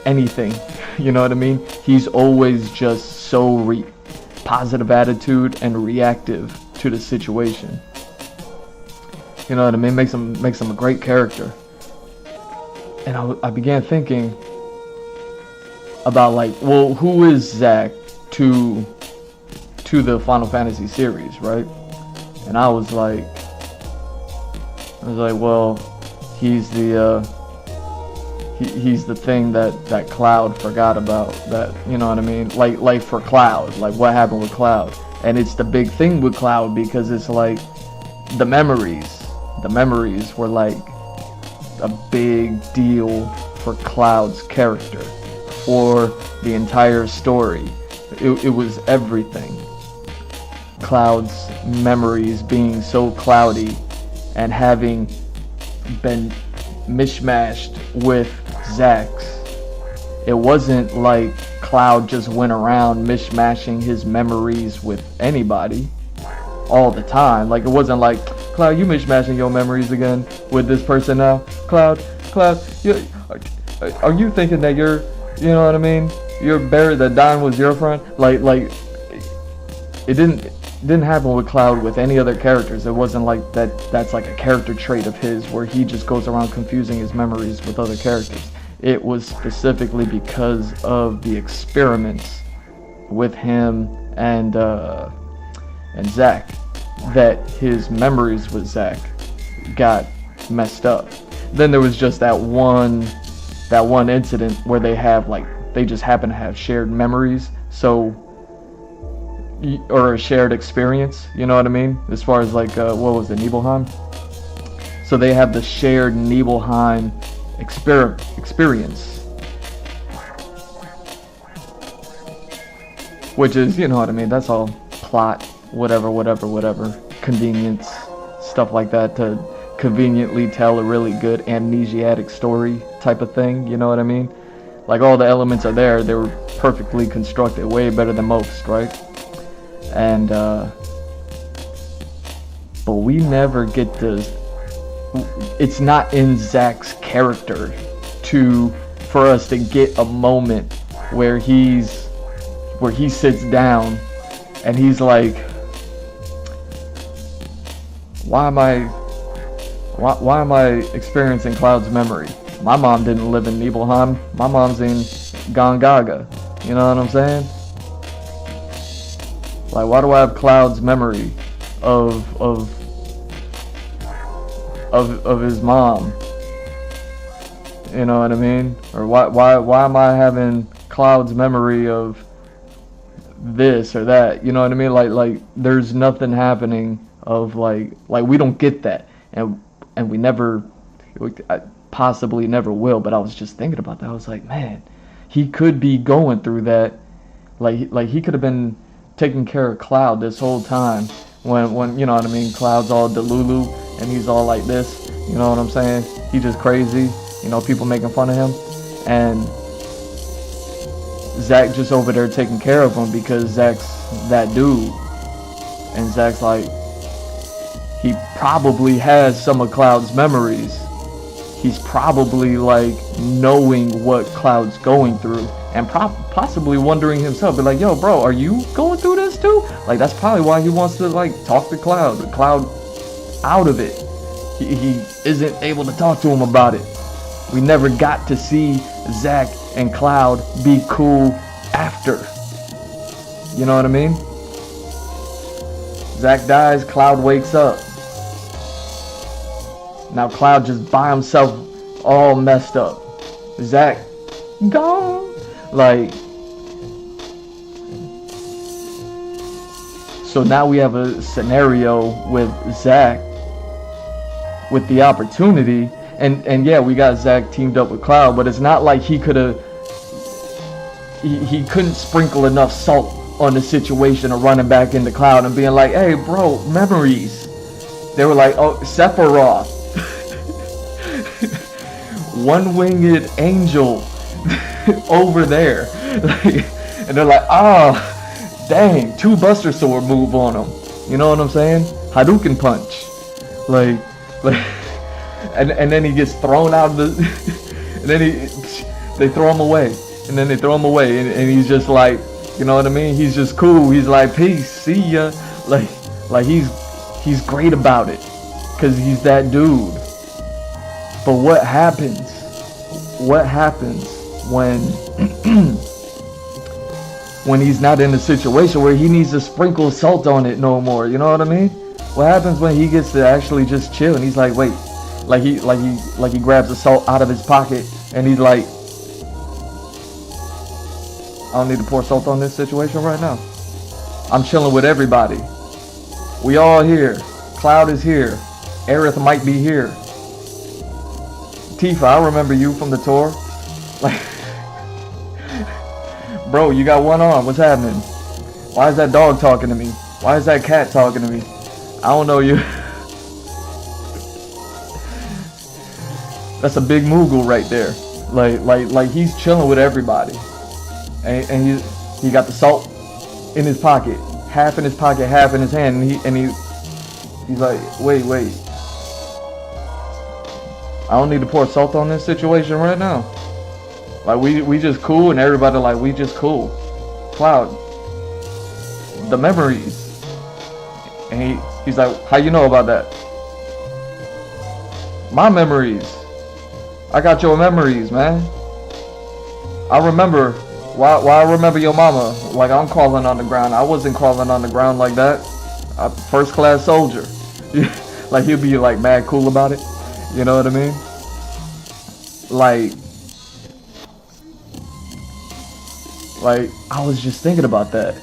anything. You know what I mean? He's always just so positive attitude and reactive to the situation. You know what I mean? Makes him a great character. And I began thinking about, like, well, who is Zack to the Final Fantasy series, right? And I was like, well, he's the thing that Cloud forgot about. That, you know what I mean? Like for Cloud, like what happened with Cloud, and it's the big thing with Cloud because it's like the memories were like a big deal for Cloud's character, for the entire story. It was everything. Cloud's memories being so cloudy and having been mishmashed with Zack's. It wasn't like Cloud just went around mishmashing his memories with anybody all the time. Like, it wasn't like, Cloud, you mishmashing your memories again with this person now? Cloud, are you thinking that you're, you know what I mean? You're buried, that Don was your friend? Like, it didn't, didn't happen with Cloud with any other characters. It wasn't like that's like a character trait of his where he just goes around confusing his memories with other characters. It was specifically because of the experiments with him and Zack that his memories with Zack got messed up. Then there was just that one incident where they just happen to have shared memories, or a shared experience, you know what I mean? As far as like, what was it, Nibelheim? So they have the shared Nibelheim experience. Which is, you know what I mean, that's all plot, whatever, convenience, stuff like that to conveniently tell a really good amnesiac story type of thing, you know what I mean? Like all the elements are there, they were perfectly constructed, way better than most, right? And but we never get to, it's not in Zack's character for us to get a moment where he sits down and he's like, why am I experiencing Cloud's memory? My mom didn't live in Nibelheim. My mom's in Gongaga. You know what I'm saying? Like, why do I have Cloud's memory of his mom? You know what I mean? Or why am I having Cloud's memory of this or that? You know what I mean? Like there's nothing happening of like we don't get that, and we never, possibly never will. But I was just thinking about that. I was like, man, he could be going through that. Like he could have been taking care of Cloud this whole time when you know what I mean, Cloud's all delulu and he's all like this, you know what I'm saying? He's just crazy, you know, people making fun of him, and Zack just over there taking care of him because Zack's that dude. And Zack's like, he probably has some of Cloud's memories. He's probably like knowing what Cloud's going through, and possibly wondering himself, be like, yo bro, are you going through this too? Like that's probably why he wants to like talk to Cloud out of it. He isn't able to talk to him about it. We never got to see Zack and Cloud be cool after. You know what I mean? Zack dies, Cloud wakes up. Now Cloud just by himself, all messed up. Zack gone. Like, so now we have a scenario with Zack with the opportunity, and yeah, we got Zack teamed up with Cloud, but it's not like he couldn't sprinkle enough salt on the situation of running back into Cloud and being like, hey bro, memories. They were like, oh, Sephiroth. One-winged angel over there. And they're like, oh, dang, 2 Buster Sword move on him. You know what I'm saying? Hadouken punch. Like, and then he gets thrown out of the, and then they throw him away. And then they throw him away, and he's just like, you know what I mean? He's just cool. He's like, peace, see ya. Like he's great about it, cause he's that dude. But what happens? What happens when when he's not in a situation where he needs to sprinkle salt on it no more? You know what I mean? What happens when he gets to actually just chill and he's like, wait, like he grabs the salt out of his pocket and he's like, I don't need to pour salt on this situation right now. I'm chilling with everybody. We all here. Cloud is here. Aerith might be here. Tifa, I remember you from the tour. Like, bro, you got one arm. What's happening? Why is that dog talking to me? Why is that cat talking to me? I don't know you. That's a big Moogle right there. Like he's chilling with everybody. And he got the salt in his pocket, half in his pocket, half in his hand, and he's like, wait, I don't need to pour salt on this situation right now. Like we just cool, and everybody like, we just cool. Cloud, the memories, And he's like, how you know about that? My memories. I got your memories, man. I remember. Why I remember your mama. Like, I'm crawling on the ground. I wasn't crawling on the ground like that. I'm first class soldier. Like, he'll be like mad cool about it. You know what I mean? Like I was just thinking about that.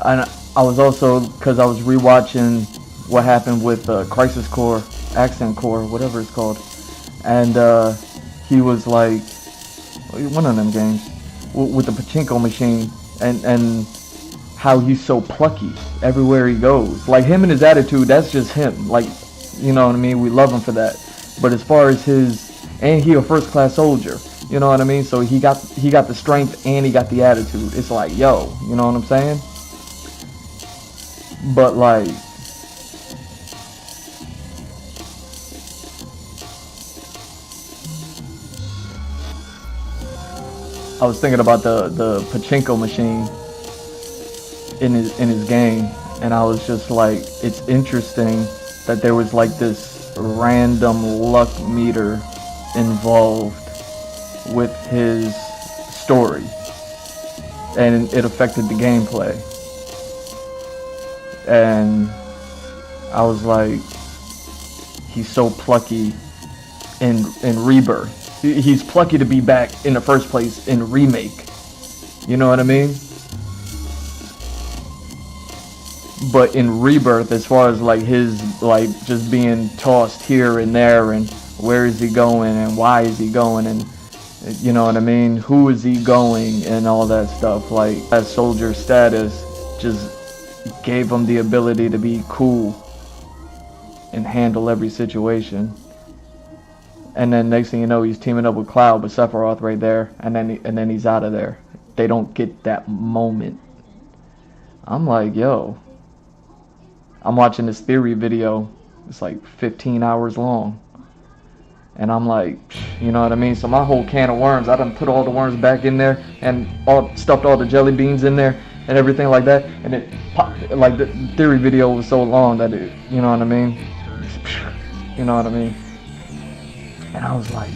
And I was also, because I was rewatching what happened with Crisis Core, Accent Core, whatever it's called. And he was like, one of them games, with the pachinko machine, and how he's so plucky everywhere he goes. Like, him and his attitude, that's just him. Like, you know what I mean? We love him for that. But as far as and he a first class soldier, you know what I mean? So he got the strength and he got the attitude. It's like, yo, you know what I'm saying? But like, I was thinking about the pachinko machine in his game, and I was just like, it's interesting that there was like this random luck meter involved with his story, and it affected the gameplay. And I was like, he's so plucky in Rebirth. He's plucky to be back in the first place in Remake. You know what I mean? But in Rebirth, as far as like his, like, just being tossed here and there, and where is he going and why is he going, and you know what I mean, who is he going, and all that stuff, like that soldier status just gave him the ability to be cool and handle every situation. And then next thing you know, he's teaming up with Cloud with Sephiroth right there, and then he's out of there. They don't get that moment. I'm like, yo, I'm watching this theory video. It's like 15 hours long. And I'm like, you know what I mean? So my whole can of worms, I done put all the worms back in there and stuffed all the jelly beans in there and everything like that. And it popped, like the theory video was so long that it, you know what I mean? You know what I mean? And I was like,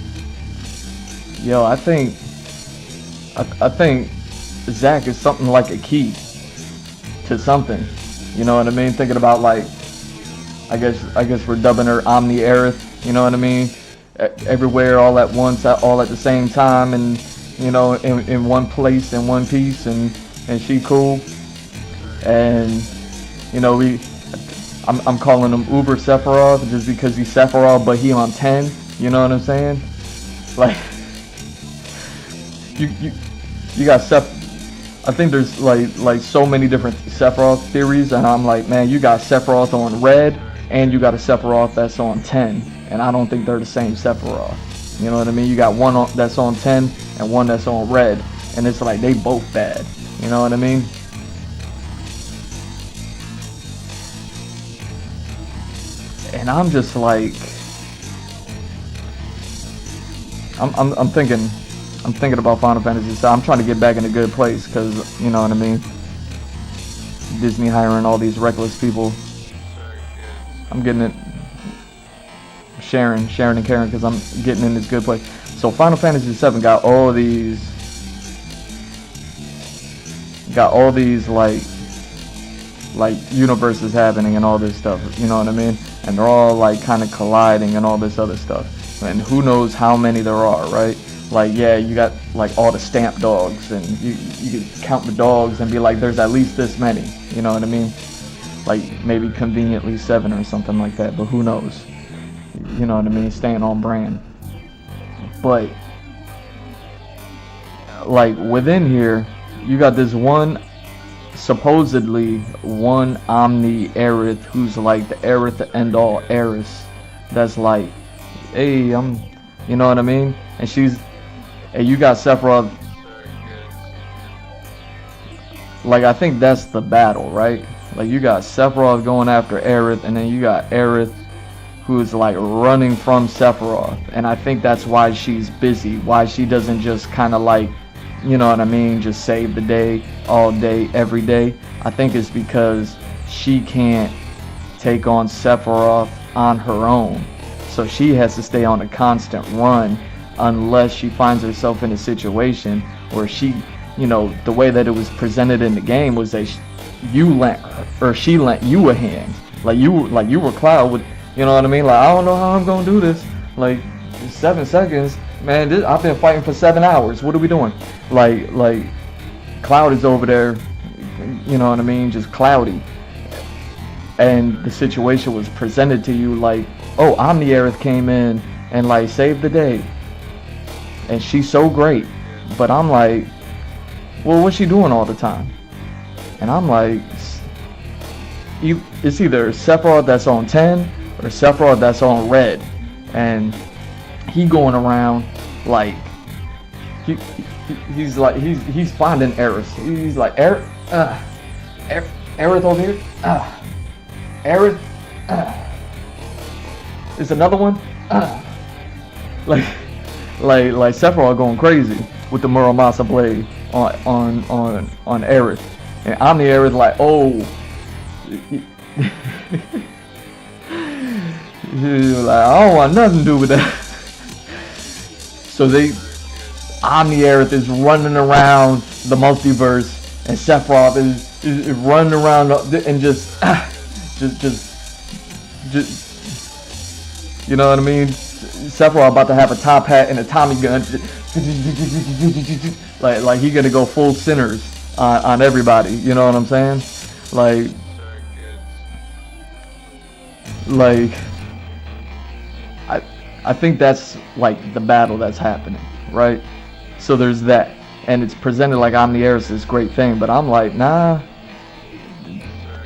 yo, I think Zach is something like a key to something. You know what I mean? Thinking about, like, I guess we're dubbing her Omni Aerith, you know what I mean? Everywhere, all at once, all at the same time, and you know, in one place, in one piece, and she cool. And you know, I'm calling him Uber Sephiroth just because he's Sephiroth, but he on 10. You know what I'm saying? Like, you got I think there's like so many different Sephiroth theories, and I'm like, man, you got Sephiroth on red, and you got a Sephiroth that's on 10, and I don't think they're the same Sephiroth. You know what I mean? You got one that's on 10 and one that's on red, and it's like they both bad. You know what I mean? And I'm just like, I'm thinking about Final Fantasy. So I'm trying to get back in a good place, because you know what I mean. Disney hiring all these reckless people. I'm getting it. Sharon and Karen, because I'm getting in this good place. So Final Fantasy 7 got all these like universes happening and all this stuff. You know what I mean? And they're all like kind of colliding and all this other stuff. And who knows how many there are, right? Like, yeah, you got like all the stamp dogs, and you can count the dogs and be like, there's at least this many. You know what I mean? Like maybe conveniently 7 or something like that, but who knows? You know what I mean? Staying on brand. But like within here, you got this one, supposedly one Omni Aerith, who's like the Aerith, the end all Aerith. That's like, hey, you know what I mean? And you got Sephiroth. Like, I think that's the battle, right? Like, you got Sephiroth going after Aerith, and then you got Aerith who's like running from Sephiroth. And I think that's why she's busy, why she doesn't just kind of like you know what I mean, just save the day all day, every day. I think it's because she can't take on Sephiroth on her own. So she has to stay on a constant run unless she finds herself in a situation where she, you know, the way that it was presented in the game was that you lent her, or she lent you a hand. Like you were Cloud with, you know what I mean? Like, I don't know how I'm gonna do this. Like 7 seconds, man. I've been fighting for 7 hours. What are we doing? Like Cloud is over there, you know what I mean? Just cloudy. And the situation was presented to you like, oh, Omni-Aerith came in and like saved the day, and she's so great. But I'm like, well, what's she doing all the time? And I'm like, it's either Sephiroth that's on 10 or Sephiroth that's on red, and he going around like he's finding Aerith. He's like, Aerith over here, Aerith, there's another one, like Sephiroth going crazy with the Muramasa blade on Aerith, and Omni-Aerith like, oh, like, I don't want nothing to do with that. So Omni-Aerith is running around the multiverse, and Sephiroth is running around and just you know what I mean? Sephiroth about to have a top hat and a Tommy gun, like he gonna go full Sinners on everybody. You know what I'm saying? Like I think that's like the battle that's happening, right? So there's that, and it's presented like Omni-Aerith is this great thing, but I'm like, nah,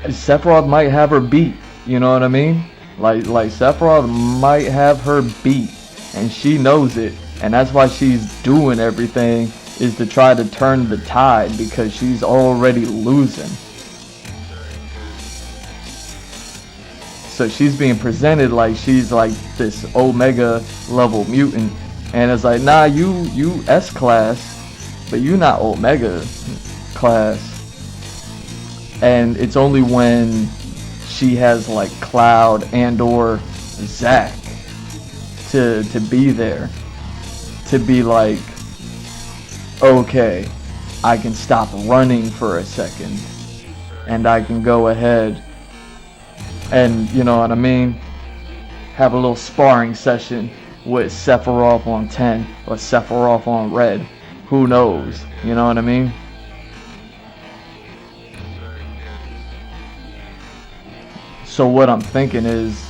Sephiroth might have her beat. You know what I mean? Like Sephiroth might have her beat, and she knows it, and that's why she's doing everything, is to try to turn the tide, because she's already losing. So she's being presented like she's like this Omega level mutant, and it's like, nah, you S class, but you not Omega class. And it's only when she has like Cloud and or Zack to be there, to be like, okay, I can stop running for a second, and I can go ahead and, you know what I mean, have a little sparring session with Sephiroth on 10 or Sephiroth on red. Who knows? You know what I mean? So what I'm thinking is,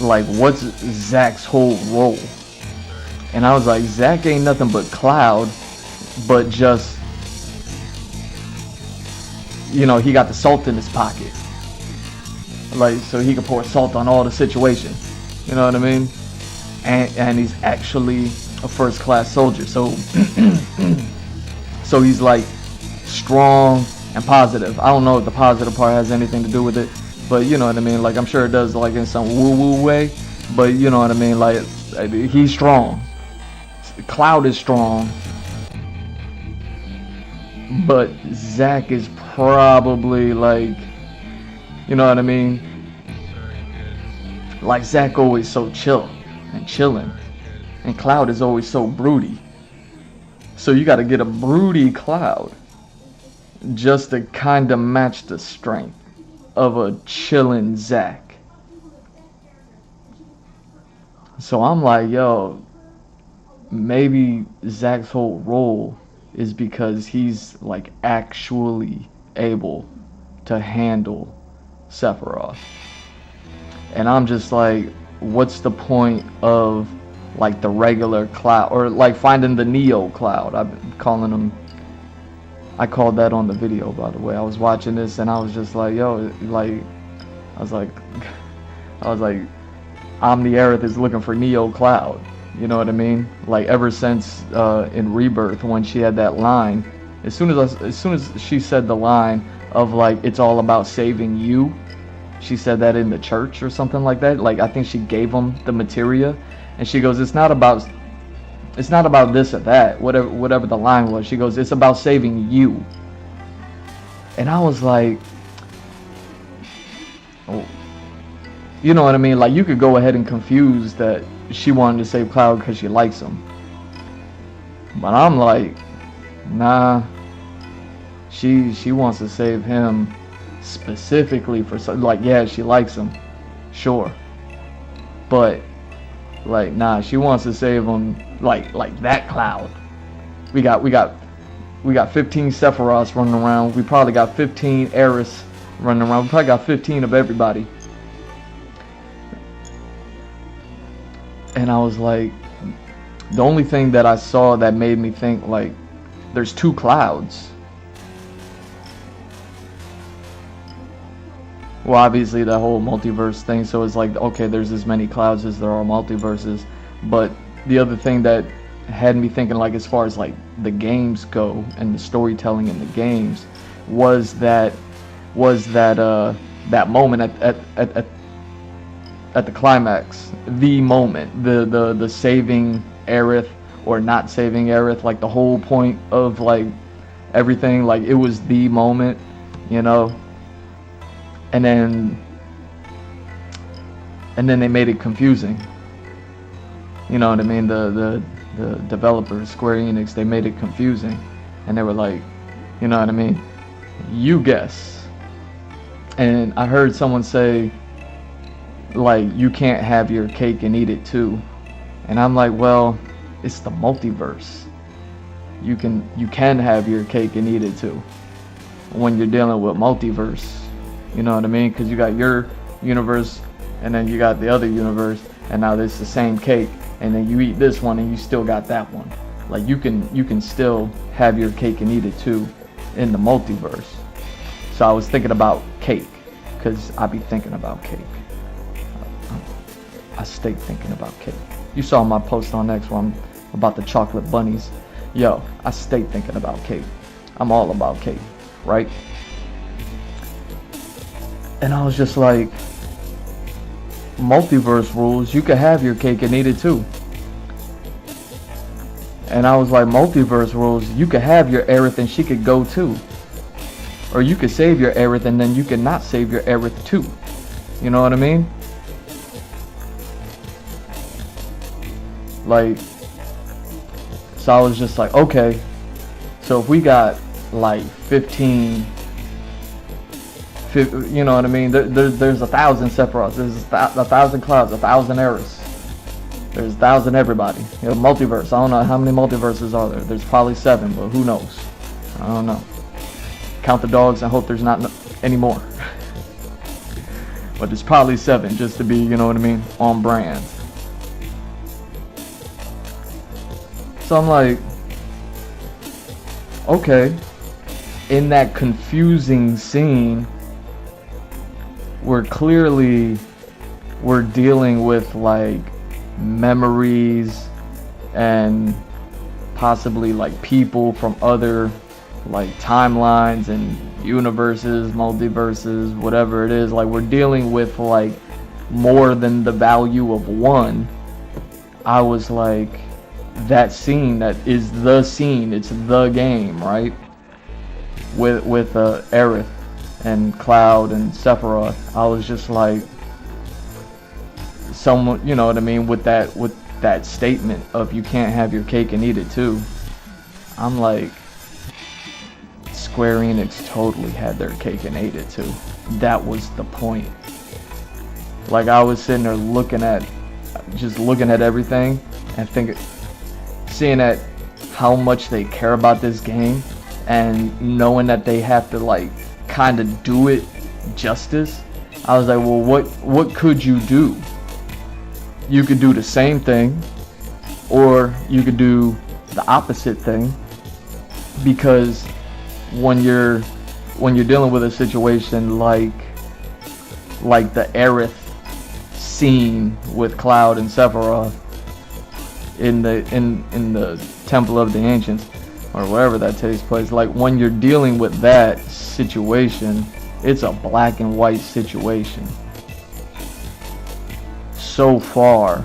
like, what's Zack's whole role? And I was like, Zack ain't nothing but Cloud, but just, you know, he got the salt in his pocket, like, so he can pour salt on all the situation. You know what I mean? And he's actually a first class soldier, so so he's like strong and positive. I don't know if the positive part has anything to do with it, but you know what I mean, like, I'm sure it does, like in some woo-woo way, but you know what I mean, like, he's strong. Cloud is strong, but Zack is probably like, you know what I mean, like Zack always so chill and chilling, and Cloud is always so broody. So you got to get a broody Cloud just to kind of match the strength of a chilling Zack. So I'm like, yo, maybe Zack's whole role is because he's like actually able to handle Sephiroth. And I'm just like, what's the point of like the regular Cloud, or like finding the Neo Cloud? I've been calling him, I called that on the video, by the way. I was watching this and I was just like, yo, like, I was like Omni-Aerith is looking for Neo Cloud. You know what I mean? Like, ever since in Rebirth, when she had that line, as soon as she said the line of like, it's all about saving you, she said that in the church or something like that. Like I think she gave them the materia, and she goes, it's not about this or that, whatever the line was. She goes, it's about saving you. And I was like, oh, you know what I mean? Like you could go ahead and confuse that she wanted to save Cloud because she likes him. But I'm like, nah, she wants to save him specifically for something. Like, yeah, she likes him, sure, but like, nah, she wants to save him like that Cloud. We got 15 Sephiroths running around. We probably got 15 Aerith running around. We probably got 15 of everybody. And I was like, the only thing that I saw that made me think like there's two Clouds. Well, obviously the whole multiverse thing, so it's like, okay, there's as many Clouds as there are multiverses. But the other thing that had me thinking, like, as far as like the games go and the storytelling in the games, was that moment at the climax, the moment, the saving Aerith or not saving Aerith, like the whole point of like everything, like it was the moment, you know. And then they made it confusing. You know what I mean? The developers, Square Enix, they made it confusing, and they were like, you know what I mean? You guess. And I heard someone say, like, you can't have your cake and eat it too. And I'm like, well, it's the multiverse. You can have your cake and eat it too when you're dealing with multiverse. You know what I mean? Because you got your universe, and then you got the other universe, and now it's the same cake, and then you eat this one and you still got that one. Like you can still have your cake and eat it too in the multiverse. So I was thinking about cake, because I be thinking about cake. I stay thinking about cake. You saw my post on X one about the chocolate bunnies. Yo, I stay thinking about cake. I'm all about cake, right? And I was just like, multiverse rules, you could have your cake and eat it too. And I was like, multiverse rules, you could have your Aerith and she could go too. Or you could save your Aerith and then you could not save your Aerith too. You know what I mean? Like, so I was just like, okay, so if we got like 15, you know what I mean? There's 1,000 Sephiroths, there's 1,000 Clouds, 1,000 Aeriths, there's 1,000 everybody. You know, multiverse, I don't know how many multiverses are there. There's probably 7, but who knows? I don't know. Count the dogs and hope there's not any more. But there's probably 7, just to be, you know what I mean, on brand. So I'm like, okay, in that confusing scene, we're dealing with like memories and possibly like people from other like timelines and universes, multiverses, whatever it is. Like we're dealing with like more than the value of one. I was like, that scene, that is the scene, it's the game, right? With Aerith and Cloud and Sephiroth, I was just like, someone, you know what I mean, with that statement of you can't have your cake and eat it too. I'm like, Square Enix totally had their cake and ate it too. That was the point. Like I was sitting there looking at everything and thinking, seeing at how much they care about this game and knowing that they have to like kind of do it justice. I was like, well, what could you do? You could do the same thing, or you could do the opposite thing, because when you're dealing with a situation like the Aerith scene with Cloud and Sephiroth in the Temple of the Ancients, or wherever that takes place, like when you're dealing with that situation, It's a black and white situation. So far,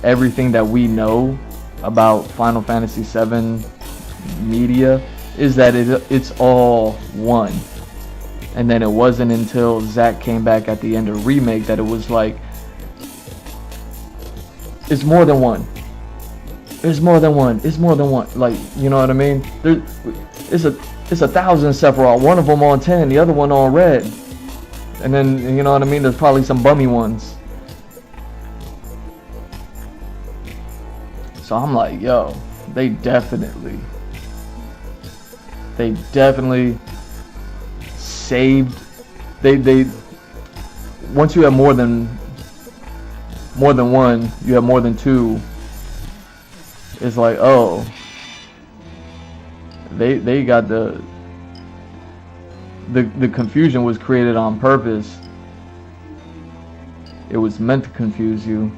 everything that we know about Final Fantasy VII media is that it's all one. And then it wasn't until Zack came back at the end of Remake that it was like, it's more than one. It's more than one. It's more than one. Like, you know what I mean? It's 1,000 Sephiroth. One of them on 10, the other one on red. And then, you know what I mean? There's probably some bummy ones. So I'm like, yo, they definitely saved. They once you have more than one, you have more than two. It's like, oh, they got the confusion was created on purpose. It was meant to confuse you,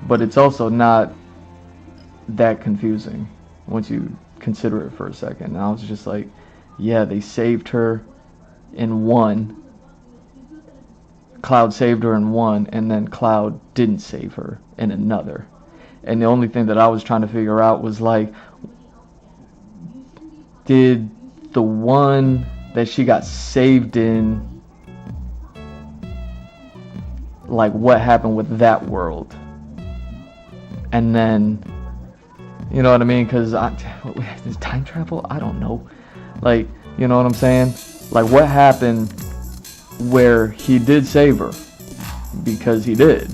but it's also not that confusing once you consider it for a second. And I was just like, yeah, they saved her in one. Cloud saved her in one, and then Cloud didn't save her in another. And the only thing that I was trying to figure out was like, did the one that she got saved in, like, what happened with that world? And then, you know what I mean? Because is time travel? I don't know. Like, you know what I'm saying? Like, what happened where he did save her? Because he did.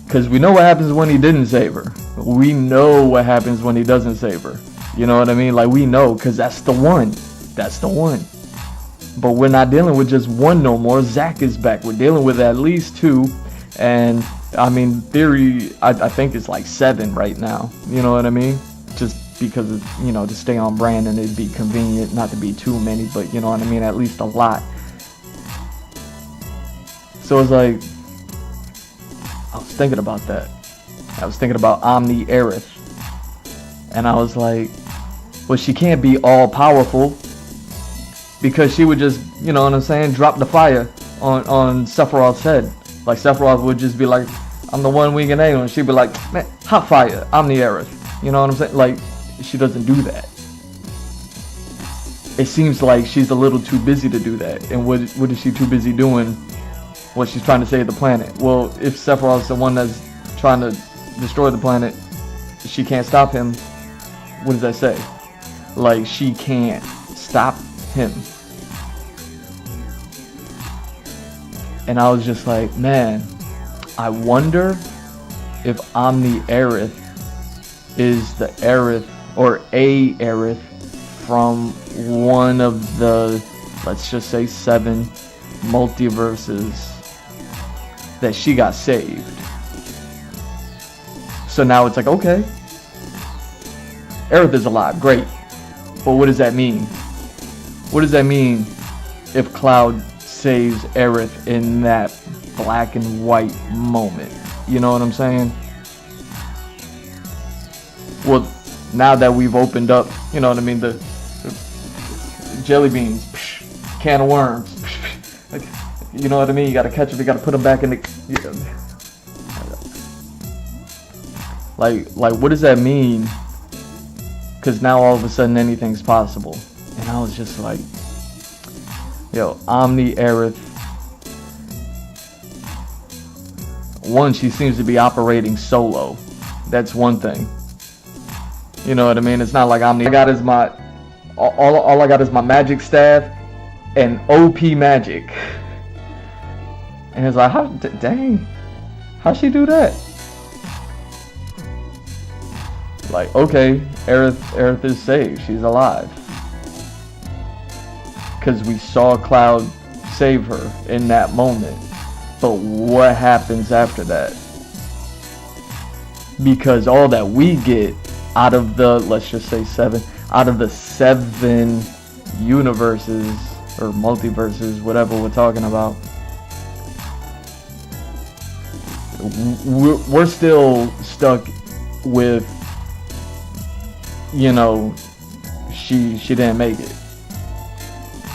Because we know what happens when he didn't save her. We know what happens when he doesn't save her. You know what I mean? Like, we know, because that's the one. That's the one. But we're not dealing with just one no more. Zack is back. We're dealing with at least two. And, I mean, theory, I think it's like 7 right now. You know what I mean? Just because, of, you know, to stay on brand and it'd be convenient not to be too many. But, you know what I mean? At least a lot. So it's like, I was thinking about that. I was thinking about Omni Aerith. And I was like, well, she can't be all powerful, because she would just, you know what I'm saying, drop the fire on Sephiroth's head. Like, Sephiroth would just be like, I'm the one winging angel, and she'd be like, man, hot fire, Omni Aerith. You know what I'm saying? Like, she doesn't do that. It seems like she's a little too busy to do that. And what is she too busy doing? Well, she's trying to save the planet. Well, if Sephiroth's the one that's trying to destroy the planet, she can't stop him. What does that say? Like, she can't stop him. And I was just like, man, I wonder if Omni Aerith is the Aerith, or a Aerith, from one of the, let's just say, 7 multiverses that she got saved. So now it's like, okay, Aerith is alive, great. But what does that mean? What does that mean if Cloud saves Aerith in that black and white moment? You know what I'm saying? Well, now that we've opened up, you know what I mean, the jelly beans, can of worms, you know what I mean? You gotta catch them, you gotta put them back in the, like what does that mean? Because now all of a sudden anything's possible. And I was just like, yo, Omni Aerith, one, she seems to be operating solo. That's one thing. You know what I mean? It's not like Omni. I got is my, all I got is my magic staff and OP magic. And it's like, how, dang, how'd she do that? Like, okay, Aerith is saved. She's alive. Because we saw Cloud save her in that moment. But what happens after that? Because all that we get out of the, let's just say 7, out of the 7 universes or multiverses, whatever we're talking about, we're still stuck with, you know, she didn't make it.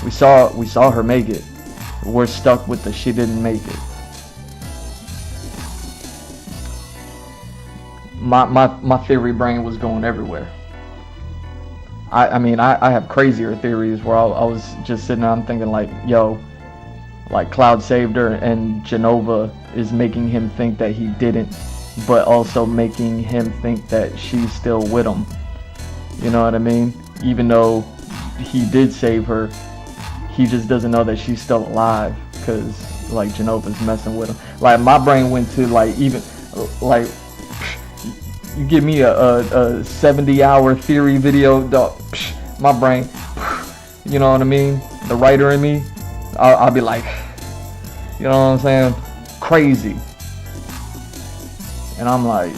We saw her make it. We're stuck with the she didn't make it. My theory brain was going everywhere. I mean, I have crazier theories where I was just sitting down thinking like, yo, like Cloud saved her and Genova is making him think that he didn't, but also making him think that she's still with him. You know what I mean? Even though he did save her, he just doesn't know that she's still alive because like Genova's messing with him. Like my brain went to like, even like, you give me a 70-hour theory video, dog, my brain, you know what I mean? The writer in me, I'll be like, you know what I'm saying? Crazy. And I'm like,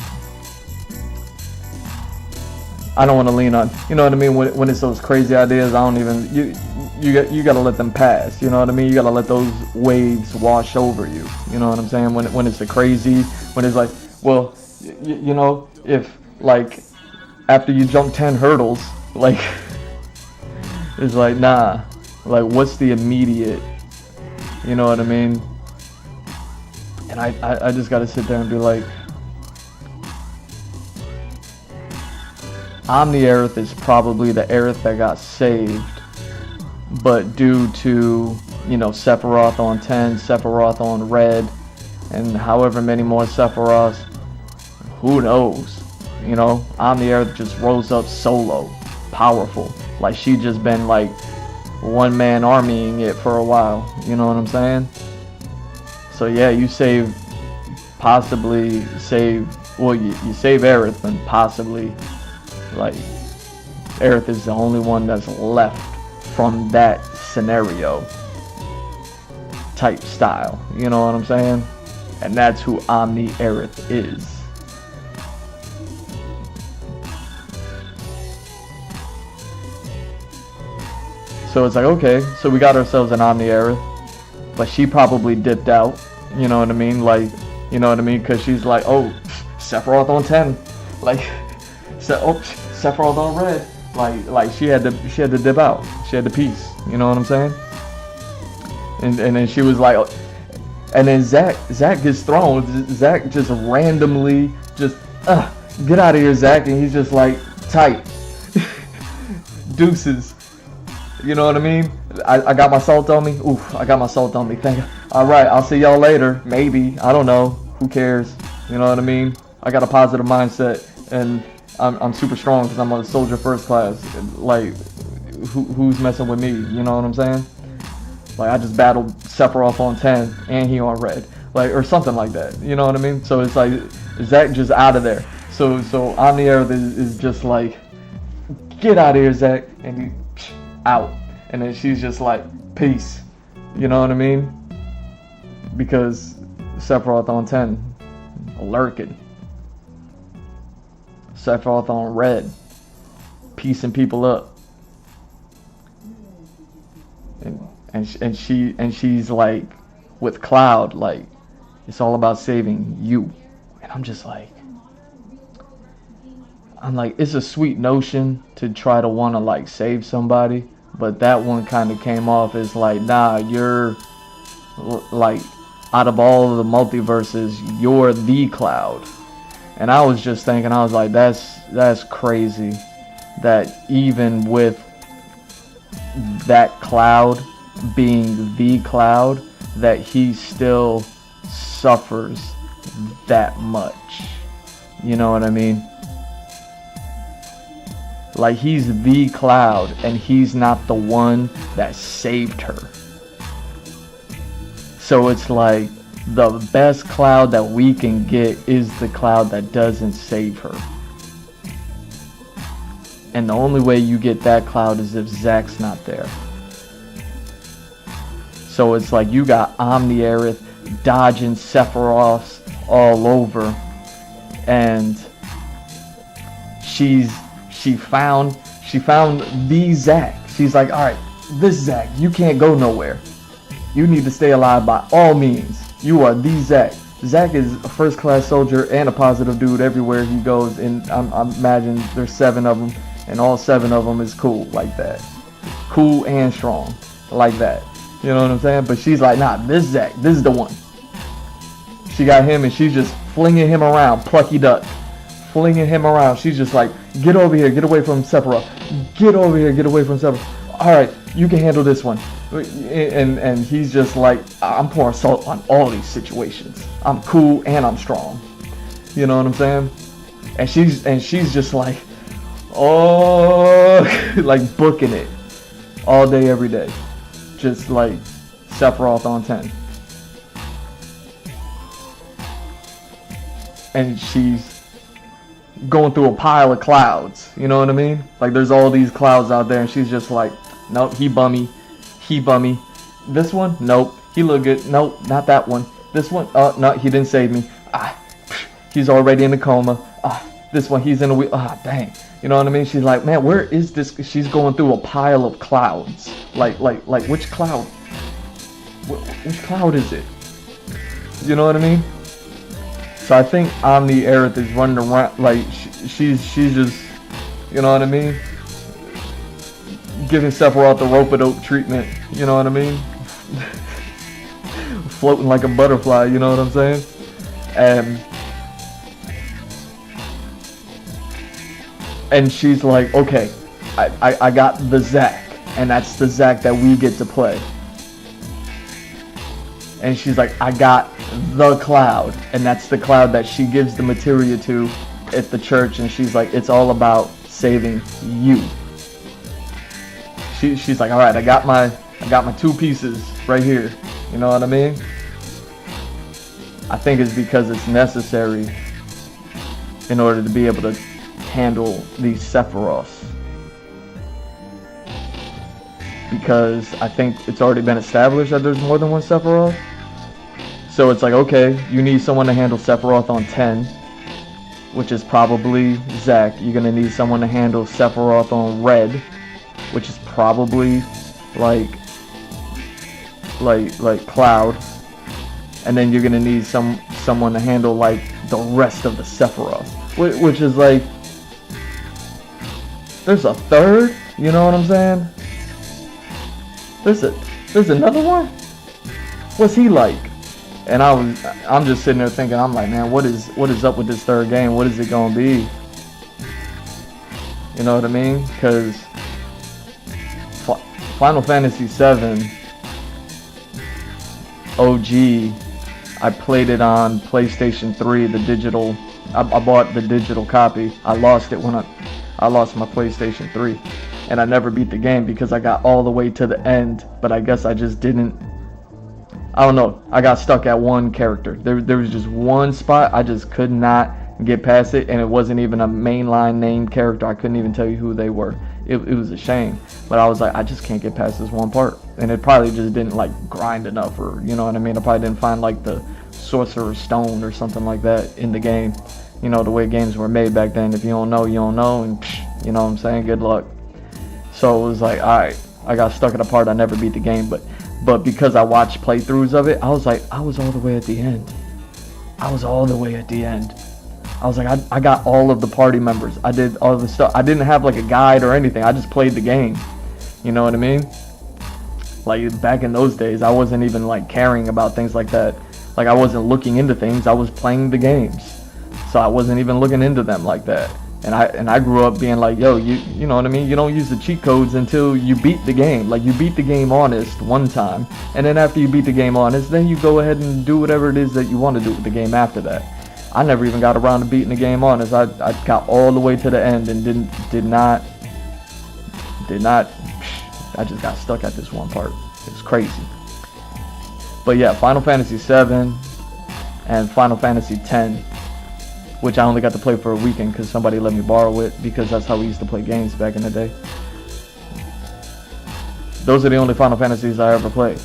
I don't want to lean on, you know what I mean? When it's those crazy ideas, I don't even, you gotta let them pass, you know what I mean? You gotta let those waves wash over you, you know what I'm saying? When it's the crazy, when it's like, well, you know, if like after you jump 10 hurdles, like it's like, nah, like what's the immediate, you know what I mean? And I just gotta sit there and be like, Omni-Aerith is probably the Aerith that got saved, but due to, you know, Sephiroth on 10, Sephiroth on red, and however many more Sephiroths, who knows? You know, Omni-Aerith just rose up solo, powerful. Like she just been like one-man armying it for a while. You know what I'm saying? So yeah, you save, possibly save, well, you save Aerith, and possibly, like, Aerith is the only one that's left from that scenario type style. You know what I'm saying? And that's who Omni-Aerith is. So it's like, okay, so we got ourselves an Omni-Aerith, but she probably dipped out, you know what I mean? Like, you know what I mean? Because she's like, oh, Sephiroth on 10, like, Sephiroth on red, like she had to dip out, she had to piece, you know what I'm saying? And then she was like, and then Zack gets thrown. Zack just randomly just get out of here, Zack, and he's just like, tight, deuces. You know what I mean? I got my salt on me. Oof, I got my salt on me. Thank you. All right, I'll see y'all later. Maybe. I don't know. Who cares? You know what I mean? I got a positive mindset, and I'm super strong because I'm a soldier first class. Like, who's messing with me? You know what I'm saying? Like, I just battled Sephiroth on 10, and he on red. Like, or something like that. You know what I mean? So it's like, Zack just out of there. So Omni-Aerith is just like, get out of here, Zack. And he out, and then she's just like, peace, you know what I mean? Because Sephiroth on 10 lurking, Sephiroth on red piecing people up, and she's like with Cloud, like it's all about saving you. And I'm like, it's a sweet notion to try to want to like save somebody, but that one kind of came off as like, nah, you're like, out of all of the multiverses, you're the Cloud. And I was just thinking, I was like, that's crazy that even with that Cloud being the Cloud, that he still suffers that much. You know what I mean? Like, he's the Cloud, and he's not the one that saved her. So it's like, the best Cloud that we can get is the Cloud that doesn't save her. And the only way you get that Cloud is if Zack's not there. So it's like, you got Omni-Aerith dodging Sephiroths all over, and she found the Zack. She's like, alright, this Zack, you can't go nowhere. You need to stay alive by all means. You are the Zack. Zack is a first class soldier and a positive dude everywhere he goes, and I imagine there's 7 of them, and all 7 of them is cool like that. Cool and strong. like that. You know what I'm saying? But she's like, nah, this Zack, this is the one. She got him and she's just flinging him around, plucky duck. Flinging him around. She's just like, get over here, get away from Sephiroth. Get over here, get away from Sephiroth. Alright, you can handle this one. And he's just like, I'm pouring salt on all these situations. I'm cool and I'm strong. You know what I'm saying? And she's just like, oh, like booking it all day, every day. Just like Sephiroth on 10. And she's going through a pile of clouds, you know what I mean? Like there's all these clouds out there and she's just like, nope, he bummy. This one, nope, he look good. Nope, not that one. This one, oh no, he didn't save me. He's already in a coma. This one, he's in a wheel. Dang, you know what I mean? She's like, man, where is this? She's going through a pile of clouds. Like which cloud? Which cloud is it? You know what I mean? So I think Omni Aerith is running around like she's just, you know what I mean, giving Sephiroth the rope-a-dope treatment. You know what I mean? Floating like a butterfly. You know what I'm saying? And she's like, okay, I got the Zack, and that's the Zack that we get to play. And she's like, I got the Cloud, and that's the Cloud that she gives the materia to at the church, and she's like, it's all about saving you. She's like, all right, I got my two pieces right here. You know what I mean? I think it's because it's necessary in order to be able to handle these Sephiroths. Because I think it's already been established that there's more than one Sephiroth. So it's like, okay, you need someone to handle Sephiroth on 10, which is probably Zack. You're gonna need someone to handle Sephiroth on Red, which is probably like Cloud. And then you're gonna need someone to handle like the rest of the Sephiroth, which is like, there's a third. You know what I'm saying? There's another one. What's he like? And I'm just sitting there thinking, I'm like, man, what is up with this third game? What is it gonna be? You know what I mean? Because Final Fantasy VII OG, I played it on PlayStation 3, the digital. I bought the digital copy. I lost it when I lost my PlayStation 3, and I never beat the game because I got all the way to the end, but I guess I just didn't. I don't know. I got stuck at one character. There was just one spot I just could not get past it, and it wasn't even a mainline named character. I couldn't even tell you who they were. It was a shame, but I was like, I just can't get past this one part, and it probably just didn't like grind enough, or you know what I mean. I probably didn't find like the Sorcerer's Stone or something like that in the game. You know, the way games were made back then. If you don't know, you don't know, and you know what I'm saying. Good luck. So it was like, all right, I got stuck at a part. I never beat the game, but because I watched playthroughs of it, I was like, I was all the way at the end. I was all the way at the end. I was like, I got all of the party members. I did all the stuff. I didn't have like a guide or anything. I just played the game. You know what I mean? Like back in those days, I wasn't even like caring about things like that. Like I wasn't looking into things. I was playing the games. So I wasn't even looking into them like that. And I grew up being like, yo, you know what I mean? You don't use the cheat codes until you beat the game. Like you beat the game honest one time, and then after you beat the game honest, then you go ahead and do whatever it is that you want to do with the game after that. I never even got around to beating the game honest. I got all the way to the end and did not. I just got stuck at this one part. It was crazy. But yeah, Final Fantasy VII and Final Fantasy X, which I only got to play for a weekend because somebody let me borrow it, because that's how we used to play games back in the day. Those are the only Final Fantasies I ever played.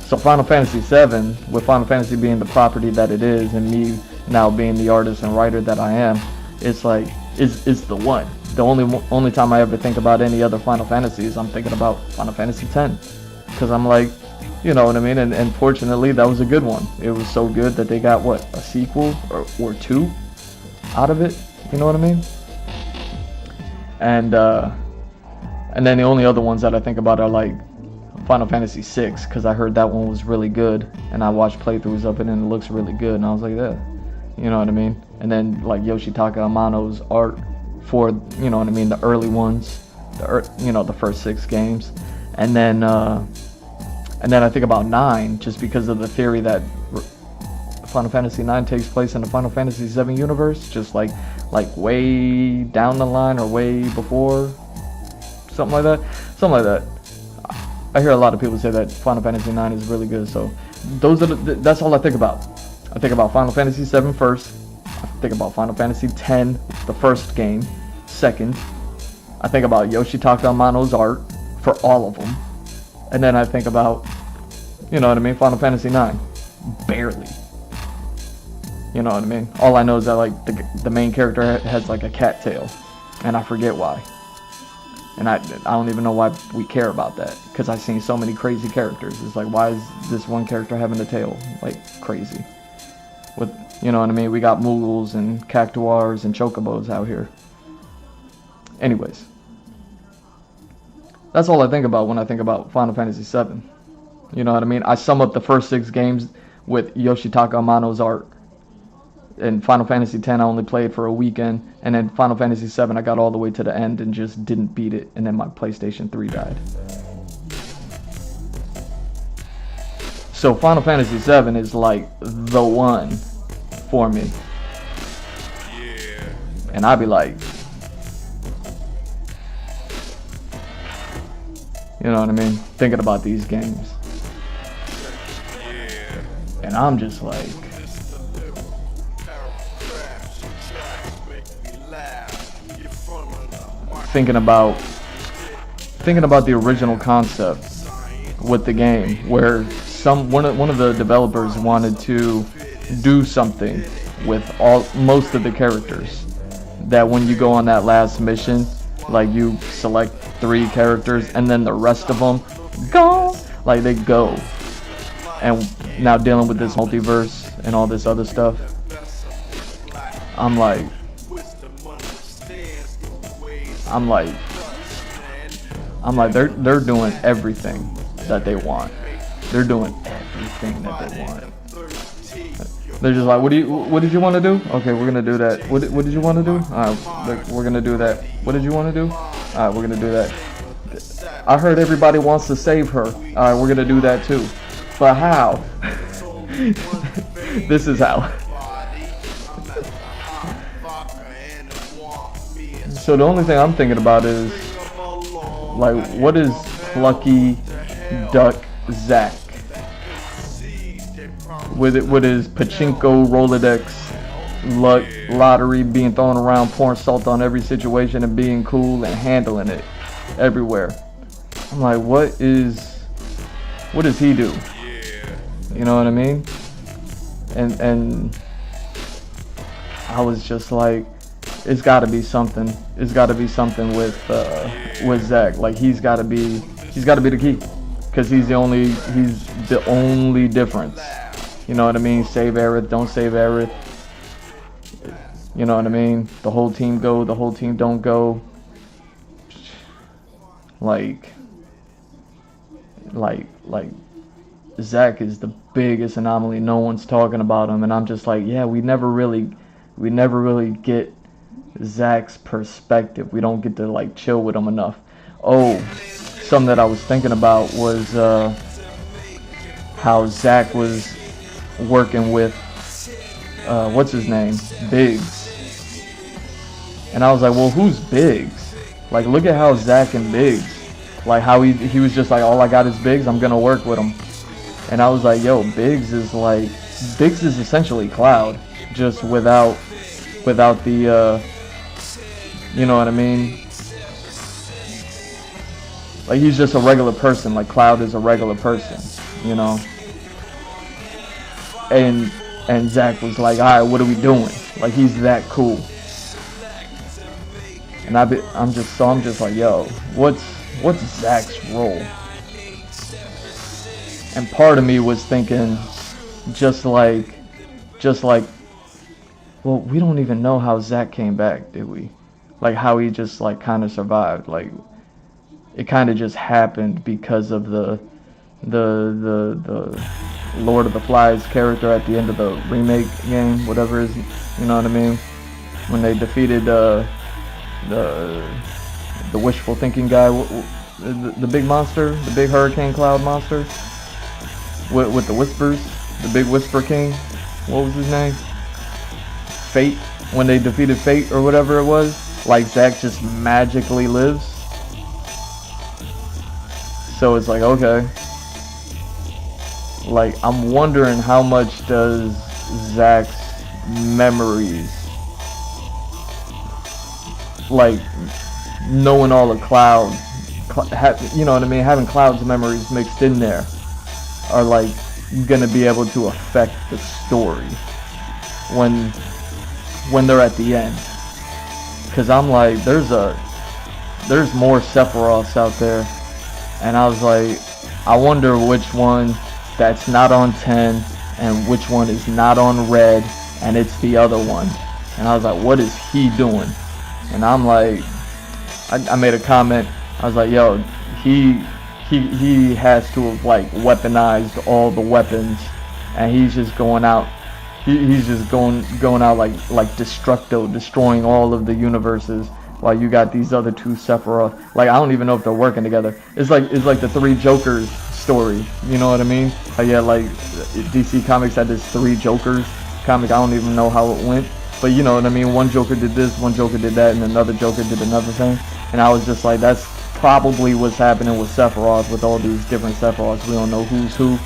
So Final Fantasy VII, with Final Fantasy being the property that it is, and me now being the artist and writer that I am, it's like, it's the one. The only time I ever think about any other Final Fantasies, I'm thinking about Final Fantasy X. Because I'm like, you know what I mean? And fortunately, that was a good one. It was so good that they got, what, a sequel or two out of it, you know what I mean? And then the only other ones that I think about are like Final Fantasy VI because I heard that one was really good, and I watched playthroughs of it and it looks really good, and I was like, yeah, you know what I mean. And then like Yoshitaka Amano's art for, you know what I mean, the early ones, the first 6 games, and then I think about 9 just because of the theory that Final Fantasy 9 takes place in the Final Fantasy 7 universe, just like way down the line or way before, something like that. I hear a lot of people say that Final Fantasy 9 is really good, so that's all I think about. I think about Final Fantasy 7 first. I think about Final Fantasy 10, the first game, second. I think about Yoshitaka Amano's art for all of them, and then I think about, you know what I mean, Final Fantasy 9, barely. You know what I mean? All I know is that like the main character has like a cat tail, and I forget why. And I don't even know why we care about that, because I've seen so many crazy characters. It's like, why is this one character having a tail like crazy? With, you know what I mean? We got Moogles and Cactuars and Chocobos out here. Anyways, that's all I think about when I think about Final Fantasy VII. You know what I mean? I sum up the first 6 games with Yoshitaka Amano's art. In Final Fantasy X, I only played for a weekend, and then Final Fantasy VII, I got all the way to the end and just didn't beat it, and then my PlayStation 3 died. So Final Fantasy VII is like the one for me. And I'd be like, you know what I mean? Thinking about these games. And I'm just like, thinking about the original concept with the game, where one of the developers wanted to do something with most of the characters, that when you go on that last mission, like you select 3 characters and then the rest of them go, like they go. And now dealing with this multiverse and all this other stuff, I'm like they're doing everything that they want. They're doing everything that they want. They're just like, what did you want to do? Okay, we're gonna do that. What did you want to do? Alright, we're gonna do that. What did you want to do? Alright, we're gonna do that. I heard everybody wants to save her. Alright, we're gonna do that too. But how? This is how. So the only thing I'm thinking about is, like, what is Lucky Duck Zack with his pachinko Rolodex luck lottery being thrown around, pouring salt on every situation and being cool and handling it everywhere. I'm like, what does he do? You know what I mean? And I was just like, it's got to be something. It's got to be something with Zack. Like he's got to be the key, because he's the only difference. You know what I mean? Save Aerith, don't save Aerith. You know what I mean? The whole team go, the whole team don't go. Like Zack is the biggest anomaly. No one's talking about him, and I'm just like, yeah, we never really get Zack's perspective. We don't get to like chill with him enough. Oh, something that I was thinking about was how Zack was working with what's his name, Biggs, and I was like, well, who's Biggs? Like, look at how Zack and Biggs, like how he was just like, all I got is Biggs, I'm gonna work with him. And I was like, yo, Biggs is essentially Cloud, just without the you know what I mean? Like, he's just a regular person, like Cloud is a regular person, you know? And Zack was like, alright, what are we doing? Like, he's that cool. And I'm just like, yo, what's Zack's role? And part of me was thinking, just like, well, we don't even know how Zack came back, did we? Like, how he just like kind of survived. Like, it kind of just happened because of the the Lord of the Flies character at the end of the remake game, whatever is, you know what I mean? When they defeated the wishful thinking guy, the big monster, the big hurricane cloud monster with the whispers, the big whisper king. What was his name? Fate. When they defeated Fate or whatever it was, like Zack just magically lives. So it's like, okay. Like, I'm wondering how much does Zack's memories, like knowing all the Cloud, you know what I mean, having Cloud's memories mixed in there, are like gonna be able to affect the story when they're at the end. Cause I'm like, there's more Sephiroths out there, and I was like, I wonder which one that's not on 10 and which one is not on red, and it's the other one. And I was like, what is he doing? And I'm like, I made a comment. I was like, yo, he has to have like weaponized all the weapons, and he's just going out. He's just going out like Destructo, destroying all of the universes, while you got these other two Sephiroth. Like, I don't even know if they're working together. It's like the Three Jokers story. You know what I mean? Yeah, like DC Comics had this Three Jokers comic. I don't even know how it went, but you know what I mean. One Joker did this, one Joker did that, and another Joker did another thing. And I was just like, that's probably what's happening with Sephiroth, with all these different Sephiroths. We don't know who's who.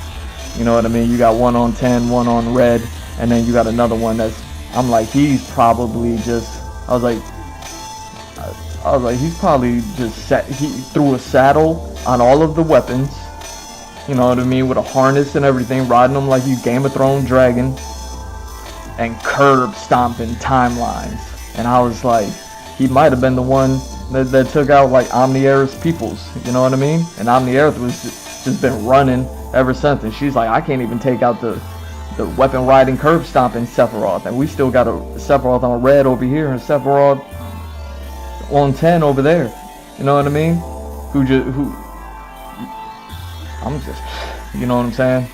You know what I mean? You got one on 10, one on red, and then you got another one that's, I'm like, he's probably just, I was like, he's probably just he threw a saddle on all of the weapons, you know what I mean, with a harness and everything, riding them like you Game of Thrones dragon, and curb stomping timelines. And I was like, he might have been the one that took out like Omni-Airith's peoples, you know what I mean? And Omni-Airith was just been running ever since, and she's like, I can't even take out the weapon riding curb stomping Sephiroth, and we still got a Sephiroth on red over here and Sephiroth on 10 over there, you know what I mean? I'm just, you know what I'm saying?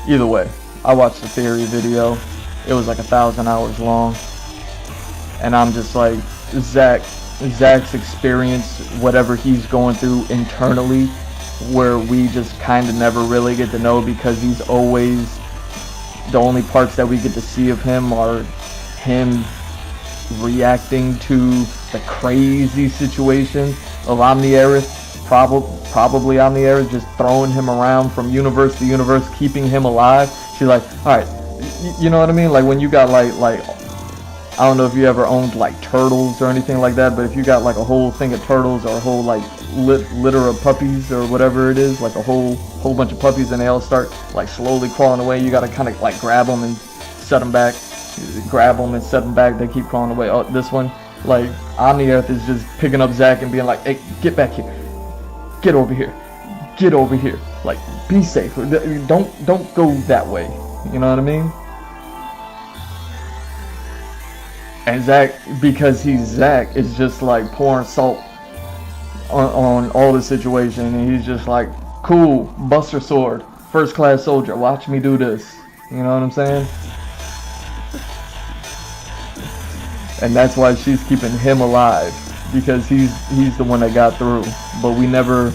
Either way, I watched the theory video. It was like 1,000 hours long, and I'm just like, Zack's experience, whatever he's going through internally, where we just kind of never really get to know, because he's always, the only parts that we get to see of him are him reacting to the crazy situation of Omni-Airith, probably Omni-Airith just throwing him around from universe to universe, keeping him alive. She's like, alright, you know what I mean? Like when you got like I don't know if you ever owned like turtles or anything like that, but if you got like a whole thing of turtles, or a whole like litter of puppies or whatever it is, like a whole bunch of puppies, and they all start like slowly crawling away, you gotta kind of like grab them and set them back, they keep crawling away. Oh, this one, like Omni-Airith is just picking up Zack and being like, hey, get back here, get over here, like be safe, don't go that way, you know what I mean? And Zack, because he's Zack, is just like pouring salt on all the situation, and he's just like, cool, Buster Sword, first class soldier, watch me do this, you know what I'm saying? And that's why she's keeping him alive, because he's the one that got through. But we never,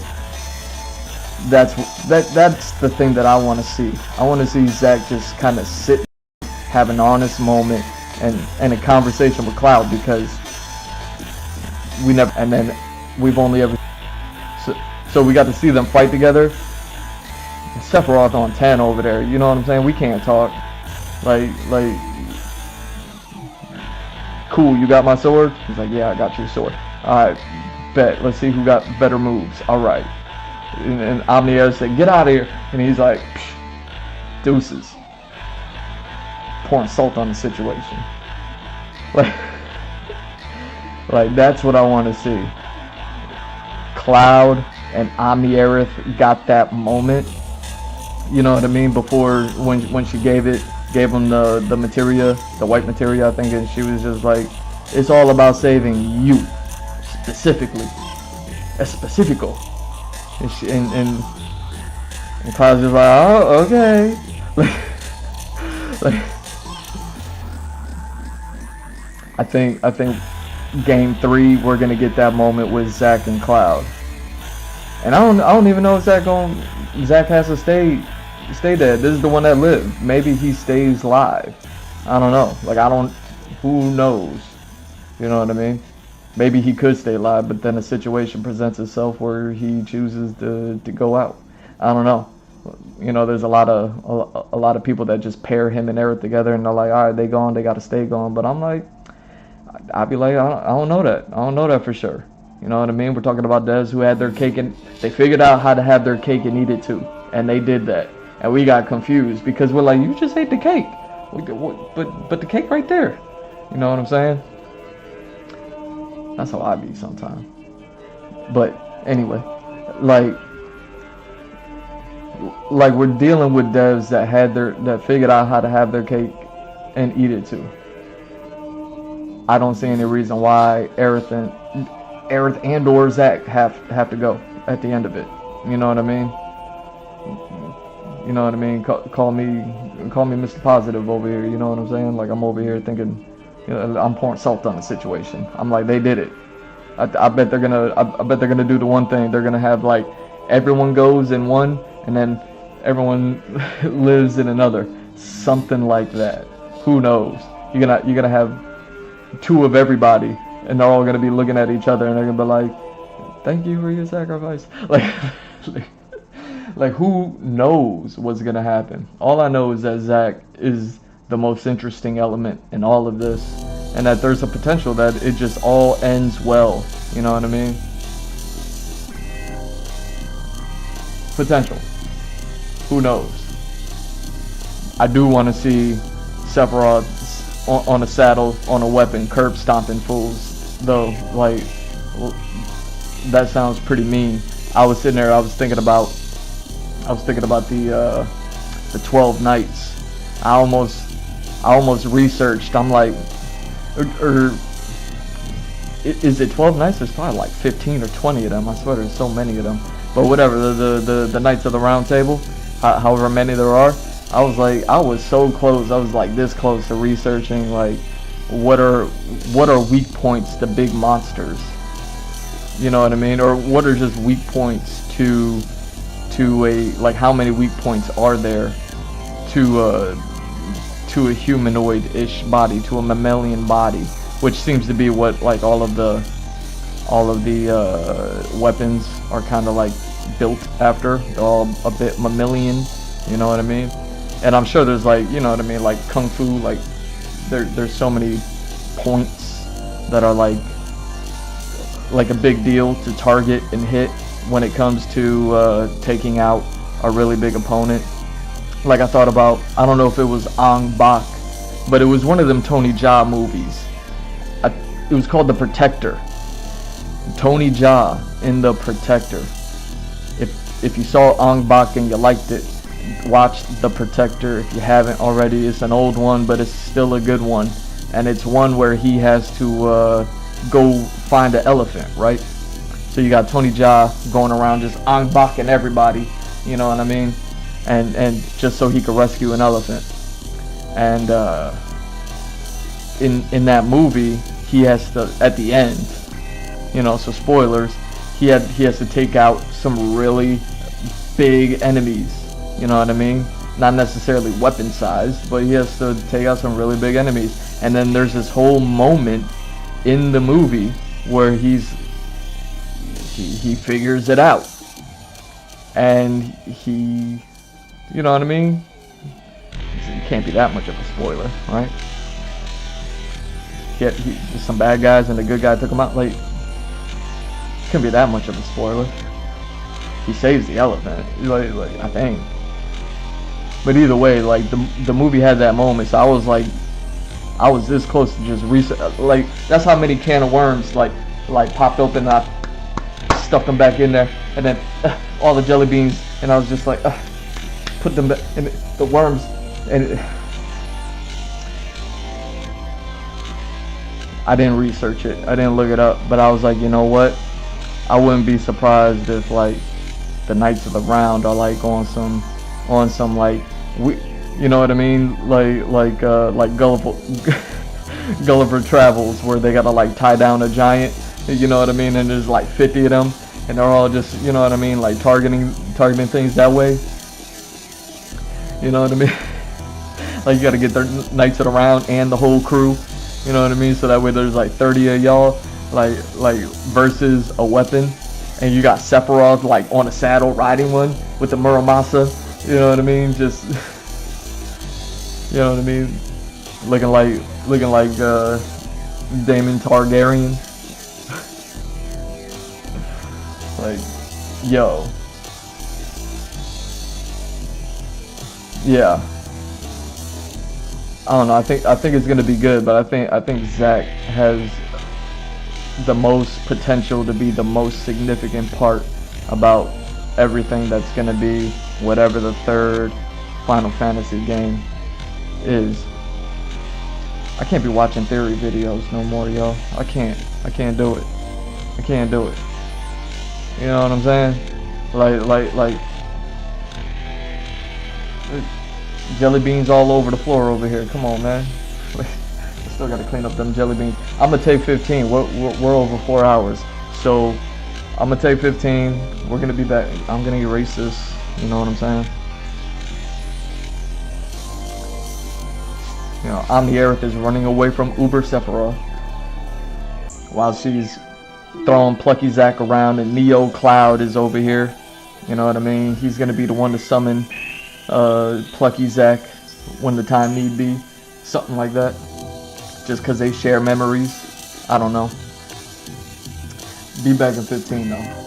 that's the thing that I want to see. I want to see Zack just kind of sit, have an honest moment, and a conversation with Cloud, because we never, and then we've only ever, so we got to see them fight together. Sephiroth on 10 over there, you know what I'm saying? We can't talk. Like, cool, you got my sword? He's like, yeah, I got your sword. Alright, bet, let's see who got better moves. Alright. And Omni-Air said, get out of here. And he's like, deuces. Pouring salt on the situation. Like that's what I want to see. Cloud and Omni-Airith got that moment, you know what I mean, before when she gave him the materia, the white materia, I think, and she was just like, it's all about saving you specifically. específico. And Cloud's just like, oh, okay. like, I think game 3 we're gonna get that moment with Zach and Cloud. And I don't even know if Zach has to stay dead. This is the one that lived. Maybe he stays live. I don't know. Who knows? You know what I mean? Maybe he could stay live, but then a situation presents itself where he chooses to go out. I don't know. You know, there's a lot of people that just pair him and Eric together, and they're like, all right, they gone, they gotta stay gone. But I'm like, I'd be like, I don't know that. I don't know that for sure. You know what I mean? We're talking about Dez who had their cake and they figured out how to have their cake and eat it too, and they did that, and we got confused because we're like, you just ate the cake, but the cake right there. You know what I'm saying? That's how I be sometimes. But anyway, like we're dealing with devs that figured out how to have their cake and eat it too. I don't see any reason why Aerith and or Zach have to go at the end of it. You know what I mean? You know what I mean? Call me Mr. Positive over here. You know what I'm saying? Like, I'm over here thinking, you know, I'm pouring salt on the situation. I'm like, they did it. I bet they're gonna do the one thing. They're gonna have like everyone goes in one, and then everyone lives in another. Something like that. Who knows? You're gonna have 2 of everybody, and they're all gonna be looking at each other, and they're gonna be like, "Thank you for your sacrifice." Like who knows what's gonna happen? All I know is that Zach is the most interesting element in all of this, and that there's a potential that it just all ends well. You know what I mean? Potential. Who knows? I do want to see Sephiroth on a saddle, on a weapon, curb stomping fools, though. Like, that sounds pretty mean. I was sitting there, I was thinking about the 12 Knights. I almost researched. I'm like, is it 12 Knights? There's probably like 15 or 20 of them. I swear there's so many of them. But whatever, the Knights of the Round Table, however many there are. I was so close. I was like this close to researching like what are weak points to big monsters. You know what I mean? Or what are just weak points to a, like, how many weak points are there to a humanoid-ish body, to a mammalian body, which seems to be what like all of the weapons are kind of like built after. They're all a bit mammalian. You know what I mean? And I'm sure there's like, you know what I mean, like kung fu, like there's so many points that are like a big deal to target and hit when it comes to taking out a really big opponent. Like, I thought about, I don't know if it was Ong Bak, but it was one of them Tony Jaa movies. It was called The Protector. Tony Jaa in The Protector. If you saw Ong Bak and you liked it, watch The Protector. If you haven't already, it's an old one, but it's still a good one. And it's one where he has to go find an elephant, right? So you got Tony Jaa going around just Ong Bak-ing everybody, you know what I mean? And just so he could rescue an elephant. And in that movie, he has to, at the end, you know, so spoilers, he has to take out some really big enemies. You know what I mean? Not necessarily weapon sized, but he has to take out some really big enemies. And then there's this whole moment in the movie where he figures it out. And he, you know what I mean? It can't be that much of a spoiler, right? Some bad guys and the good guy took him out. Like, it can't be that much of a spoiler. He saves the elephant, like I think. But either way, like the movie had that moment, so I was this close to just reset. Like, that's how many can of worms like popped open. And I stuffed them back in there, and then all the jelly beans, and I was just like, put them back in the worms, and I didn't research it. I didn't look it up, but I was like, you know what? I wouldn't be surprised if like the Knights of the Round are like on some like we, you know what I mean, like Gulliver Travels, where they gotta like tie down a giant, you know what I mean, and there's like 50 of them, and they're all just, you know what I mean, like targeting things that way. You know what I mean? Like you gotta get their Knights of the Round and the whole crew. You know what I mean? So that way there's like 30 of y'all, like versus a weapon, and you got Sephiroth like on a saddle riding one with the Muramasa. You know what I mean? Just you know what I mean? Looking like Daemon Targaryen. Like, yo. Yeah. I don't know. I think it's gonna be good, but I think Zach has the most potential to be the most significant part about everything that's gonna be whatever the third Final Fantasy game is. I can't be watching theory videos no more, yo. I can't do it. I can't do it. You know what I'm saying? Like jelly beans all over the floor over here. Come on, man. Still gotta clean up them jelly beans. I'm gonna take 15. We're over 4 hours, so I'm gonna take 15. We're gonna be back. I'm gonna erase this. You know what I'm saying? You know, Omni-Aerith is running away from Uber Sephiroth while she's throwing Plucky Zack around, and Neo Cloud is over here. You know what I mean? He's gonna be the one to summon Plucky Zack when the time need be, something like that. Just because they share memories. I don't know. Be back in 15 though.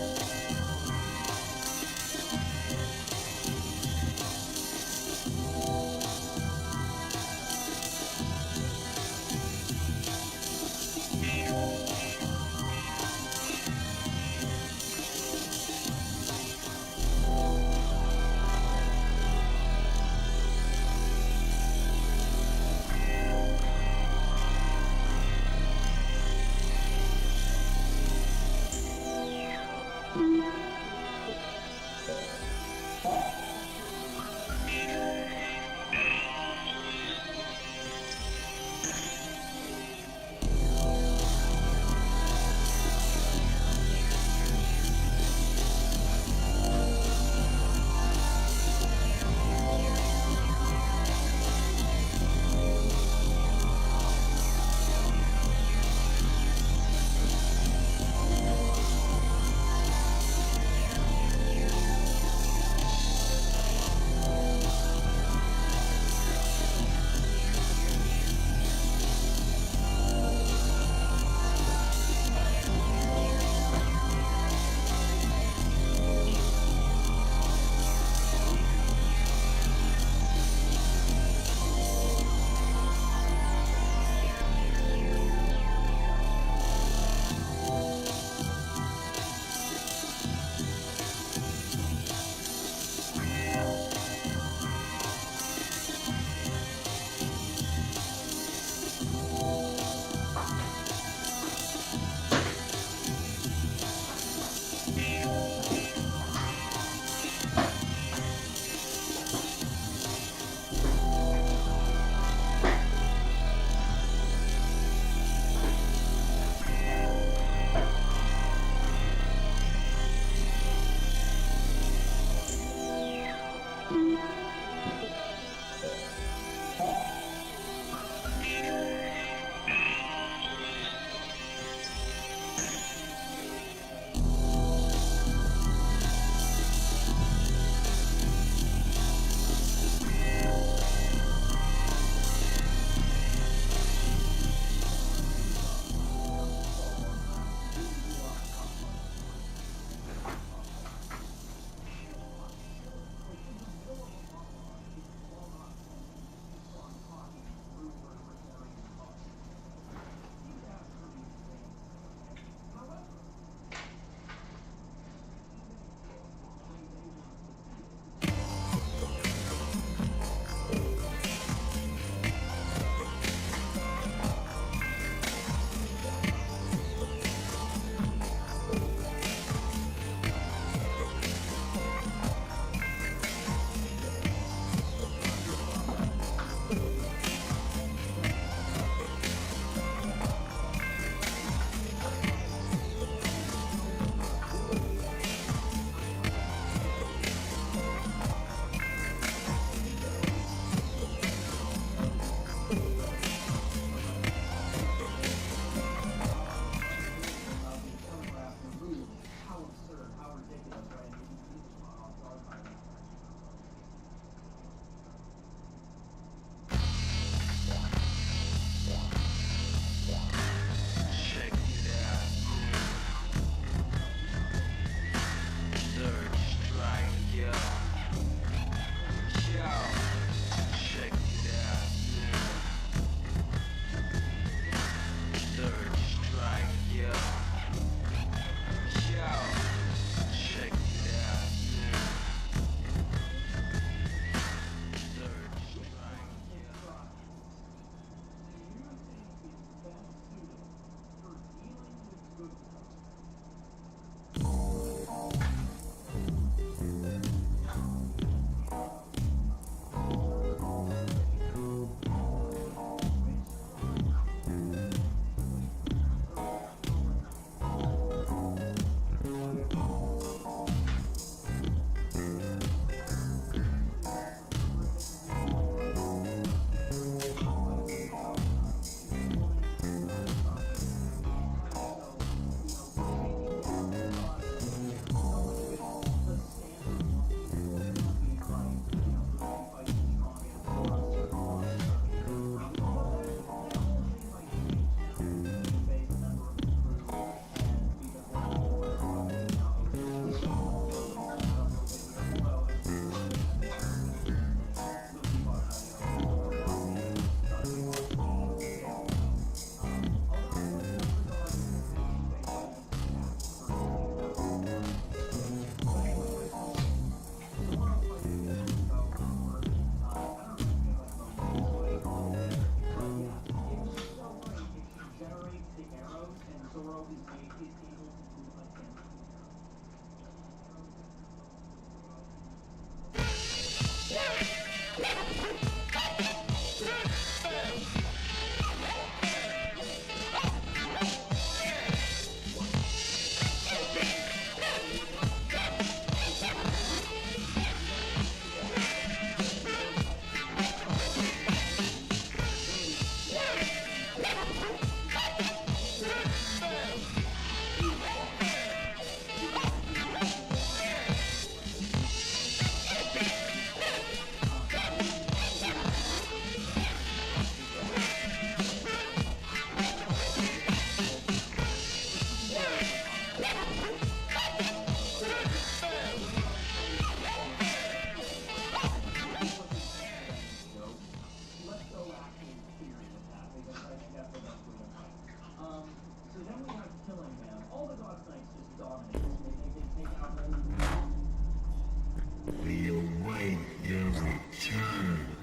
We await your return,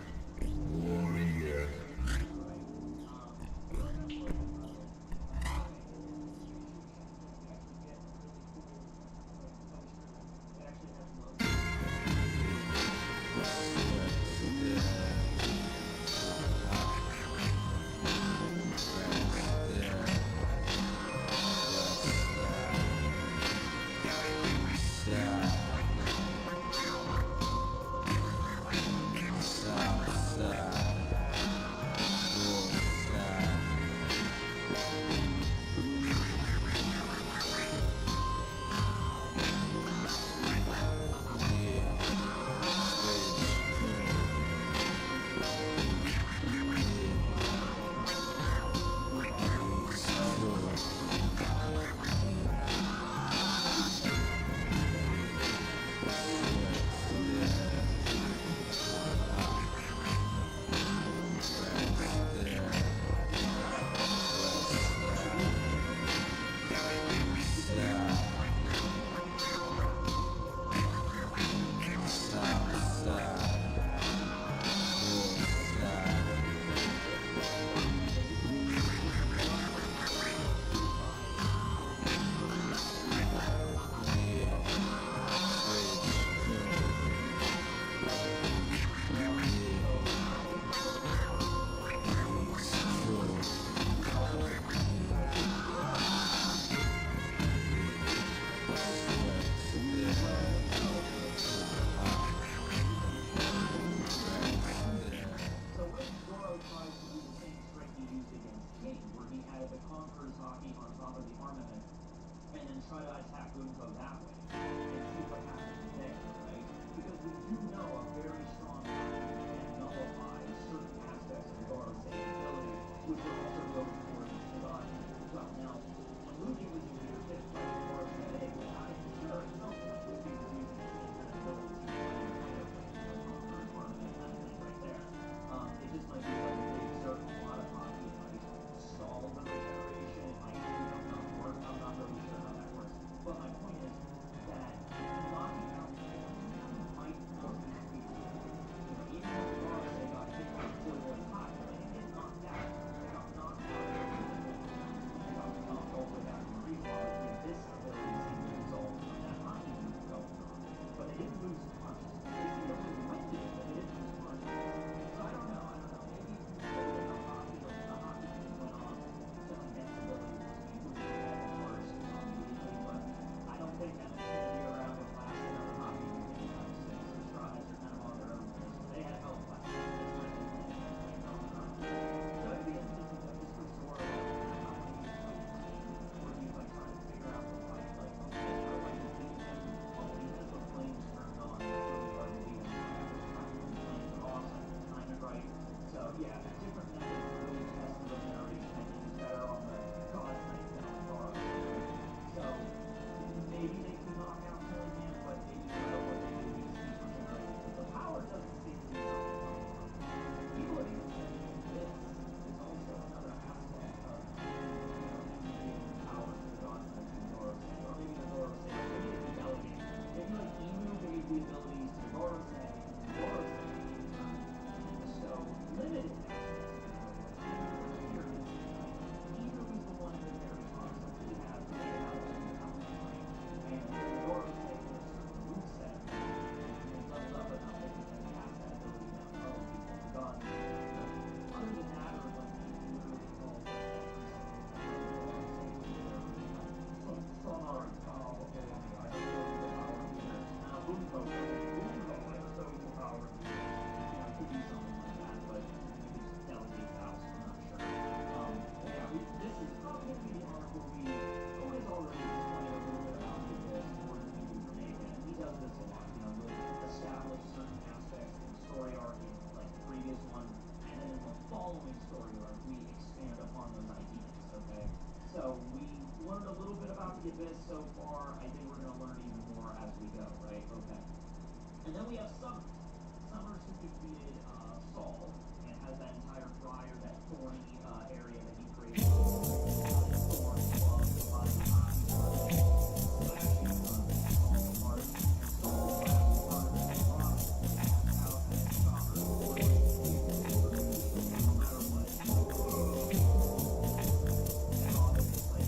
warrior. this so far. I think we're going to learn even more as we go, right? Okay. And then we have Summers. Summers who defeated Saul and has that entire briar, that thorny area that he created. Thorn, club, the body slashing Saul apart. Saul grabs part of that rock, out, and then Summers, no matter what. And all this is like,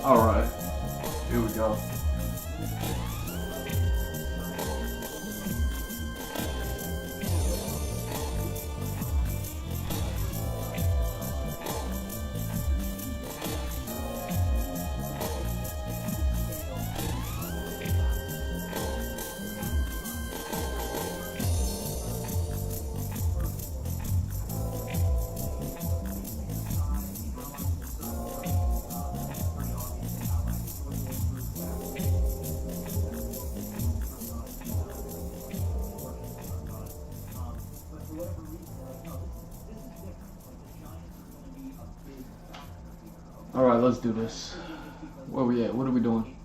Alright, here we go. Alright, let's do this. Where we at? What are we doing?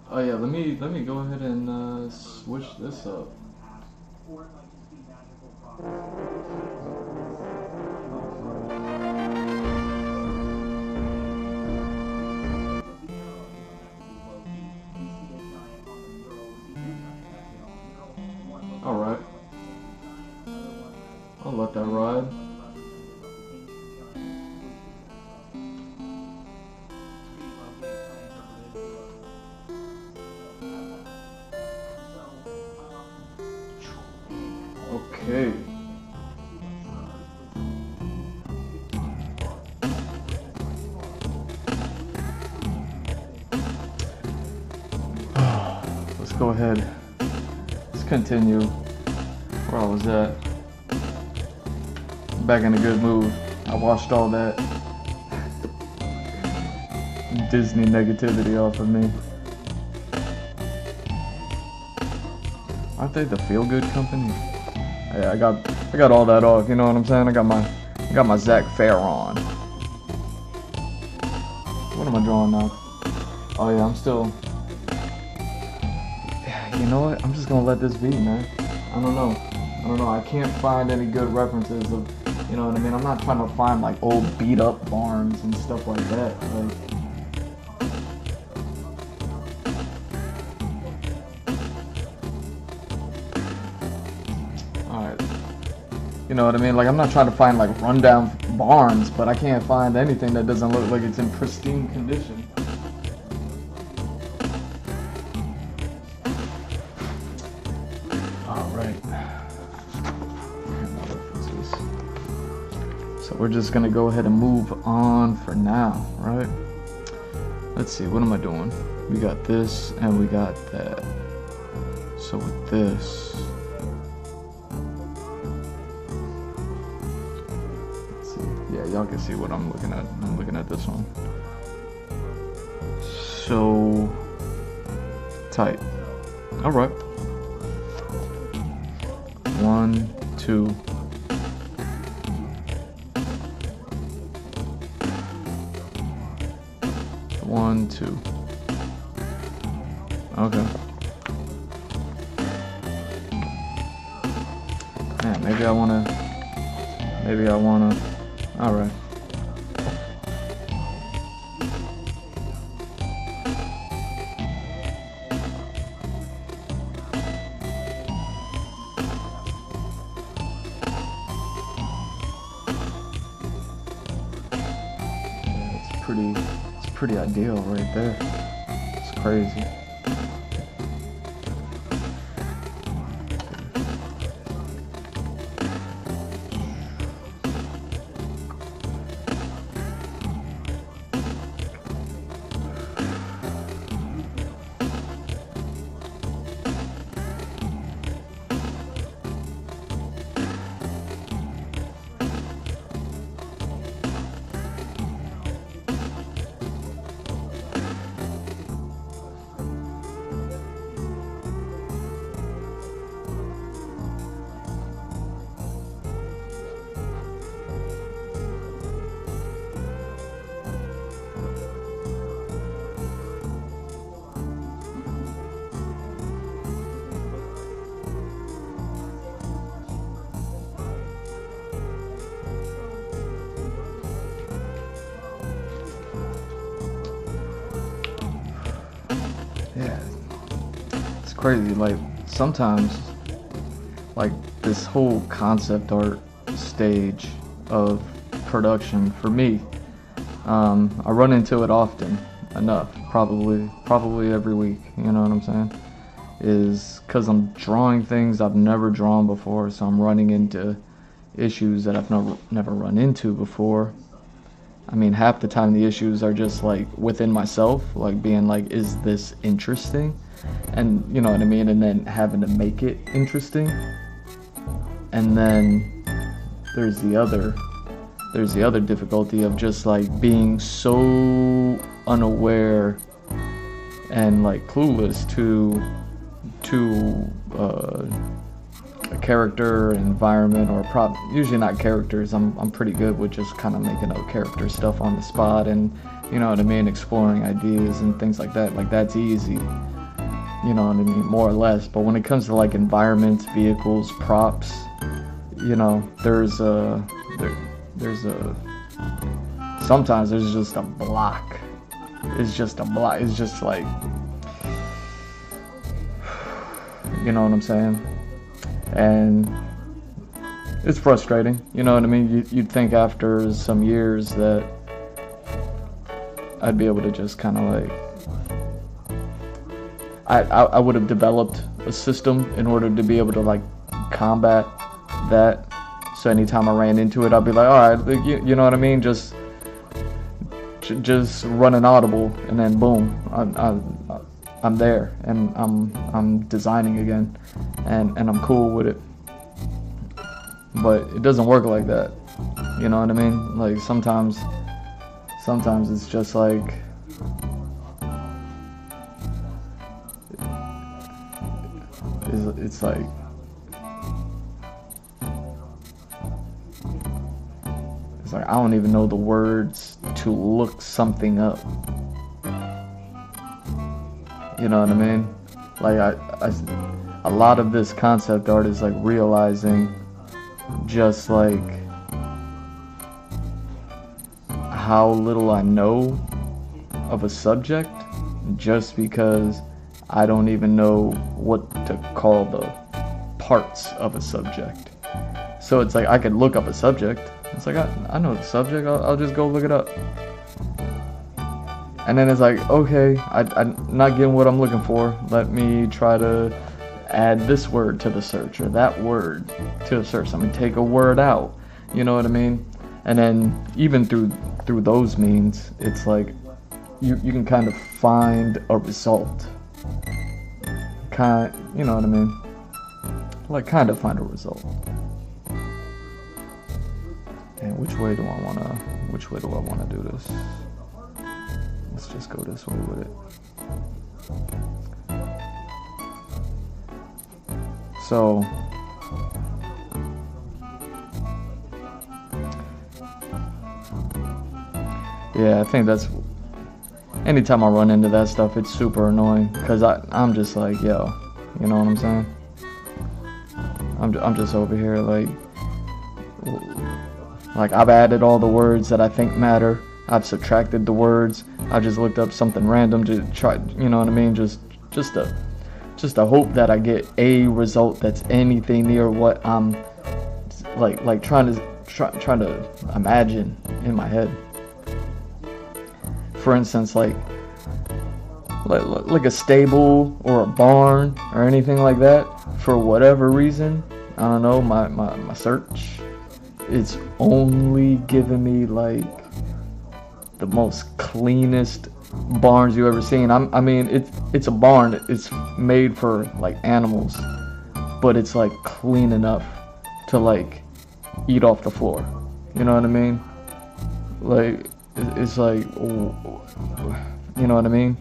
Oh yeah, let me go ahead and switch this up. Alright. I'll let that ride. Okay. Let's go ahead. Let's continue where I was at. Back in a good mood. I watched all that Disney negativity off of me. Aren't they the feel good company? Yeah, I got all that off, you know what I'm saying? I got my Zac Efron. What am I drawing now? Oh yeah, I'm still. Yeah, you know what? I'm just gonna let this be, man. I don't know. I can't find any good references of, you know what I mean? I'm not trying to find like old beat up barns and stuff like that. Like, Alright. You know what I mean? Like, I'm not trying to find, like, rundown barns, but I can't find anything that doesn't look like it's in pristine condition. Alright. So we're just gonna go ahead and move on for now, right? Let's see, what am I doing? We got this and we got that. So with this, let's see. Yeah, y'all can see what I'm looking at. I'm looking at this one. So tight. All right. 1, 2. 1, 2. Okay. Yeah, maybe I wanna. Alright. It's pretty ideal right there. It's crazy. Yeah, it's crazy. Like, sometimes, like, this whole concept art stage of production for me, I run into it often enough, probably every week, you know what I'm saying, is because I'm drawing things I've never drawn before, so I'm running into issues that I've never run into before. I mean, half the time the issues are just like within myself, like being like, is this interesting? And you know what I mean? And then having to make it interesting. And then there's the other difficulty of just like being so unaware and like clueless to a character, environment, or usually not characters. I'm pretty good with just kind of making up character stuff on the spot, and you know what I mean, exploring ideas and things like that. Like, that's easy, you know what I mean, more or less. But when it comes to like environments, vehicles, props, you know, sometimes there's just a block. It's just a block. It's just like, you know what I'm saying? And it's frustrating, you know what I mean? You'd think after some years that I'd be able to just kind of like, I would have developed a system in order to be able to like combat that. So anytime I ran into it, I'd be like, all right, you know what I mean? Just run an audible, and then boom, I'm there, and I'm designing again, and I'm cool with it. But it doesn't work like that, you know what I mean? Like, sometimes it's just like, it's like, I don't even know the words to look something up. You know what I mean? Like, a lot of this concept art is like realizing just like how little I know of a subject, just because I don't even know what to call the parts of a subject. So it's like I could look up a subject. It's like I know the subject. I'll just go look it up. And then it's like, okay, I'm not getting what I'm looking for. Let me try to add this word to the search or that word to the search. Let me take a word out. You know what I mean? And then even through those means, it's like you can kind of find a result. You know what I mean? Like kind of find a result. And which way do I wanna do this? Let's just go this way with it. So yeah, I think that's anytime I run into that stuff, it's super annoying because I'm just like, yo, you know what I'm saying? I'm just over here like I've added all the words that I think matter. I've subtracted the words. I just looked up something random to try, you know what I mean? Just to hope that I get a result that's anything near what I'm like trying to imagine in my head. For instance, like a stable or a barn or anything like that. For whatever reason, I don't know, my search, it's only giving me like the most cleanest barns you ever seen. I mean, it's a barn. It's made for like animals, but it's like clean enough to like eat off the floor. You know what I mean? Like it's like, you know what I mean?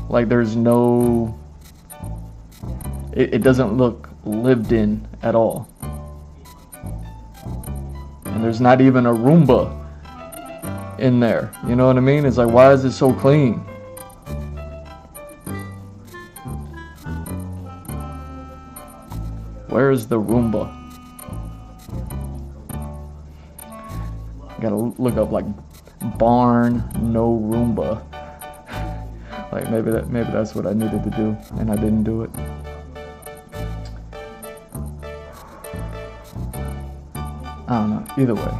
Like there's no, it doesn't look lived in at all. And there's not even a Roomba in there. You know what I mean? It's like, why is it so clean? Where is the Roomba? Gotta look up like barn no Roomba. Like maybe that's what I needed to do and I didn't do it. I don't know. Either way,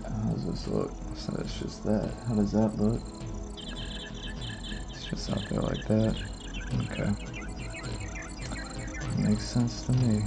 how does this look? So it's just that. How does that look? It's just out there like that. Okay. Makes sense to me.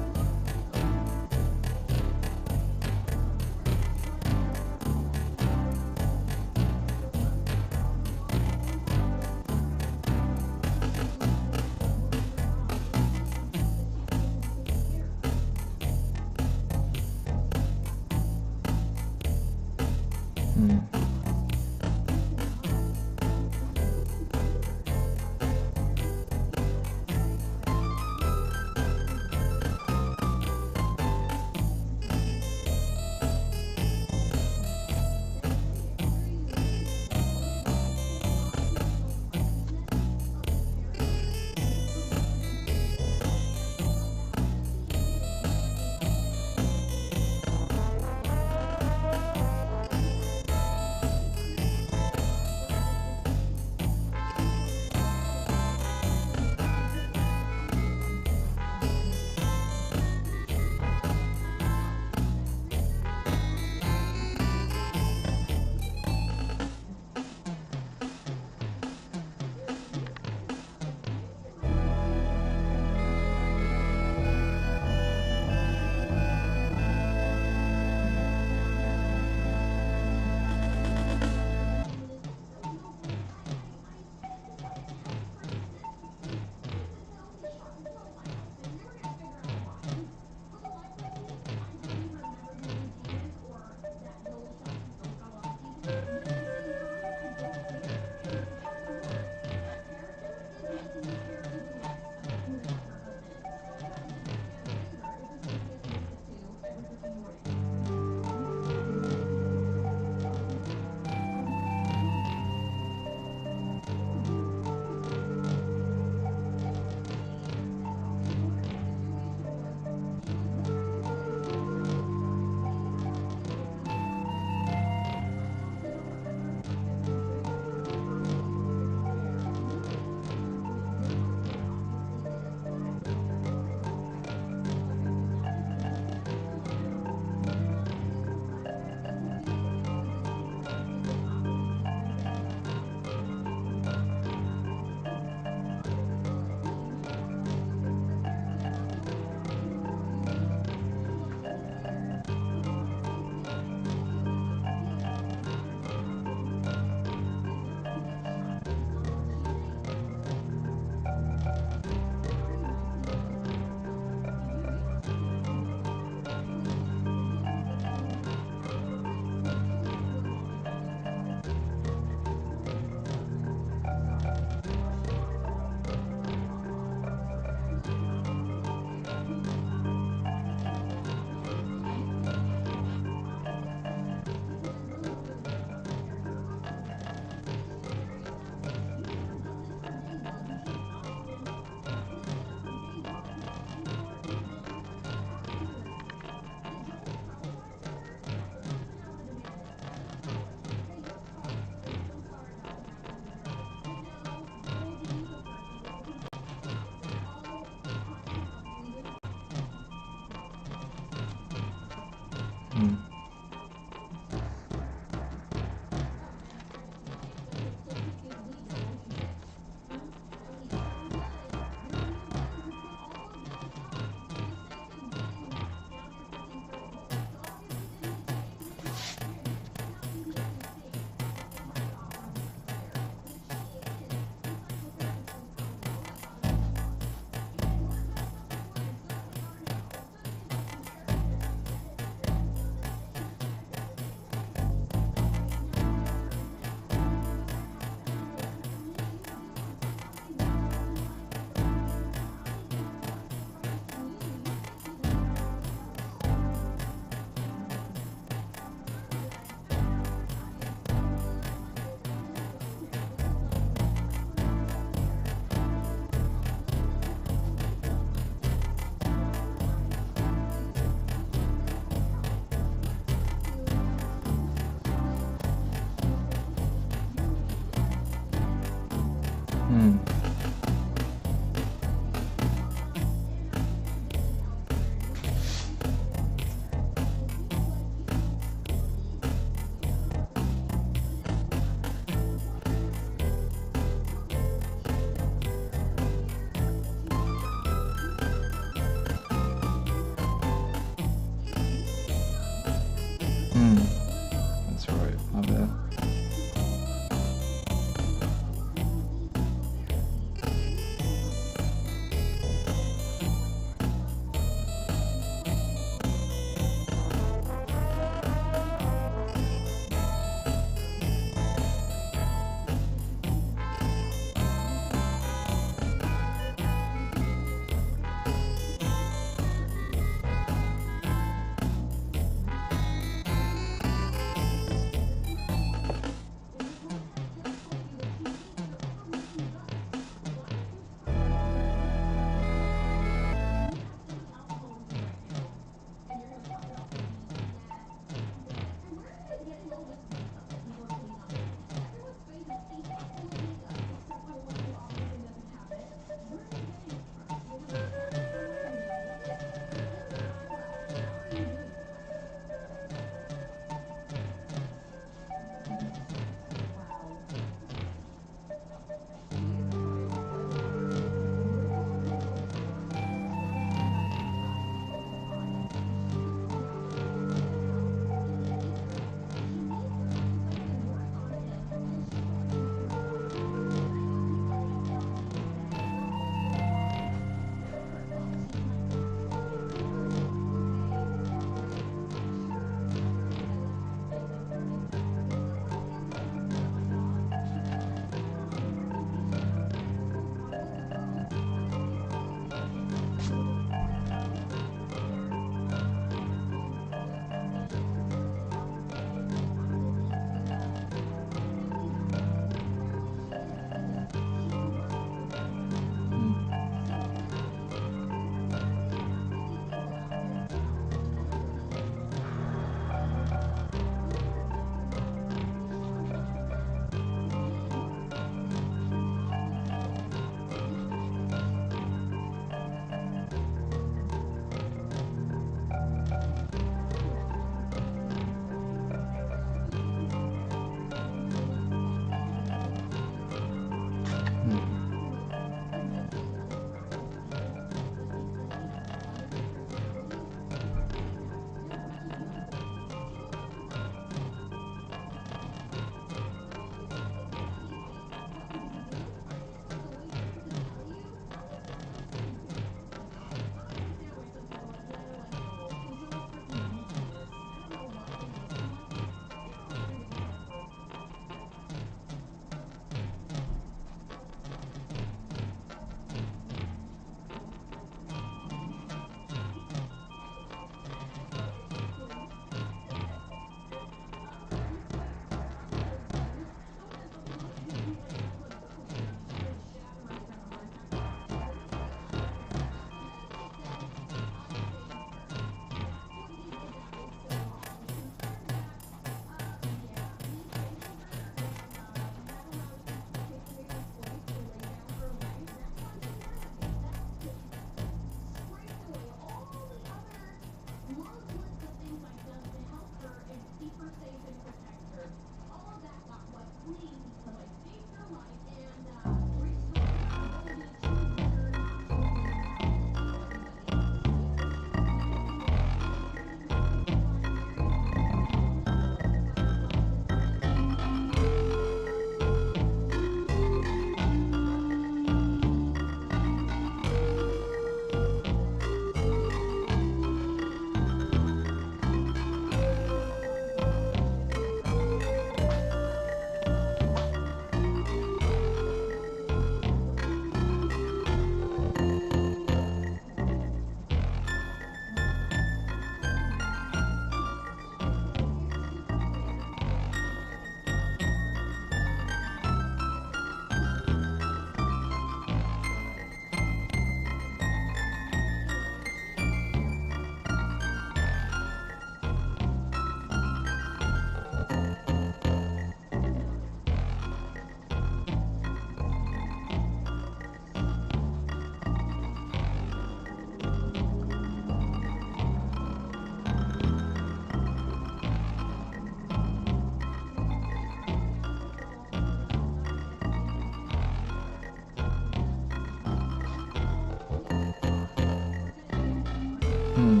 Hmm.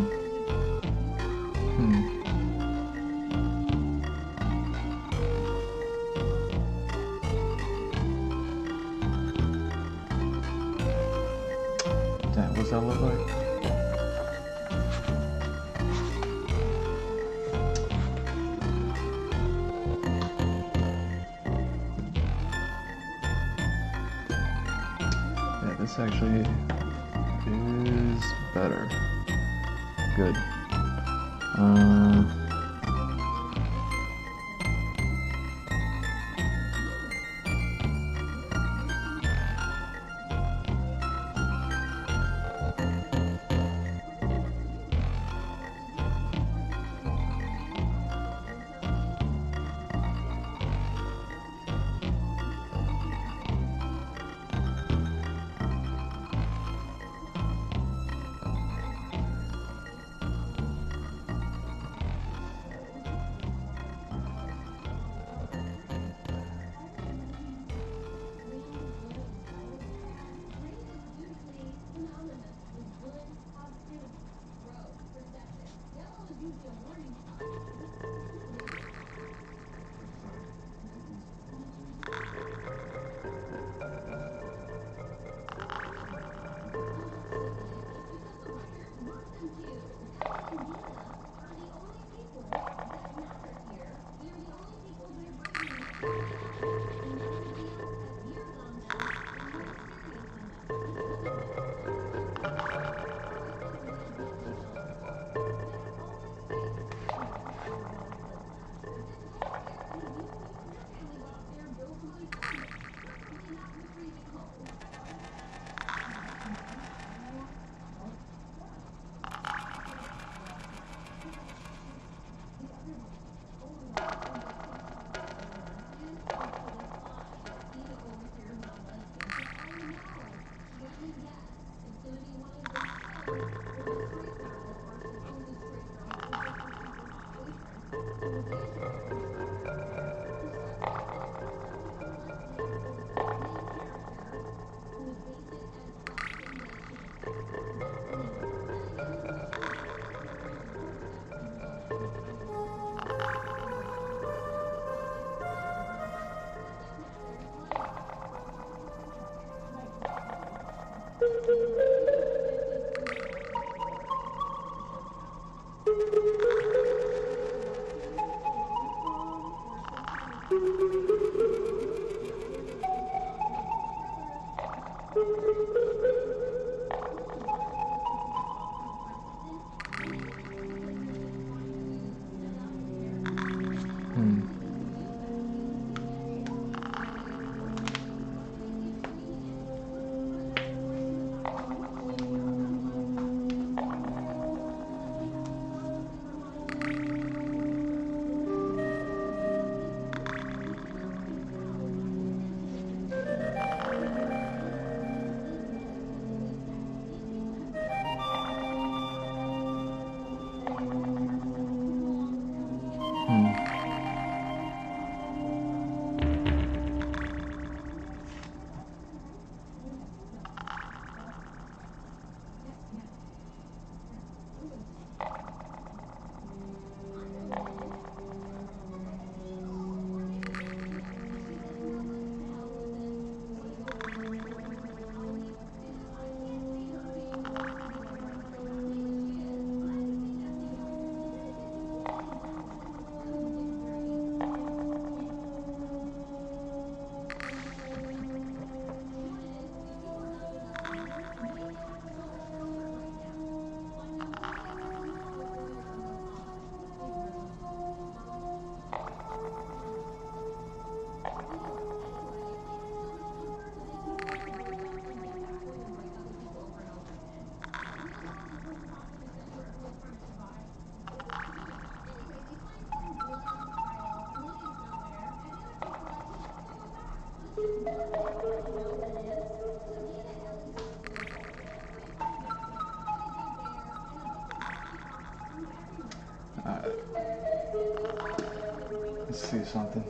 Hmm. Damn, what's that look like? Yeah, this actually is better. Good. Hmm. Hmm. Let's see something.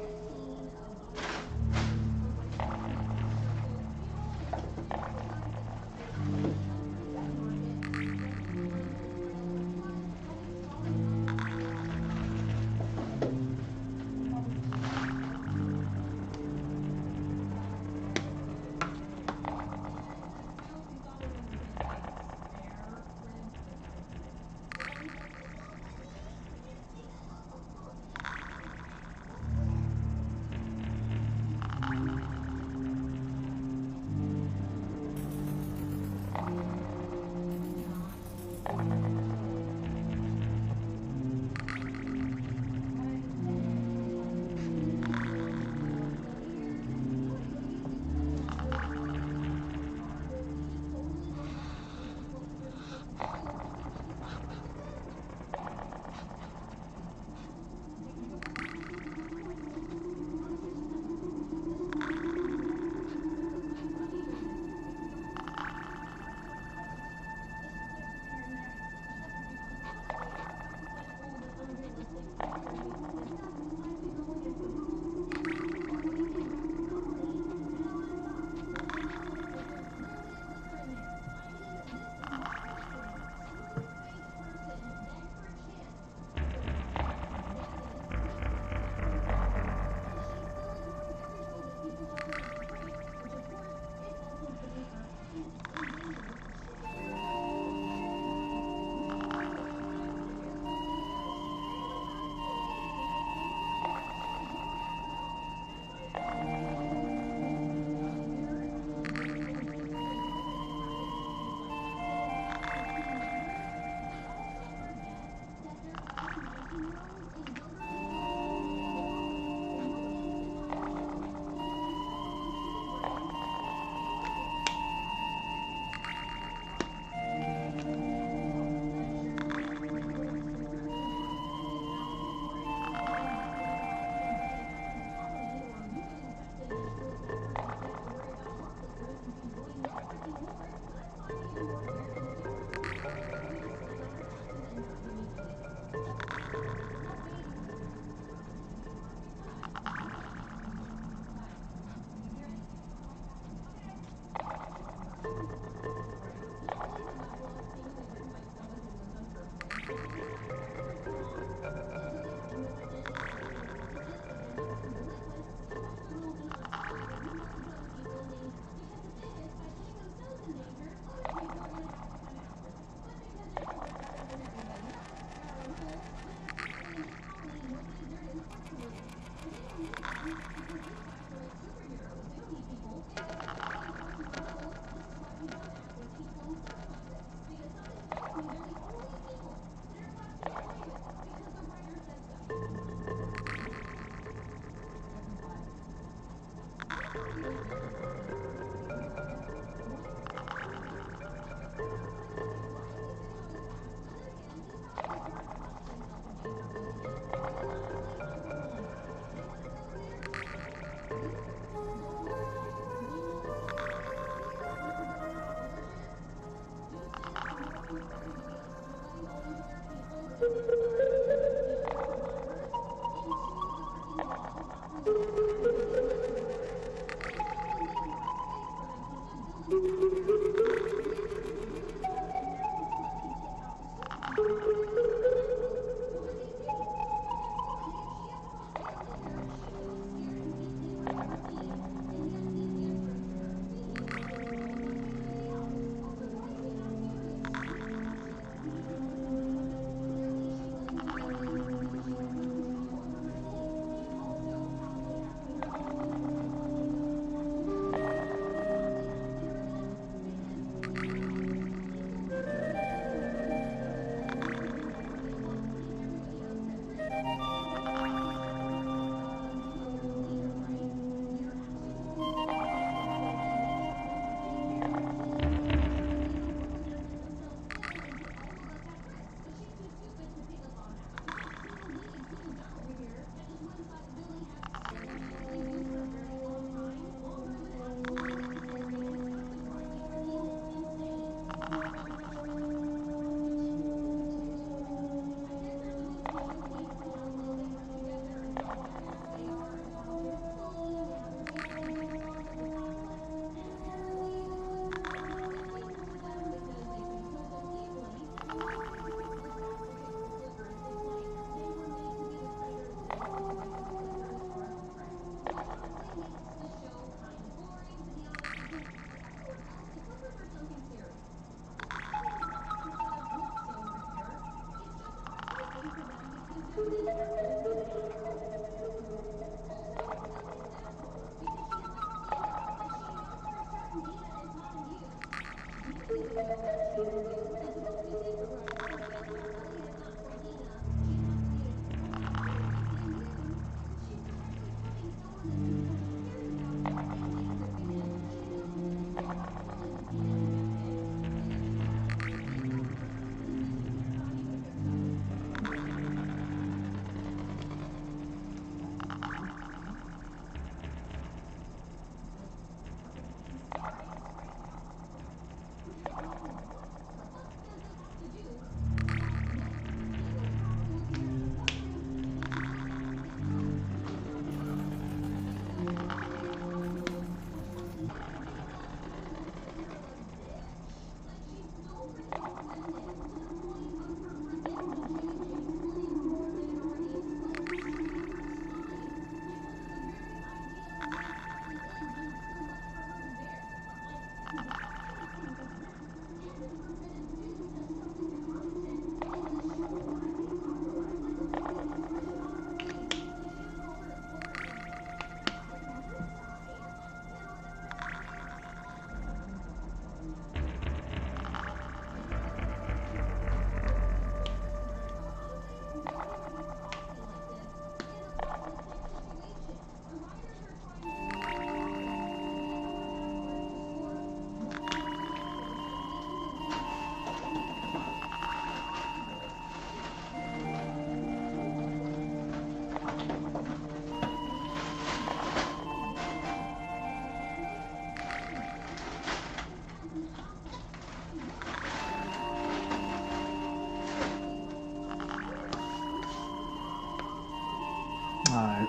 Alright.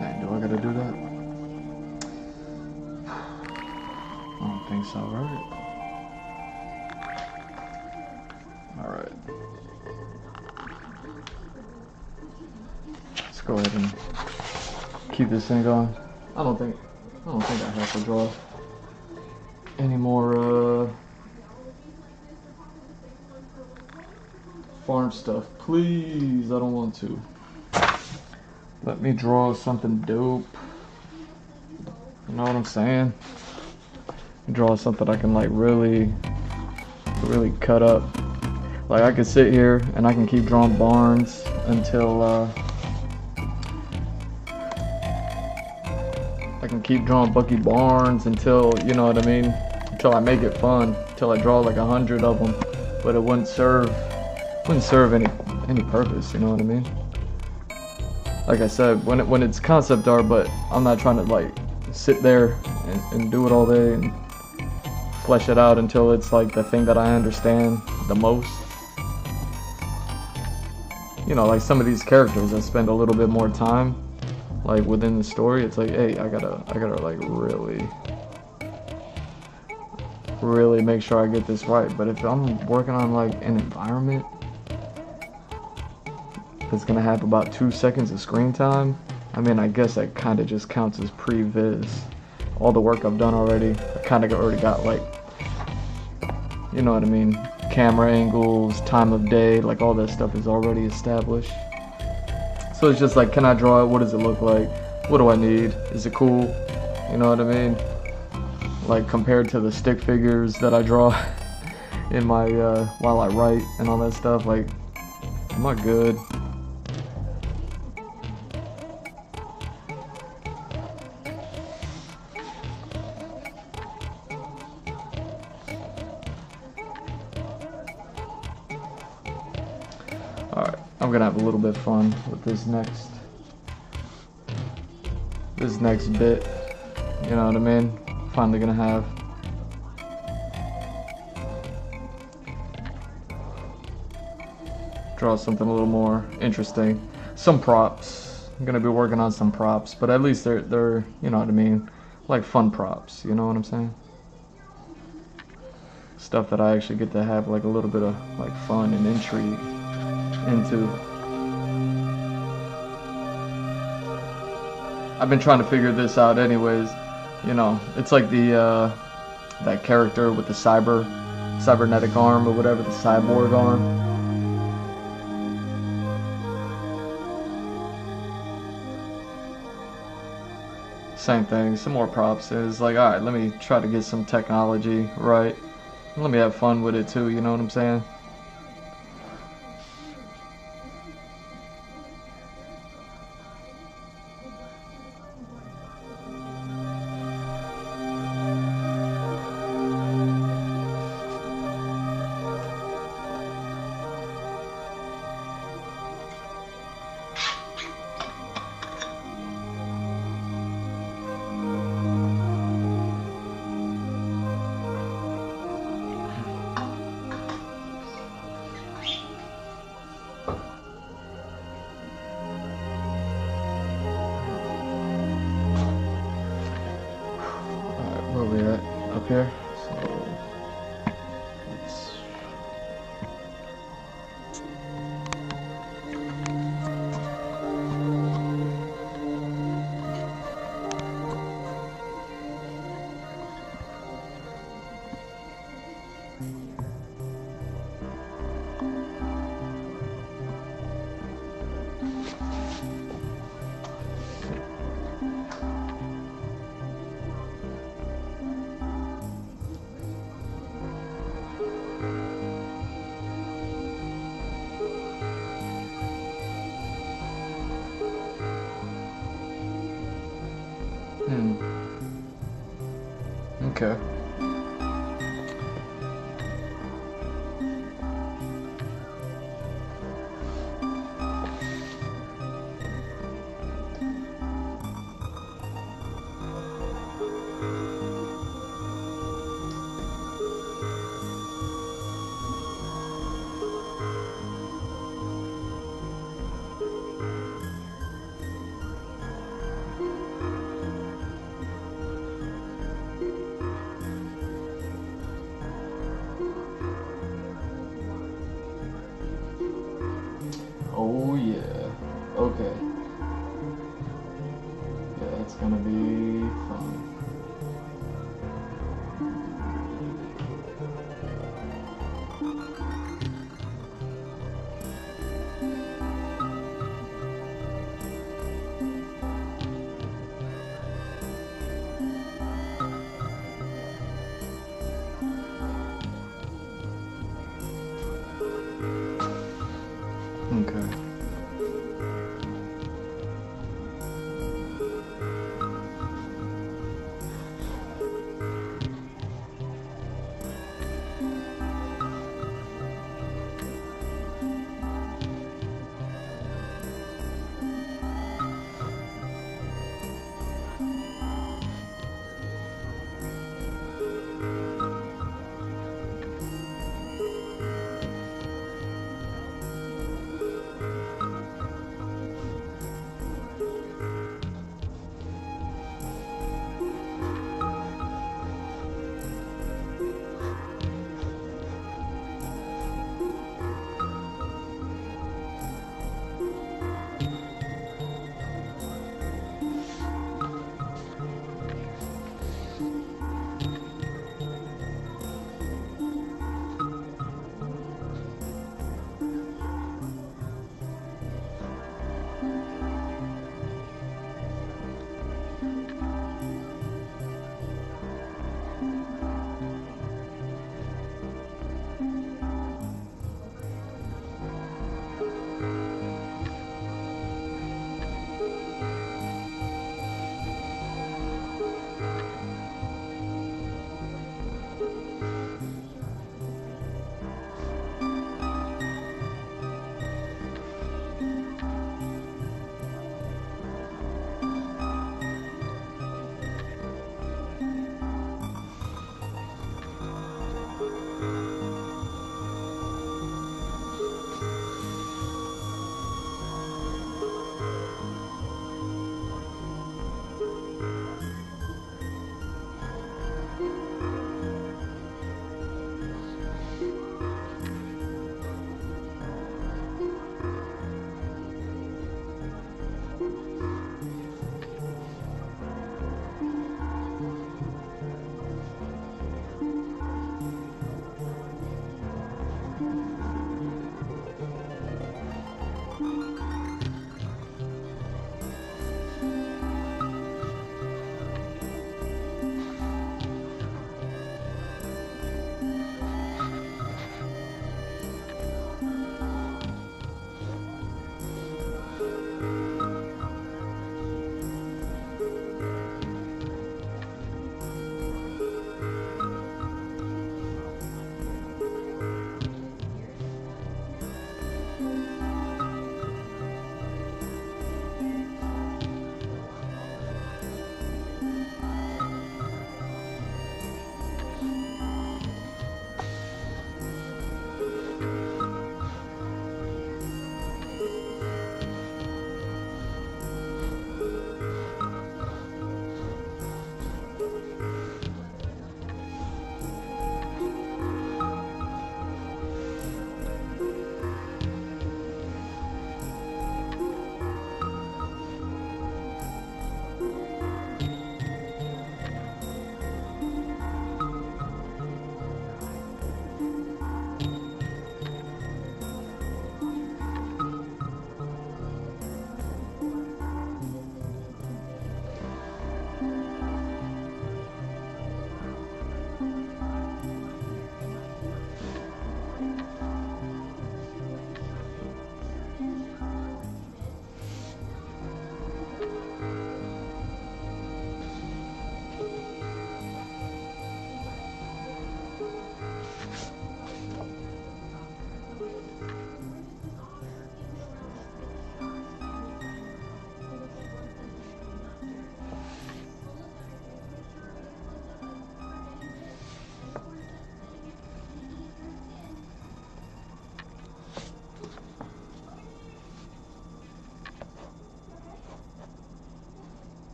Dang, do I gotta do that? I don't think so, right? Alright. Let's go ahead and keep this thing going. I don't think I have to draw any more farm stuff. Please, I don't want to. Let me draw something dope. You know what I'm saying? Draw something I can like really cut up. Like I could sit here and I can keep drawing barns until I can keep drawing Bucky Barnes until, you know what I mean, until I make it fun, until I draw like 100 of them, but it wouldn't serve any purpose, you know what I mean? Like I said, when it's concept art, but I'm not trying to like sit there and do it all day and flesh it out until it's like the thing that I understand the most. you know, like some of these characters that spend a little bit more time, like within the story, it's like, hey, I gotta like really make sure I get this right. But if I'm working on like an environment that's gonna have about 2 seconds of screen time, I mean, I guess that kind of just counts as pre-viz. All the work I've done already, I kind of already got, like, you know what I mean, camera angles, time of day, like all that stuff is already established. So it's just like, can I draw it? What does it look like? What do I need? Is it cool? You know what I mean? Like compared to the stick figures that I draw in my while I write and all that stuff, like, am I good? Alright, I'm gonna have a little bit of fun with this next bit. You know what I mean? Finally gonna have draw something a little more interesting. Some props. I'm gonna be working on some props, but at least they're you know what I mean, like fun props. You know what I'm saying? Stuff that I actually get to have like a little bit of like fun and intrigue into. I've been trying to figure this out anyways. You know, it's like the that character with the cybernetic arm or whatever, the cyborg arm. Same thing, some more props. It's like, alright, let me try to get some technology right. Let me have fun with it too, you know what I'm saying? Where are we at? Up here? So, let's... Okay. Oh yeah. Okay. Yeah, it's gonna be fun. Okay.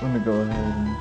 I'm gonna go ahead and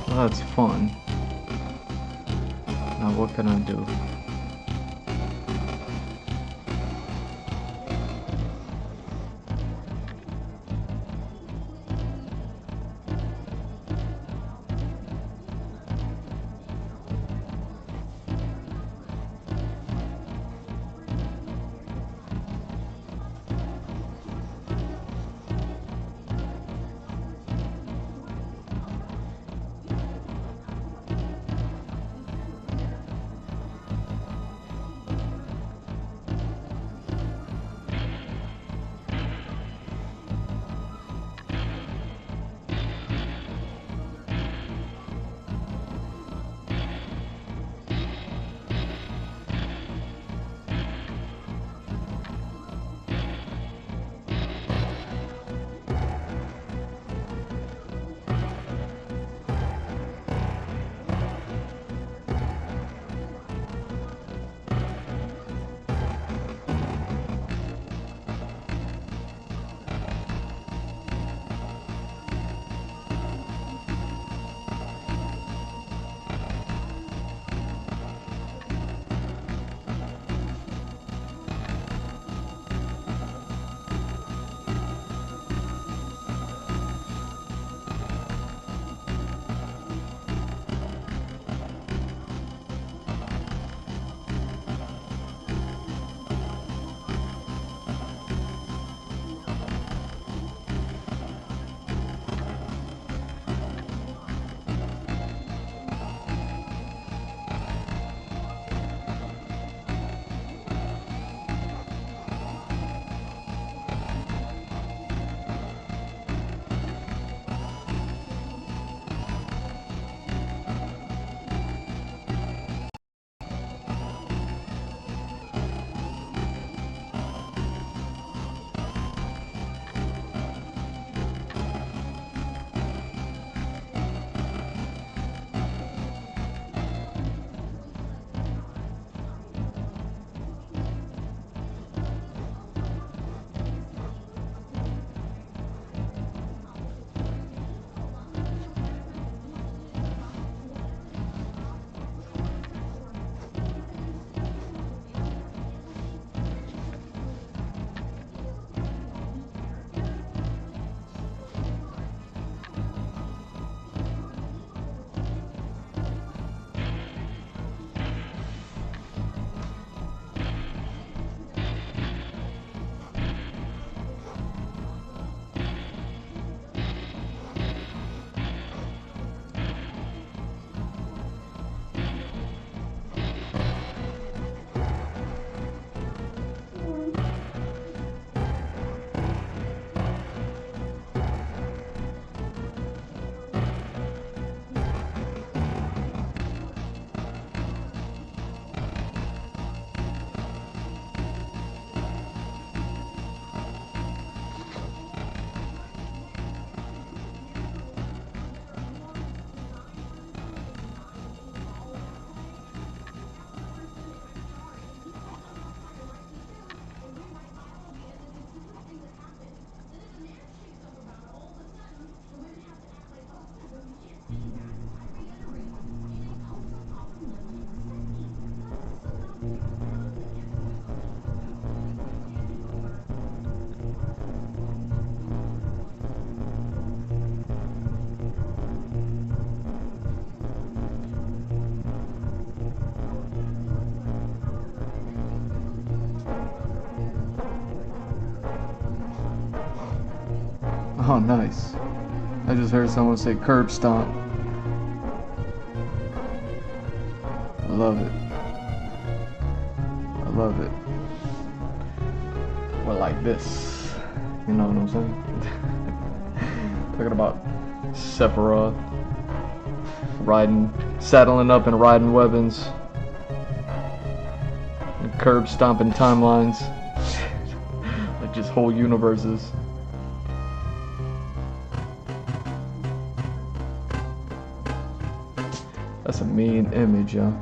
well, that's fun. Now what can I do? Oh, nice. I just heard someone say curb stomp. I love it. I love it. Well, like this. You know what I'm saying? Talking about Sephiroth saddling up and riding weapons, and curb stomping timelines, like just whole universes. That's a mean image, yo.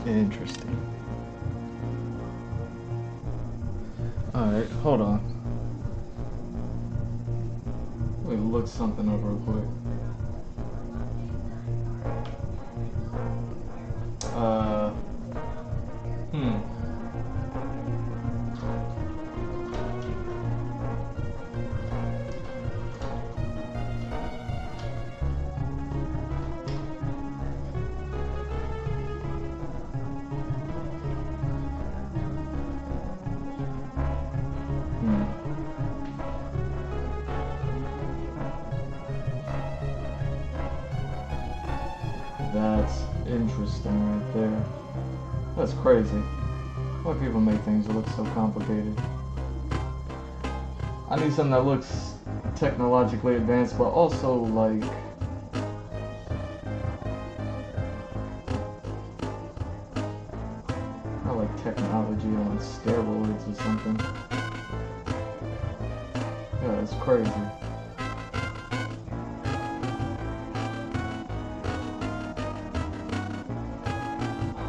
Interesting. Alright, hold on. Let me look something up real quick. That's interesting right there. That's crazy. Why people make things look so complicated? I need something that looks technologically advanced, but also like not like technology on steroids or something. Yeah, it's crazy.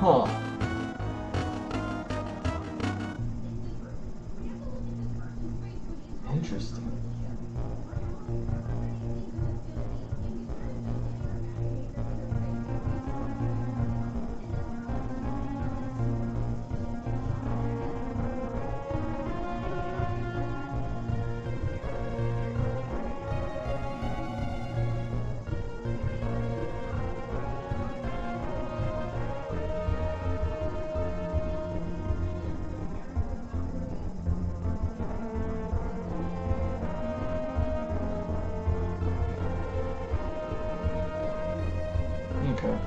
Huh. Interesting.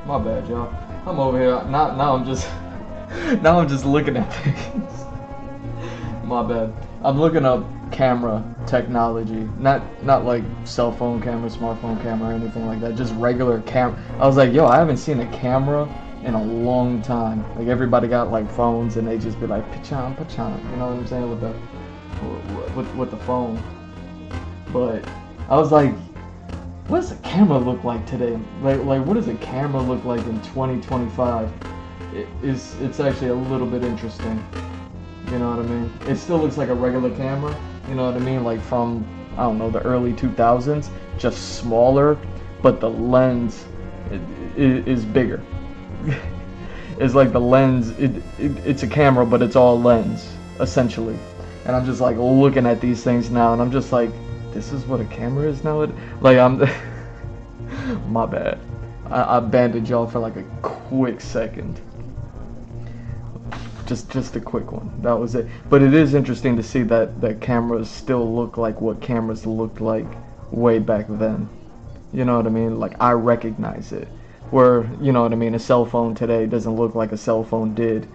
My bad, y'all. I'm over here. Now I'm just now I'm just looking at things. My bad. I'm looking up camera technology, not like cell phone camera, smartphone camera, or anything like that. Just regular camera. I was like, yo, I haven't seen a camera in a long time. Like everybody got like phones, and they just be like, pachan, pachan. You know what I'm saying, with the phone. But I was like, what does a camera look like today? Like what does a camera look like in 2025? It's actually a little bit interesting. You know what I mean? It still looks like a regular camera. You know what I mean? Like from, I don't know, the early 2000s, just smaller, but the lens is bigger. It's like the lens. It's a camera, but it's all lens essentially. And I'm just like looking at these things now, and I'm just like, this is what a camera is now. Like I'm, my bad. I abandoned y'all for like a quick second. Just a quick one. That was it. But it is interesting to see that cameras still look like what cameras looked like way back then. You know what I mean? Like I recognize it. Where, you know what I mean, a cell phone today doesn't look like a cell phone did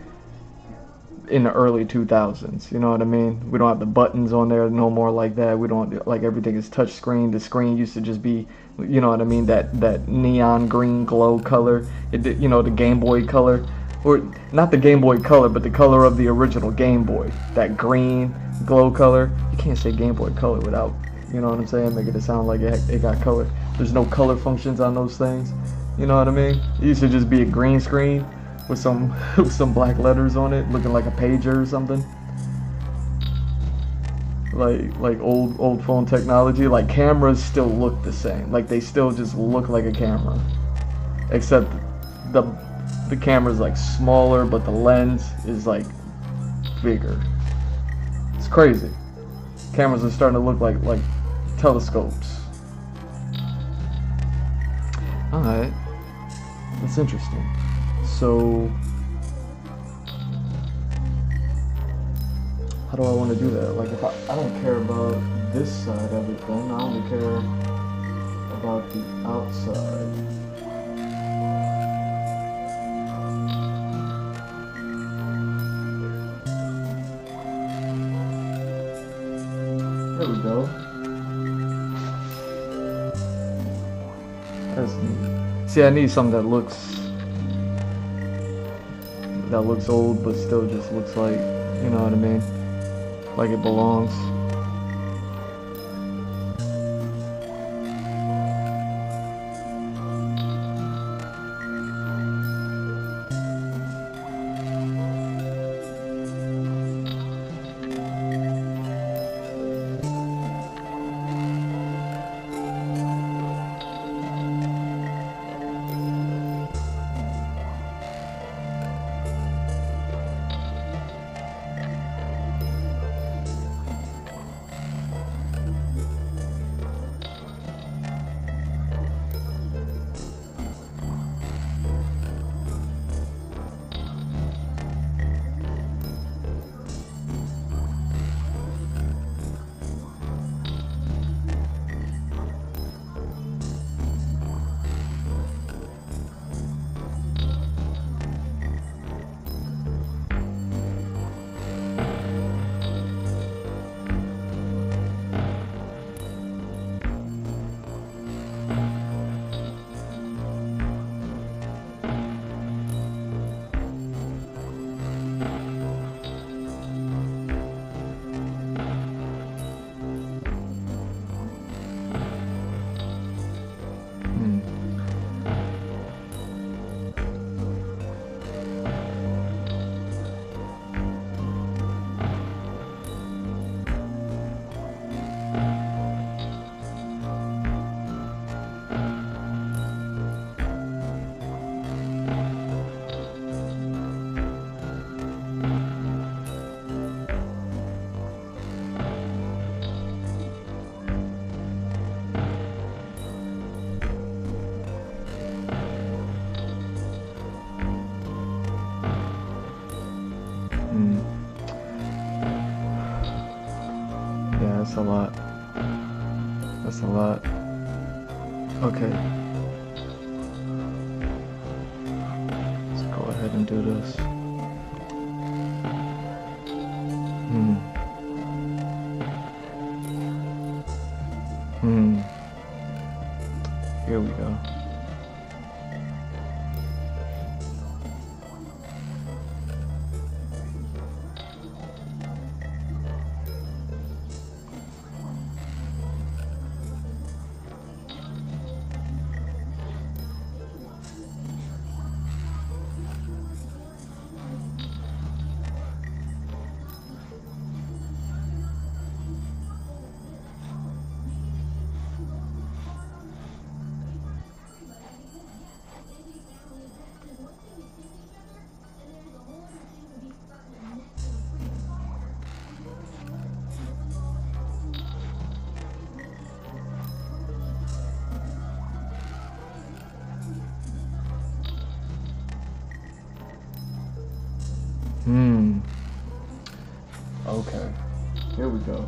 in the early 2000s. You know what I mean? We don't have the buttons on there no more like that. We don't, like, everything is touch screen. The screen used to just be, you know what I mean, that neon green glow color. You know, the Game Boy color. Or not the Game Boy color, but the color of the original Game Boy. That green glow color. You can't say Game Boy color without, you know what I'm saying, making it sound like it got color. There's no color functions on those things. You know what I mean? It used to just be a green screen with some black letters on it, looking like a pager or something. Like old phone technology. Like cameras still look the same. Like they still just look like a camera, except the camera's like smaller, but the lens is like bigger. It's crazy. Cameras are starting to look like telescopes. Alright, that's interesting. So how do I want to do that? Like if I don't care about this side of it, then I only care about the outside. There we go. That's neat. See, I need something that looks old, but still just looks like, you know what I mean? Like it belongs. Yeah, that's a lot. That's a lot. Okay. ahead and do this. Here we go. Okay. Here we go.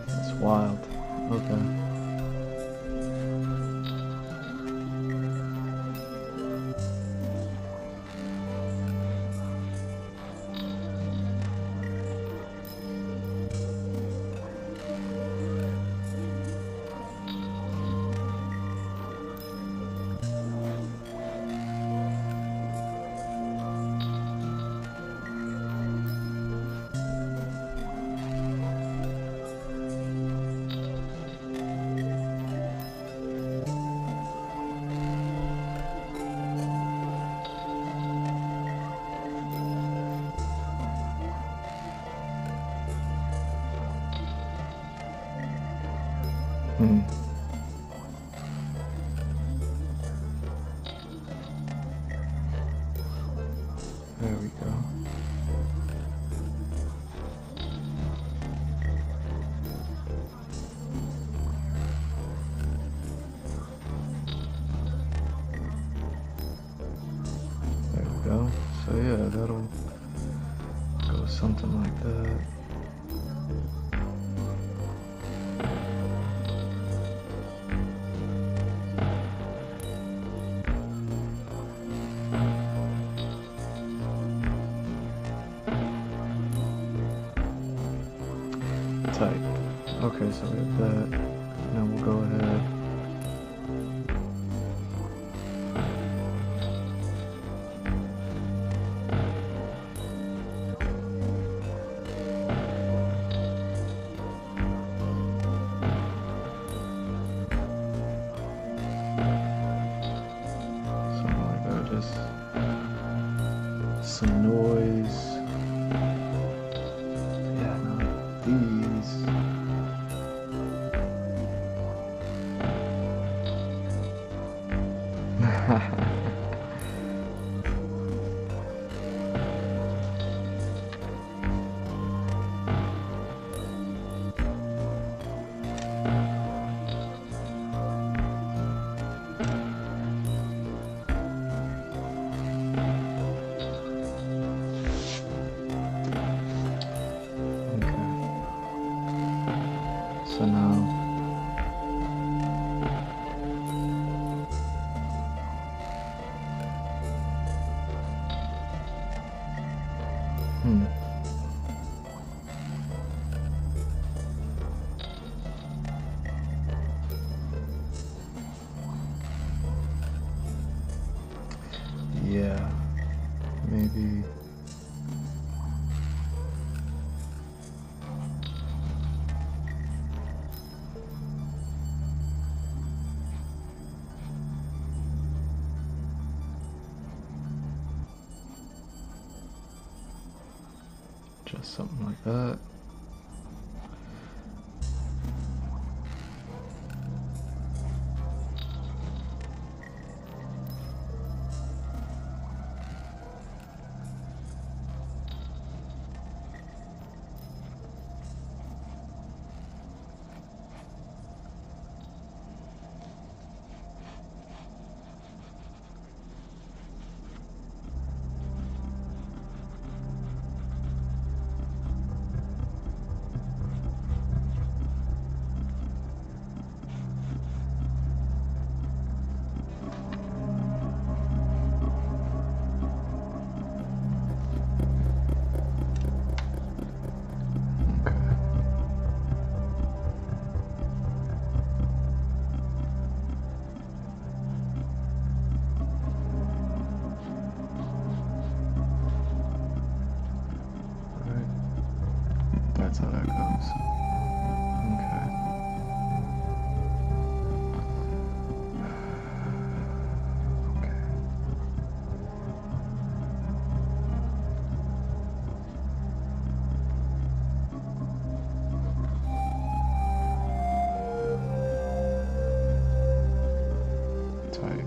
That's wild. Okay. There we go. There we go. So yeah, that'll go something like that. Tight. Okay, so we have that. Now we'll go ahead. Something like that, just some noise. Yeah, no, these. So now, yeah, maybe. Just something like that. That's how that goes. Okay. Okay. Tight.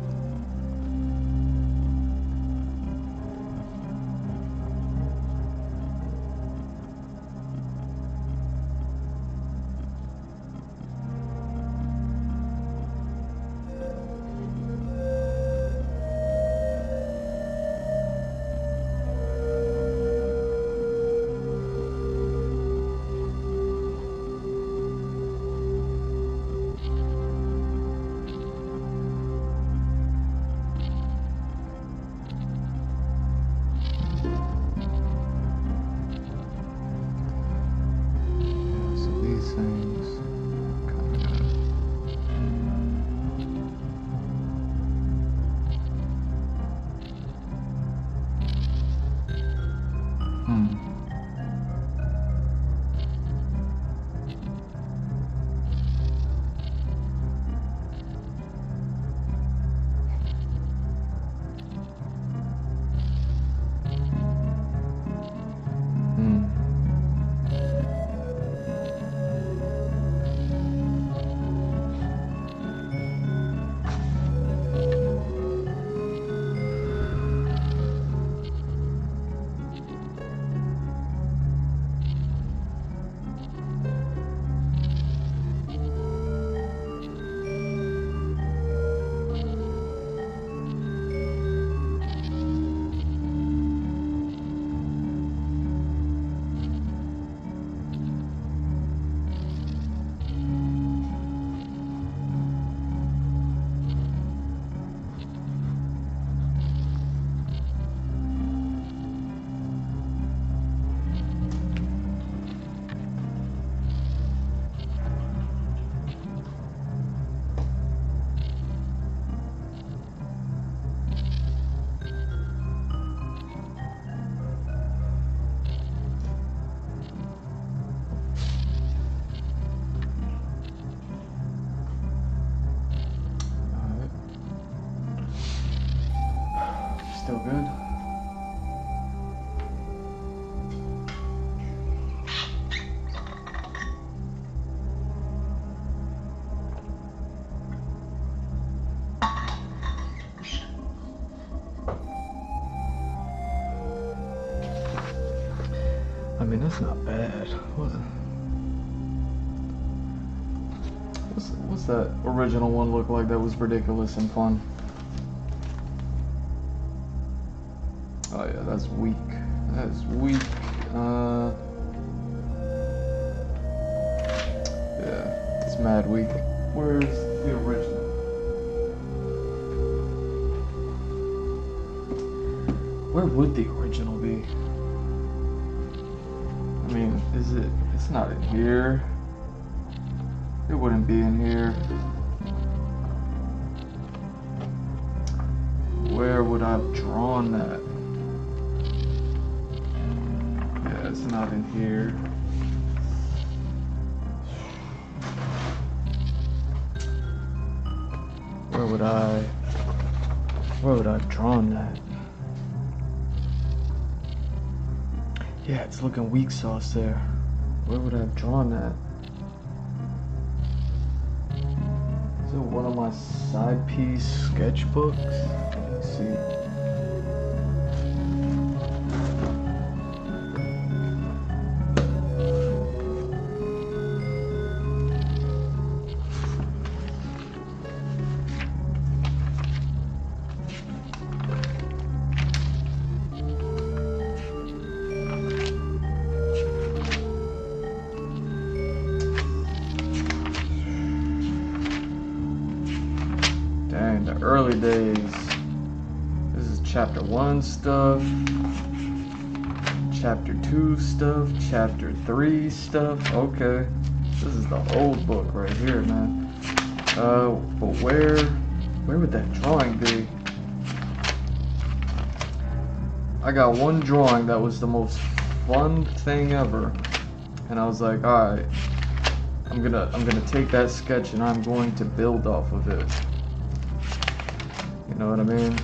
Things kind of still good. I mean, that's not bad. What's that original one look like that was ridiculous and fun? Oh yeah, that's weak. That is weak. Yeah, it's mad weak. Where's the original? Where would the original be? I mean, is it? It's not in here. It wouldn't be in here. Where would I have drawn that? Yeah, it's not in here. Where would I have drawn that? Yeah, it's looking weak sauce there. Where would I have drawn that? Is it one of my side piece sketchbooks? Let me see. Dang, the early days. This is chapter 1 stuff, chapter 2 stuff, chapter 3 stuff. Okay, this is the old book right here, man. But where would that drawing be? I got one drawing that was the most fun thing ever, and I was like, all right, I'm gonna take that sketch and I'm going to build off of it. You know what I mean?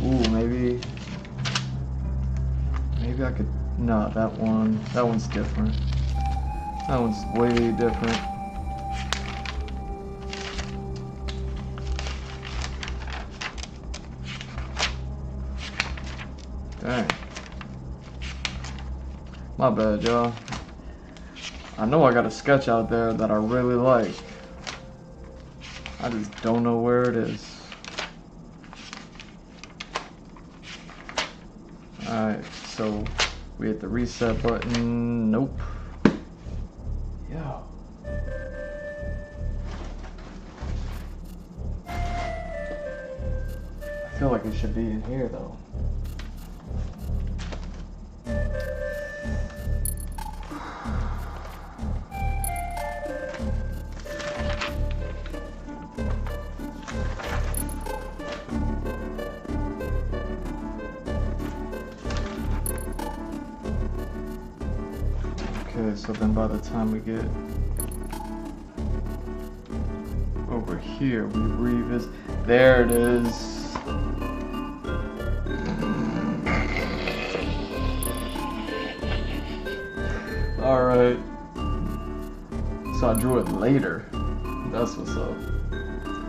Ooh, maybe I could. No, that one's different. That one's way different. Dang. My bad, y'all. I know I got a sketch out there that I really like. I just don't know where it is. Alright, so we hit the reset button. Nope. Yo. I feel like it should be in here though. Okay, so then by the time we get over here, we revisit. There it is. Alright. So I drew it later. That's what's up.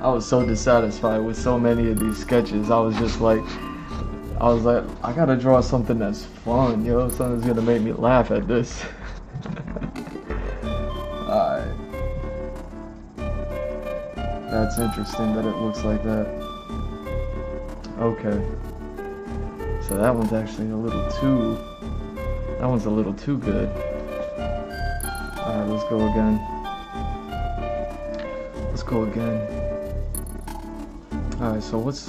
I was so dissatisfied with so many of these sketches. I was like, I gotta draw something that's fun, yo. Something's gonna make me laugh at this. Alright. That's interesting that it looks like that. Okay. So that one's actually a little too good. Alright, let's go again. Alright, so what's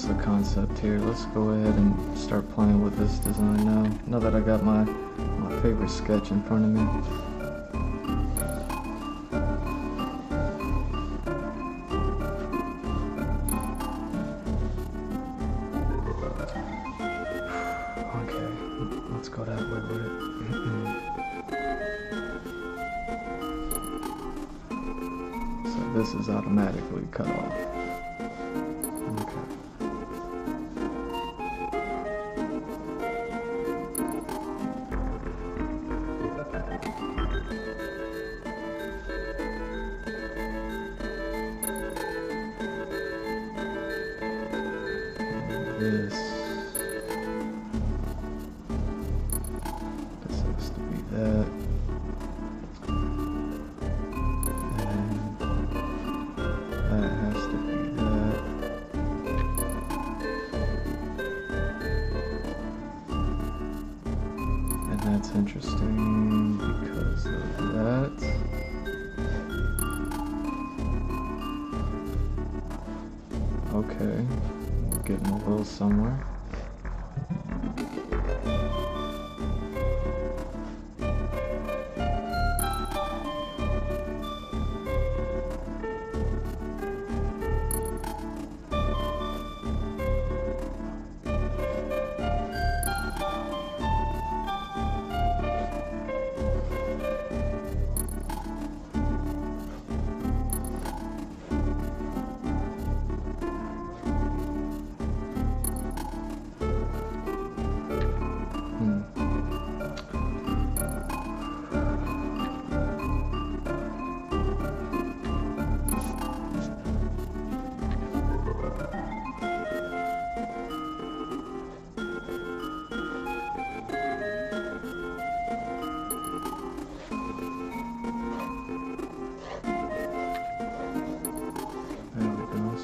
the concept here? Let's go ahead and start playing with this design now that I got my favorite sketch in front of me. Okay, let's go that way with it. So this is automatically cut off. Okay. This has to be that, and that has to be that, and that's interesting because of that. Okay, we're getting a little somewhere.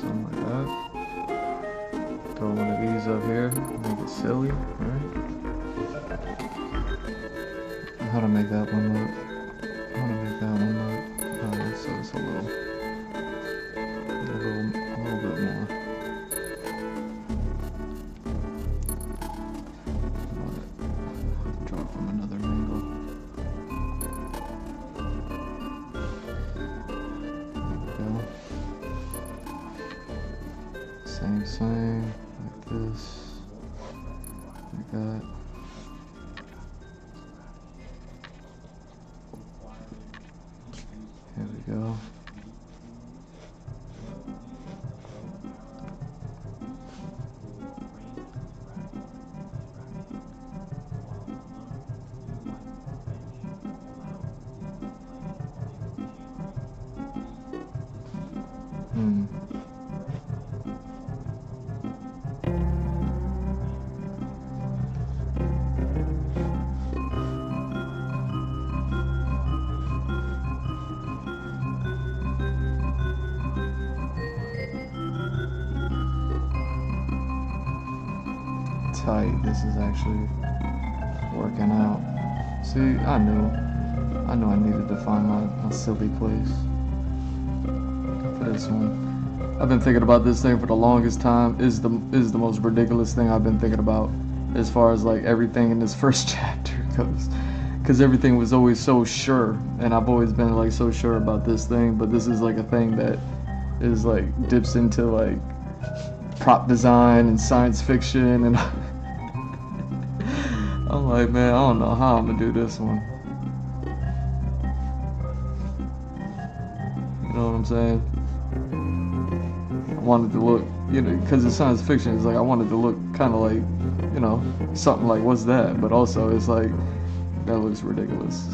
something like that. Throw one of these up here, make it silly, right? How to make that one look? How to make that one look? Alright, so it's a little bit more. Draw from another angle. There we go. Same, like this, like that. Here we go. Tight. This is actually working out. See, I knew I needed to find my silly place for this one. I've been thinking about this thing for the longest time. Is the most ridiculous thing I've been thinking about as far as like everything in this first chapter goes, because everything was always so sure, and I've always been like so sure about this thing, but this is like a thing that is like dips into like prop design and science fiction, and I'm like, man, I don't know how I'm gonna do this one. You know what I'm saying? I wanted to look, you know, because it's science fiction, it's like I wanted to look kind of like, you know, something like, what's that? But also it's like, that looks ridiculous.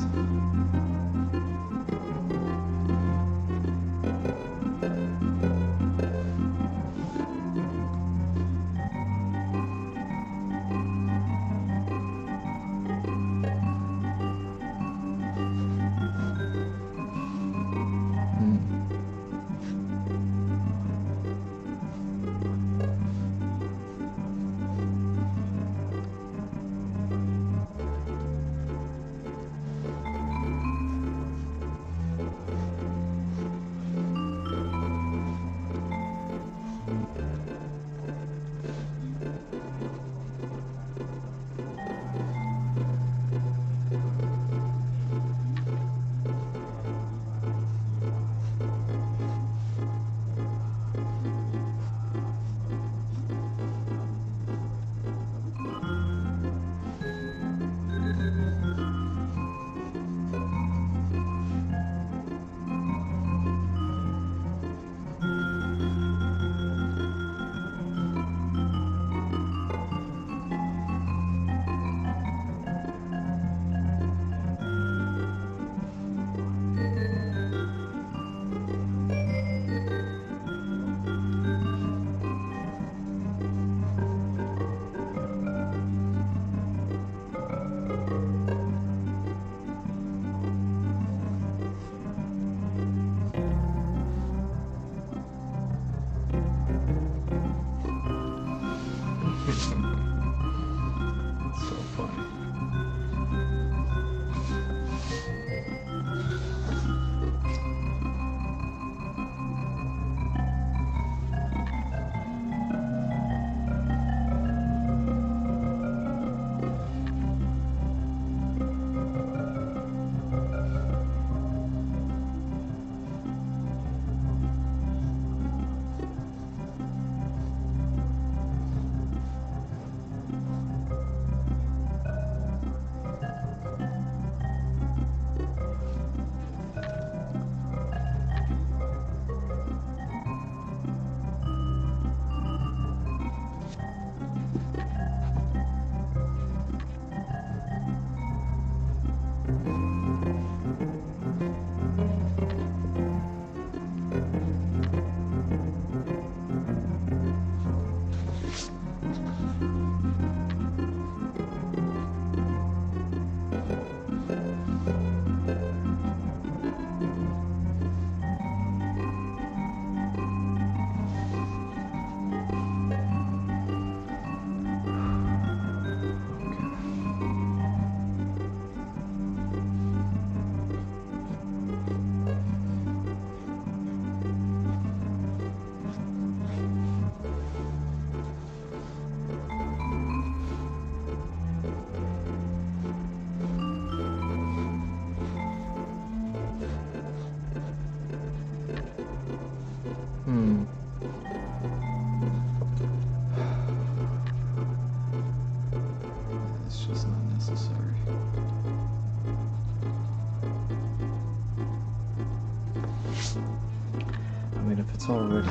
I mean, if it's already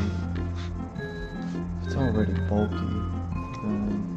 bulky, then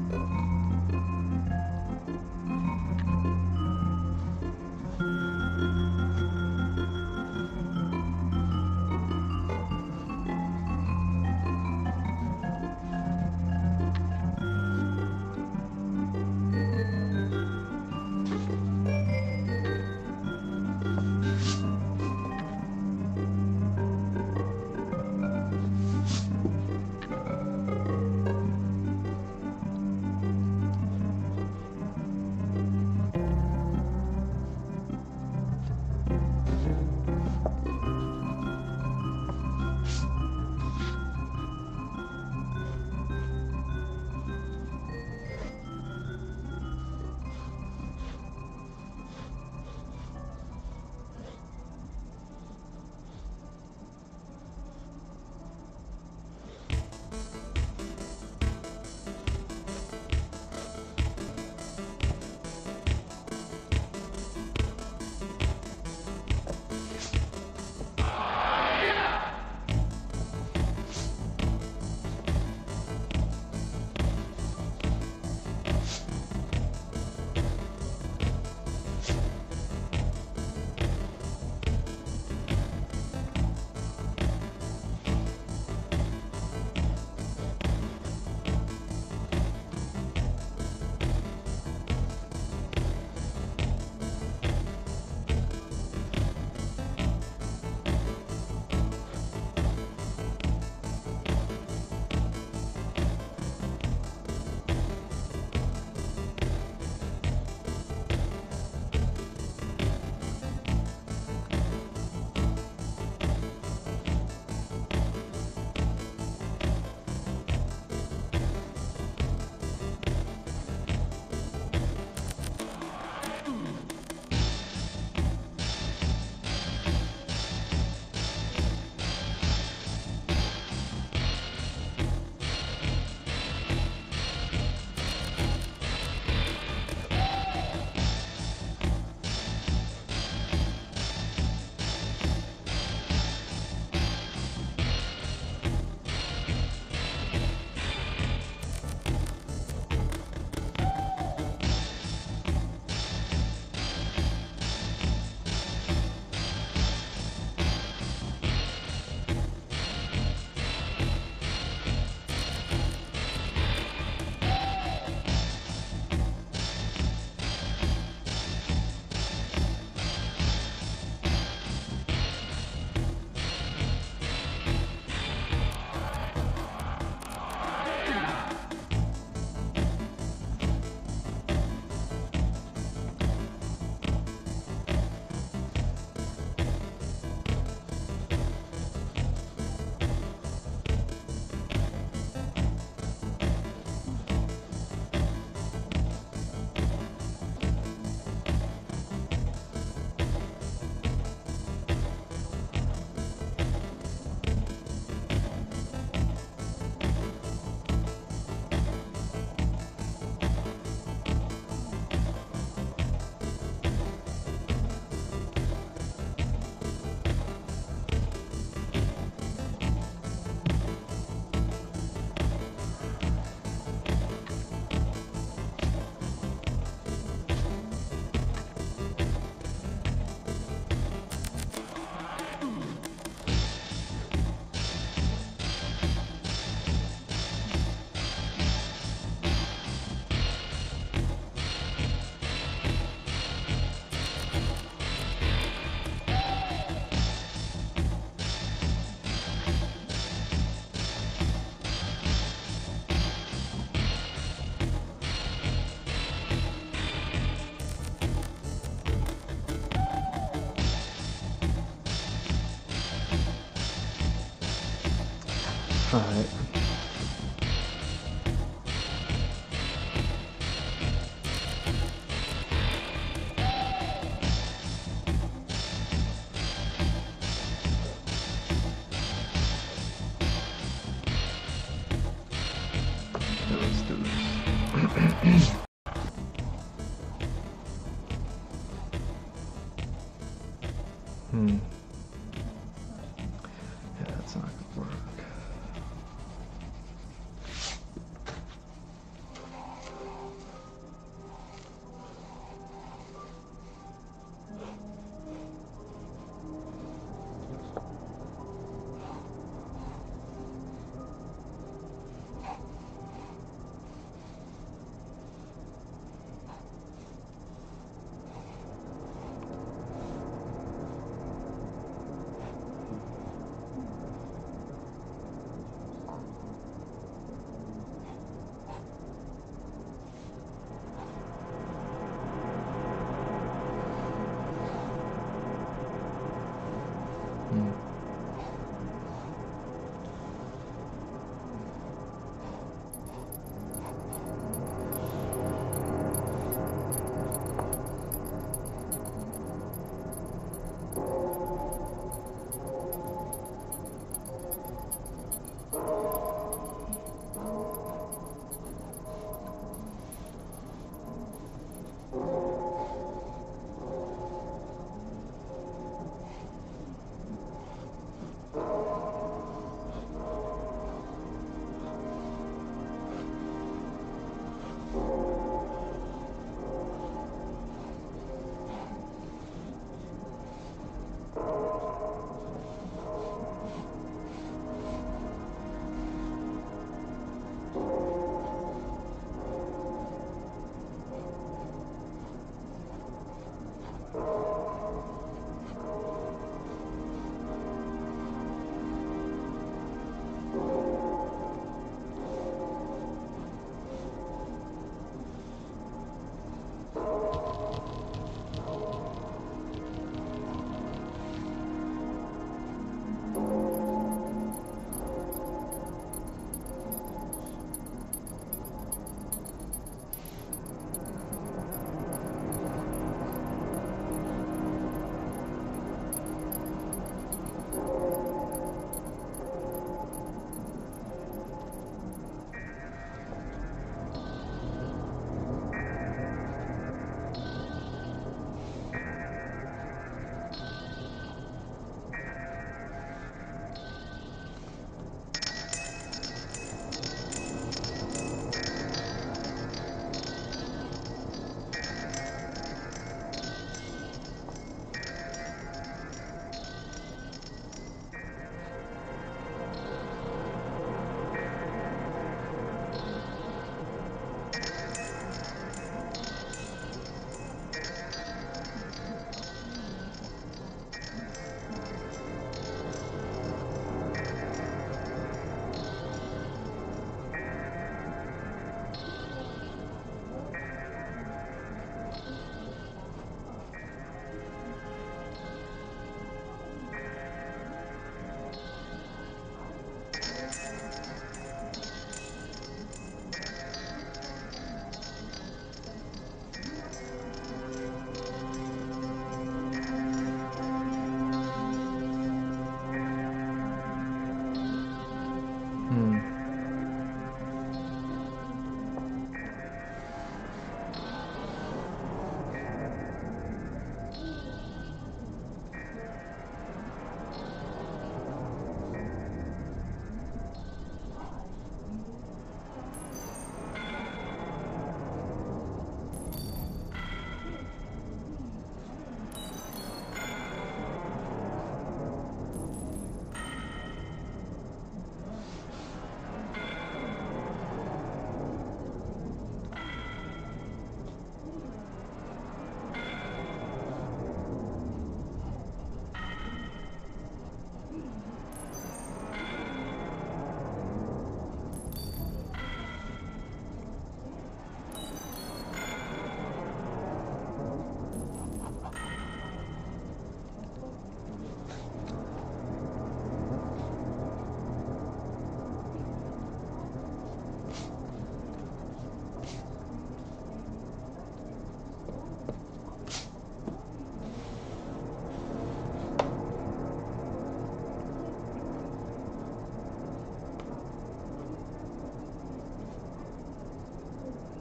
Alright. Let's do this. Yeah, that's not good.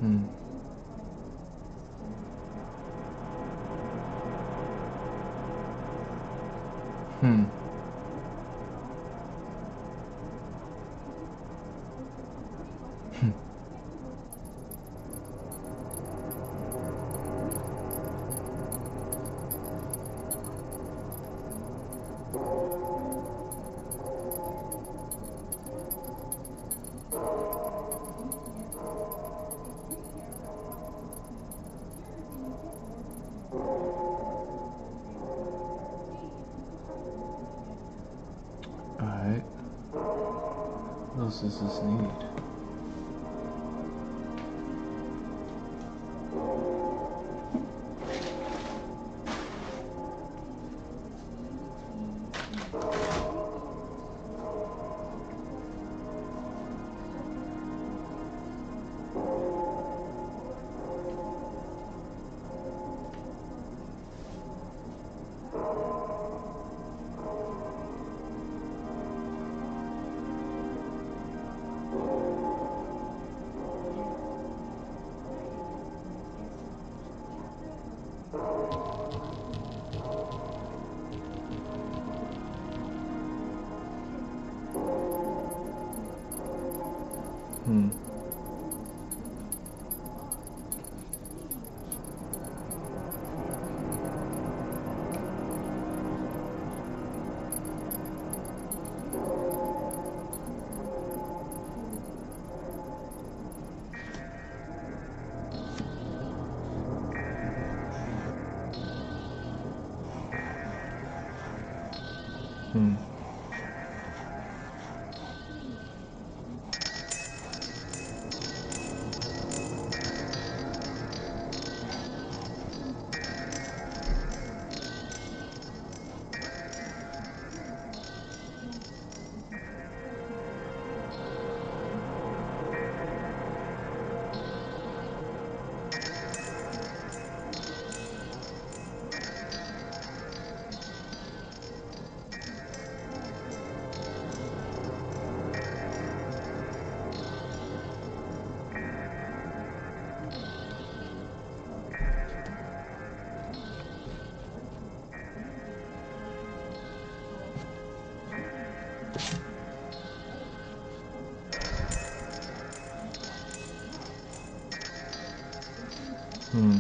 Hmm. Hmm. Alright. What else does this need? Hmm. Hmm. Hmm.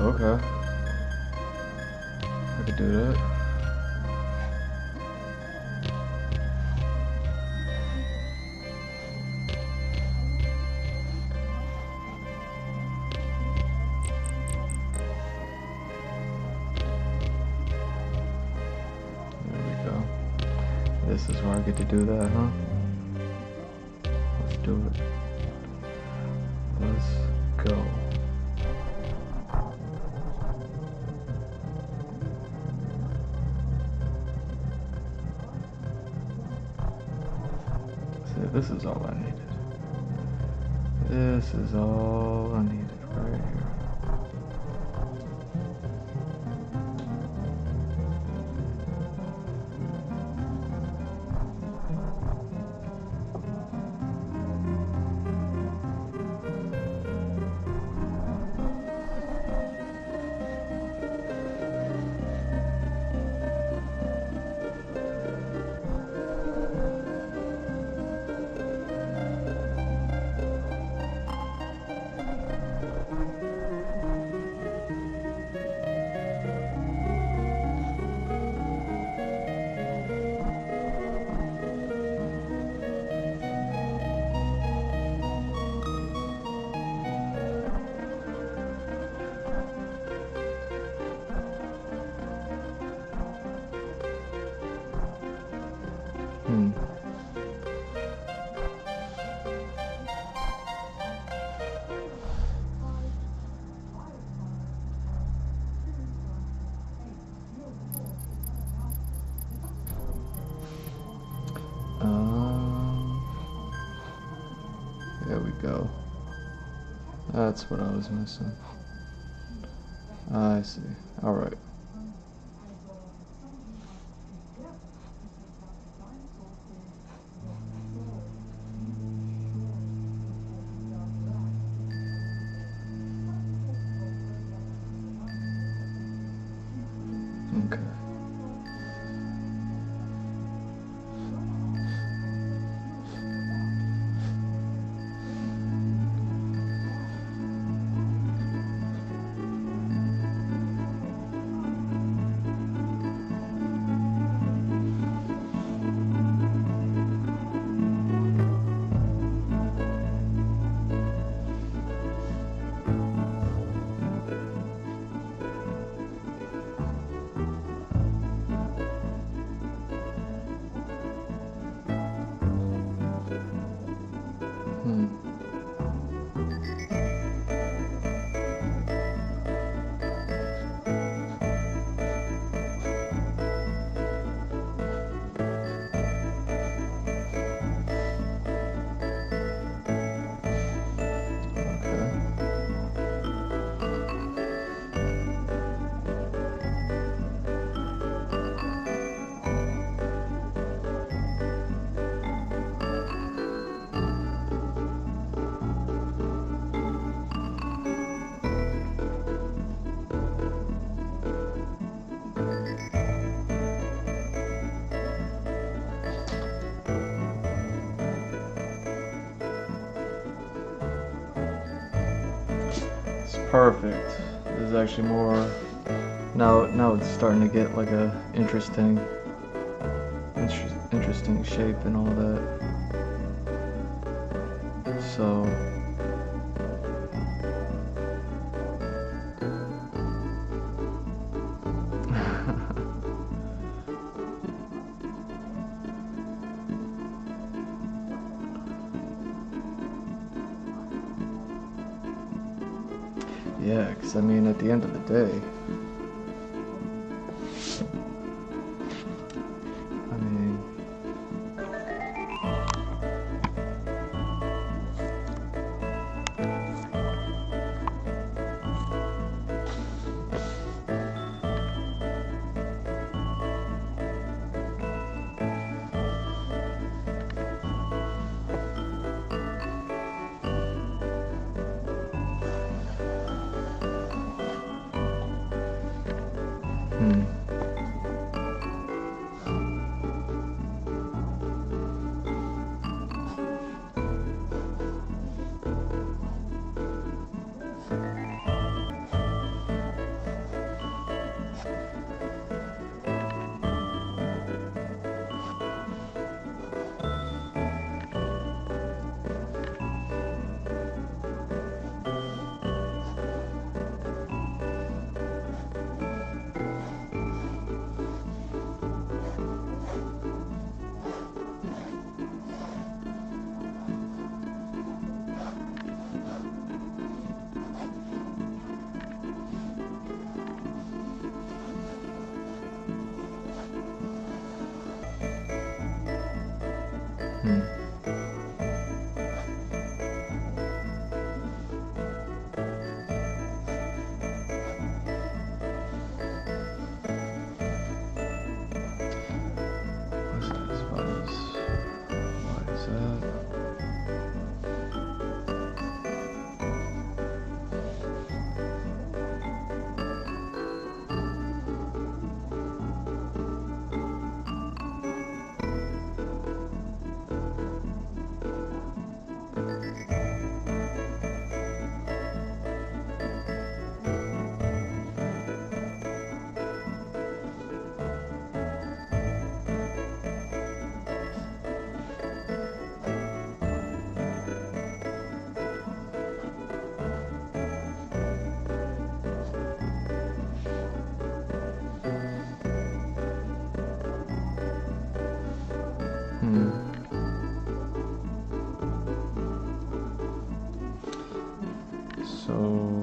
Okay. I could do that. There we go. This is where I get to do that, huh? Let's do it. Let's go. See, this is all I needed. This is all I needed right here. There we go. That's what I was missing. I see. Alright. Okay. Perfect. This is actually more. Now it's starting to get like a interesting shape and all that. So. Yeah, because I mean, at the end of the day, I mean, So...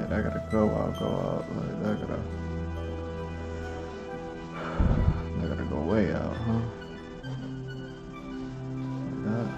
Alright, I gotta go out. Like, I gotta go way out, huh? Like that.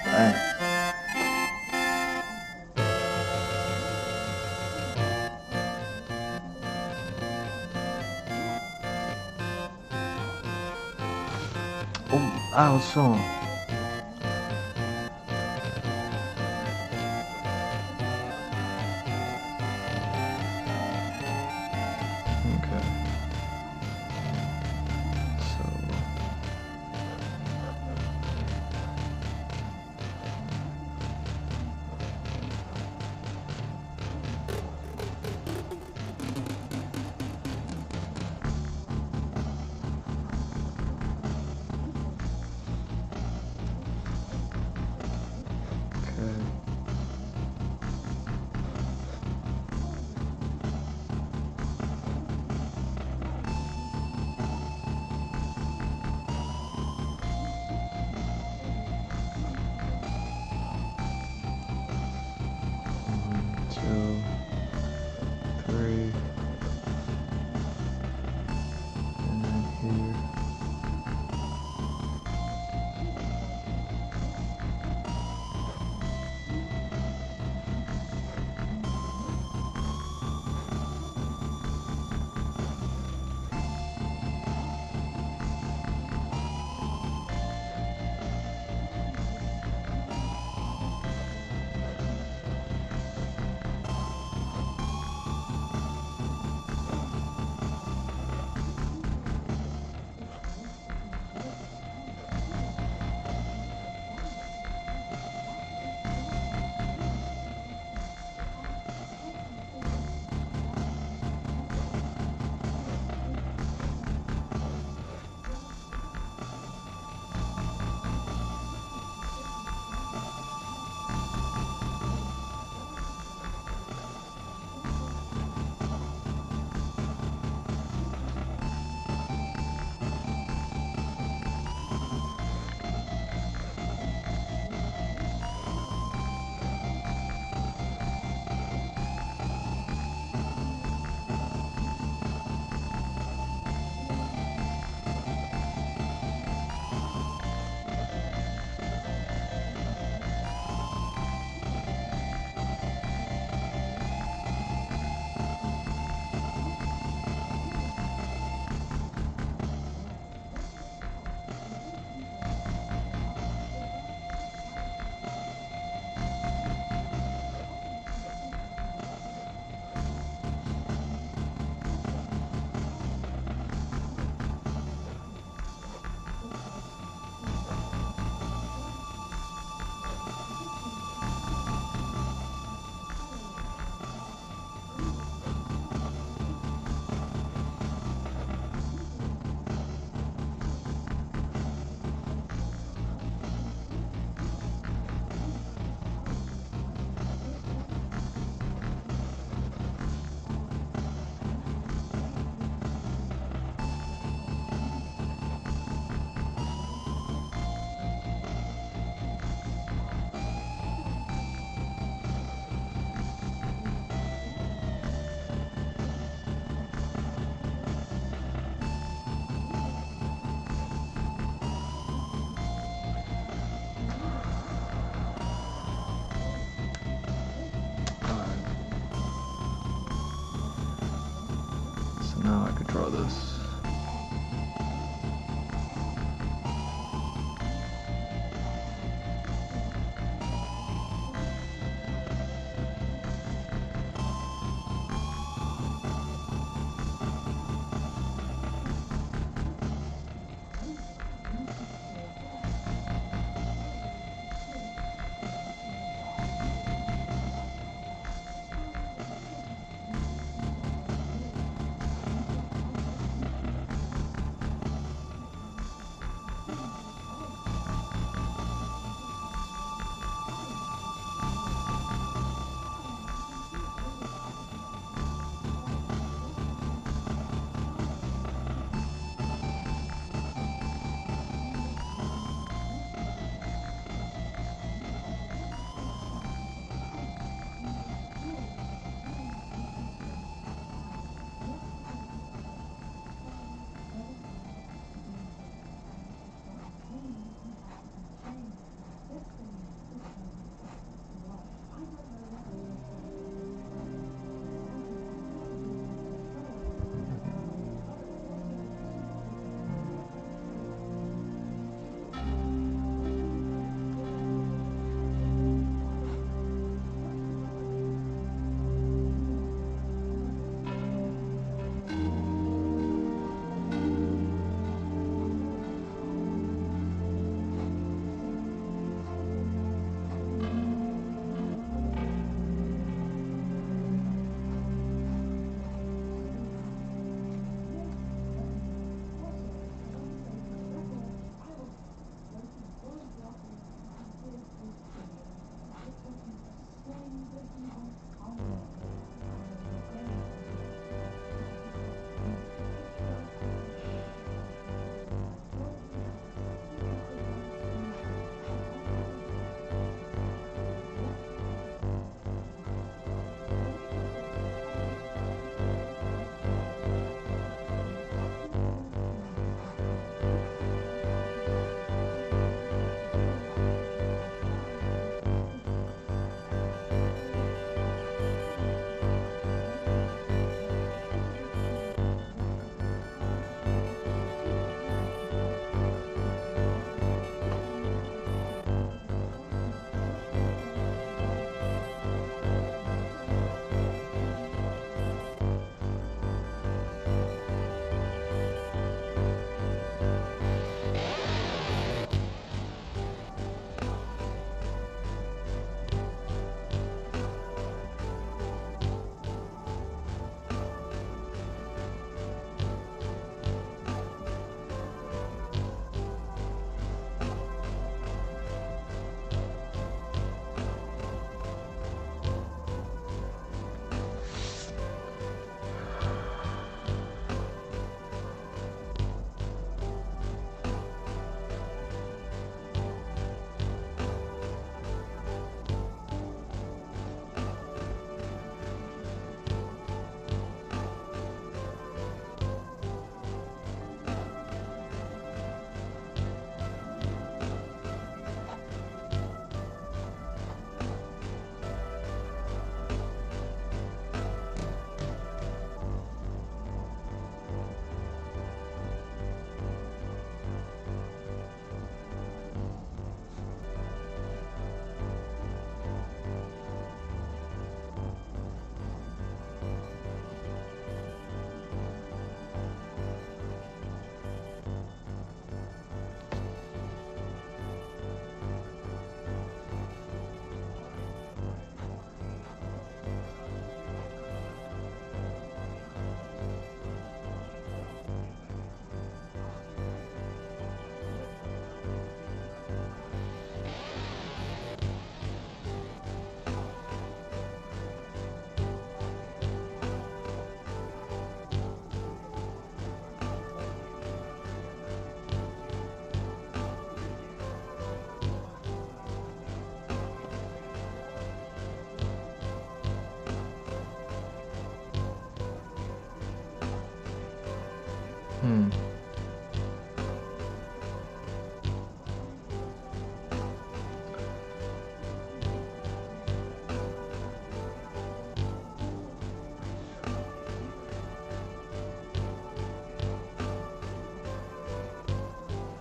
Dang. Oh, I was song. Okay. So.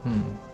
Hmm.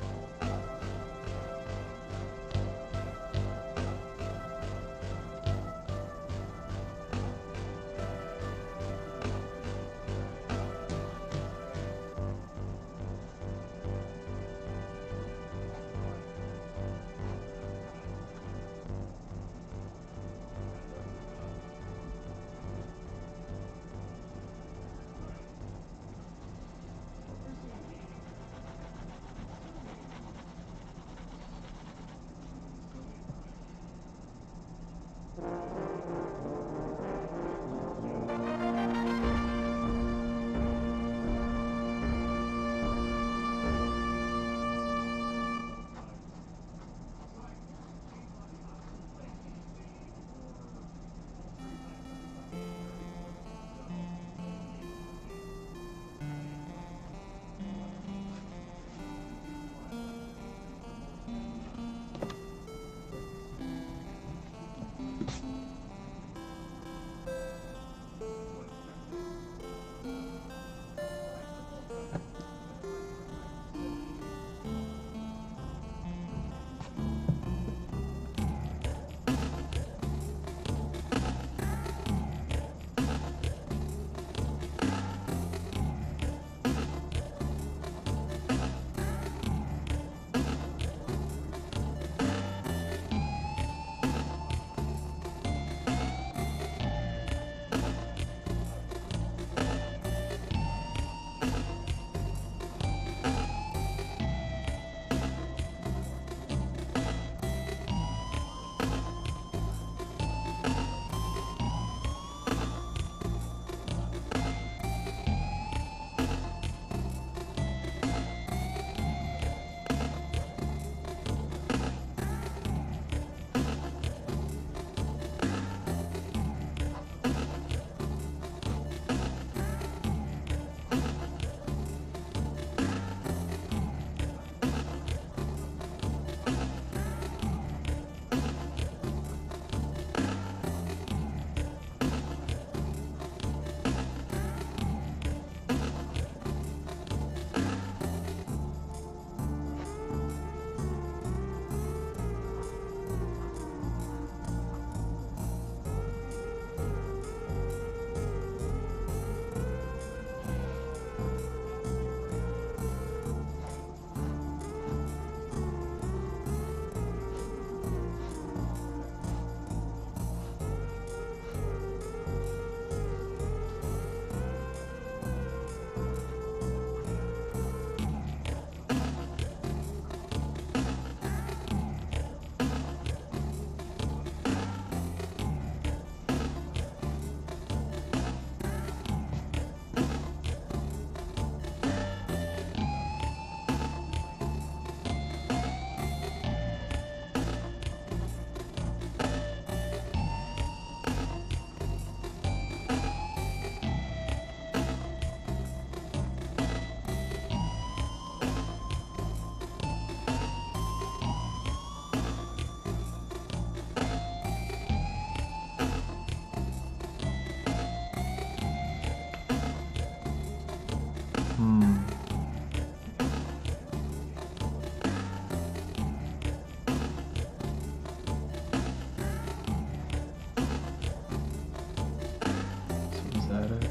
Is that it?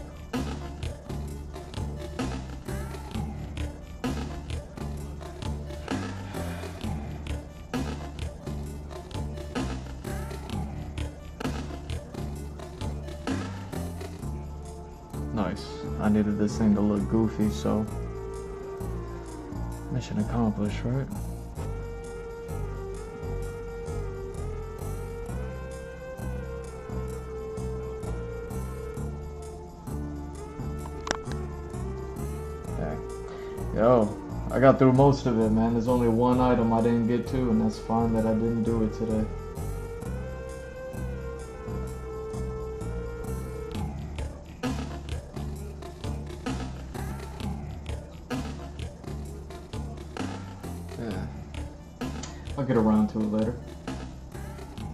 Nice. I needed this thing to look goofy, so mission accomplished, right? Yo, I got through most of it, man. There's only one item I didn't get to, and that's fine that I didn't do it today. Yeah. I'll get around to it later.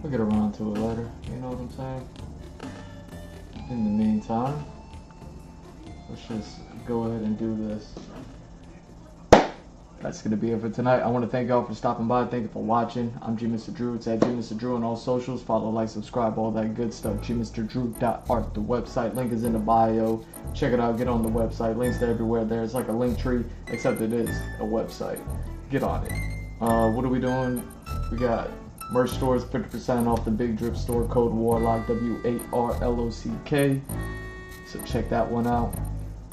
I'll get around to it later. You know what I'm saying? In the meantime, let's just go ahead and do this. that's going to be it for tonight. I want to thank y'all for stopping by. Thank you for watching. I'm G-Mr. Drew. It's at G-Mr. Drew on all socials. Follow, like, subscribe, all that good stuff. gmrdrew.art, the website. Link is in the bio. Check it out. Get on the website. Links to everywhere there. It's like a link tree, except it is a website. Get on it. What are we doing? We got merch stores, 50% off the Big Drip store. Code WARLOCK, WARLOCK. So check that one out.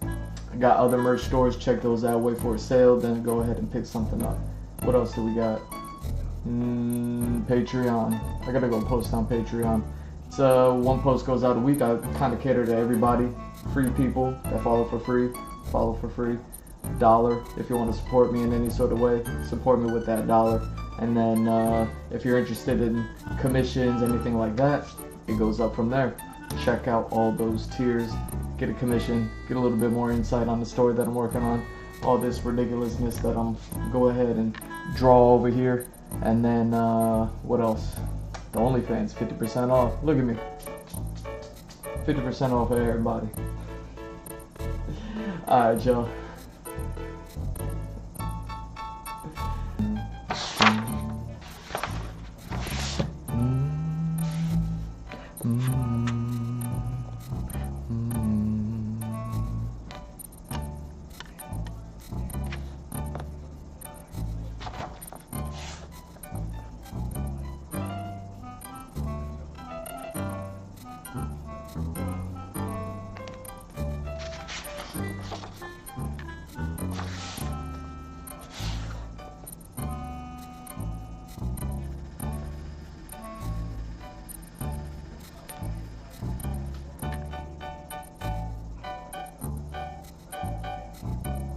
I got other merch stores, check those out, wait for a sale, then go ahead and pick something up. What else do we got? Patreon. I gotta go post on Patreon. It's one post goes out a week. I kind of cater to everybody. Free people that follow for free. $1 if you want to support me in any sort of way. Support me with that $1. And then if you're interested in commissions, anything like that, it goes up from there. Check out all those tiers. Get a commission, get a little bit more insight on the story that I'm working on, all this ridiculousness that I'm go ahead and draw over here, and then what else? The OnlyFans, 50% off. Look at me, 50% off of everybody. All right, y'all.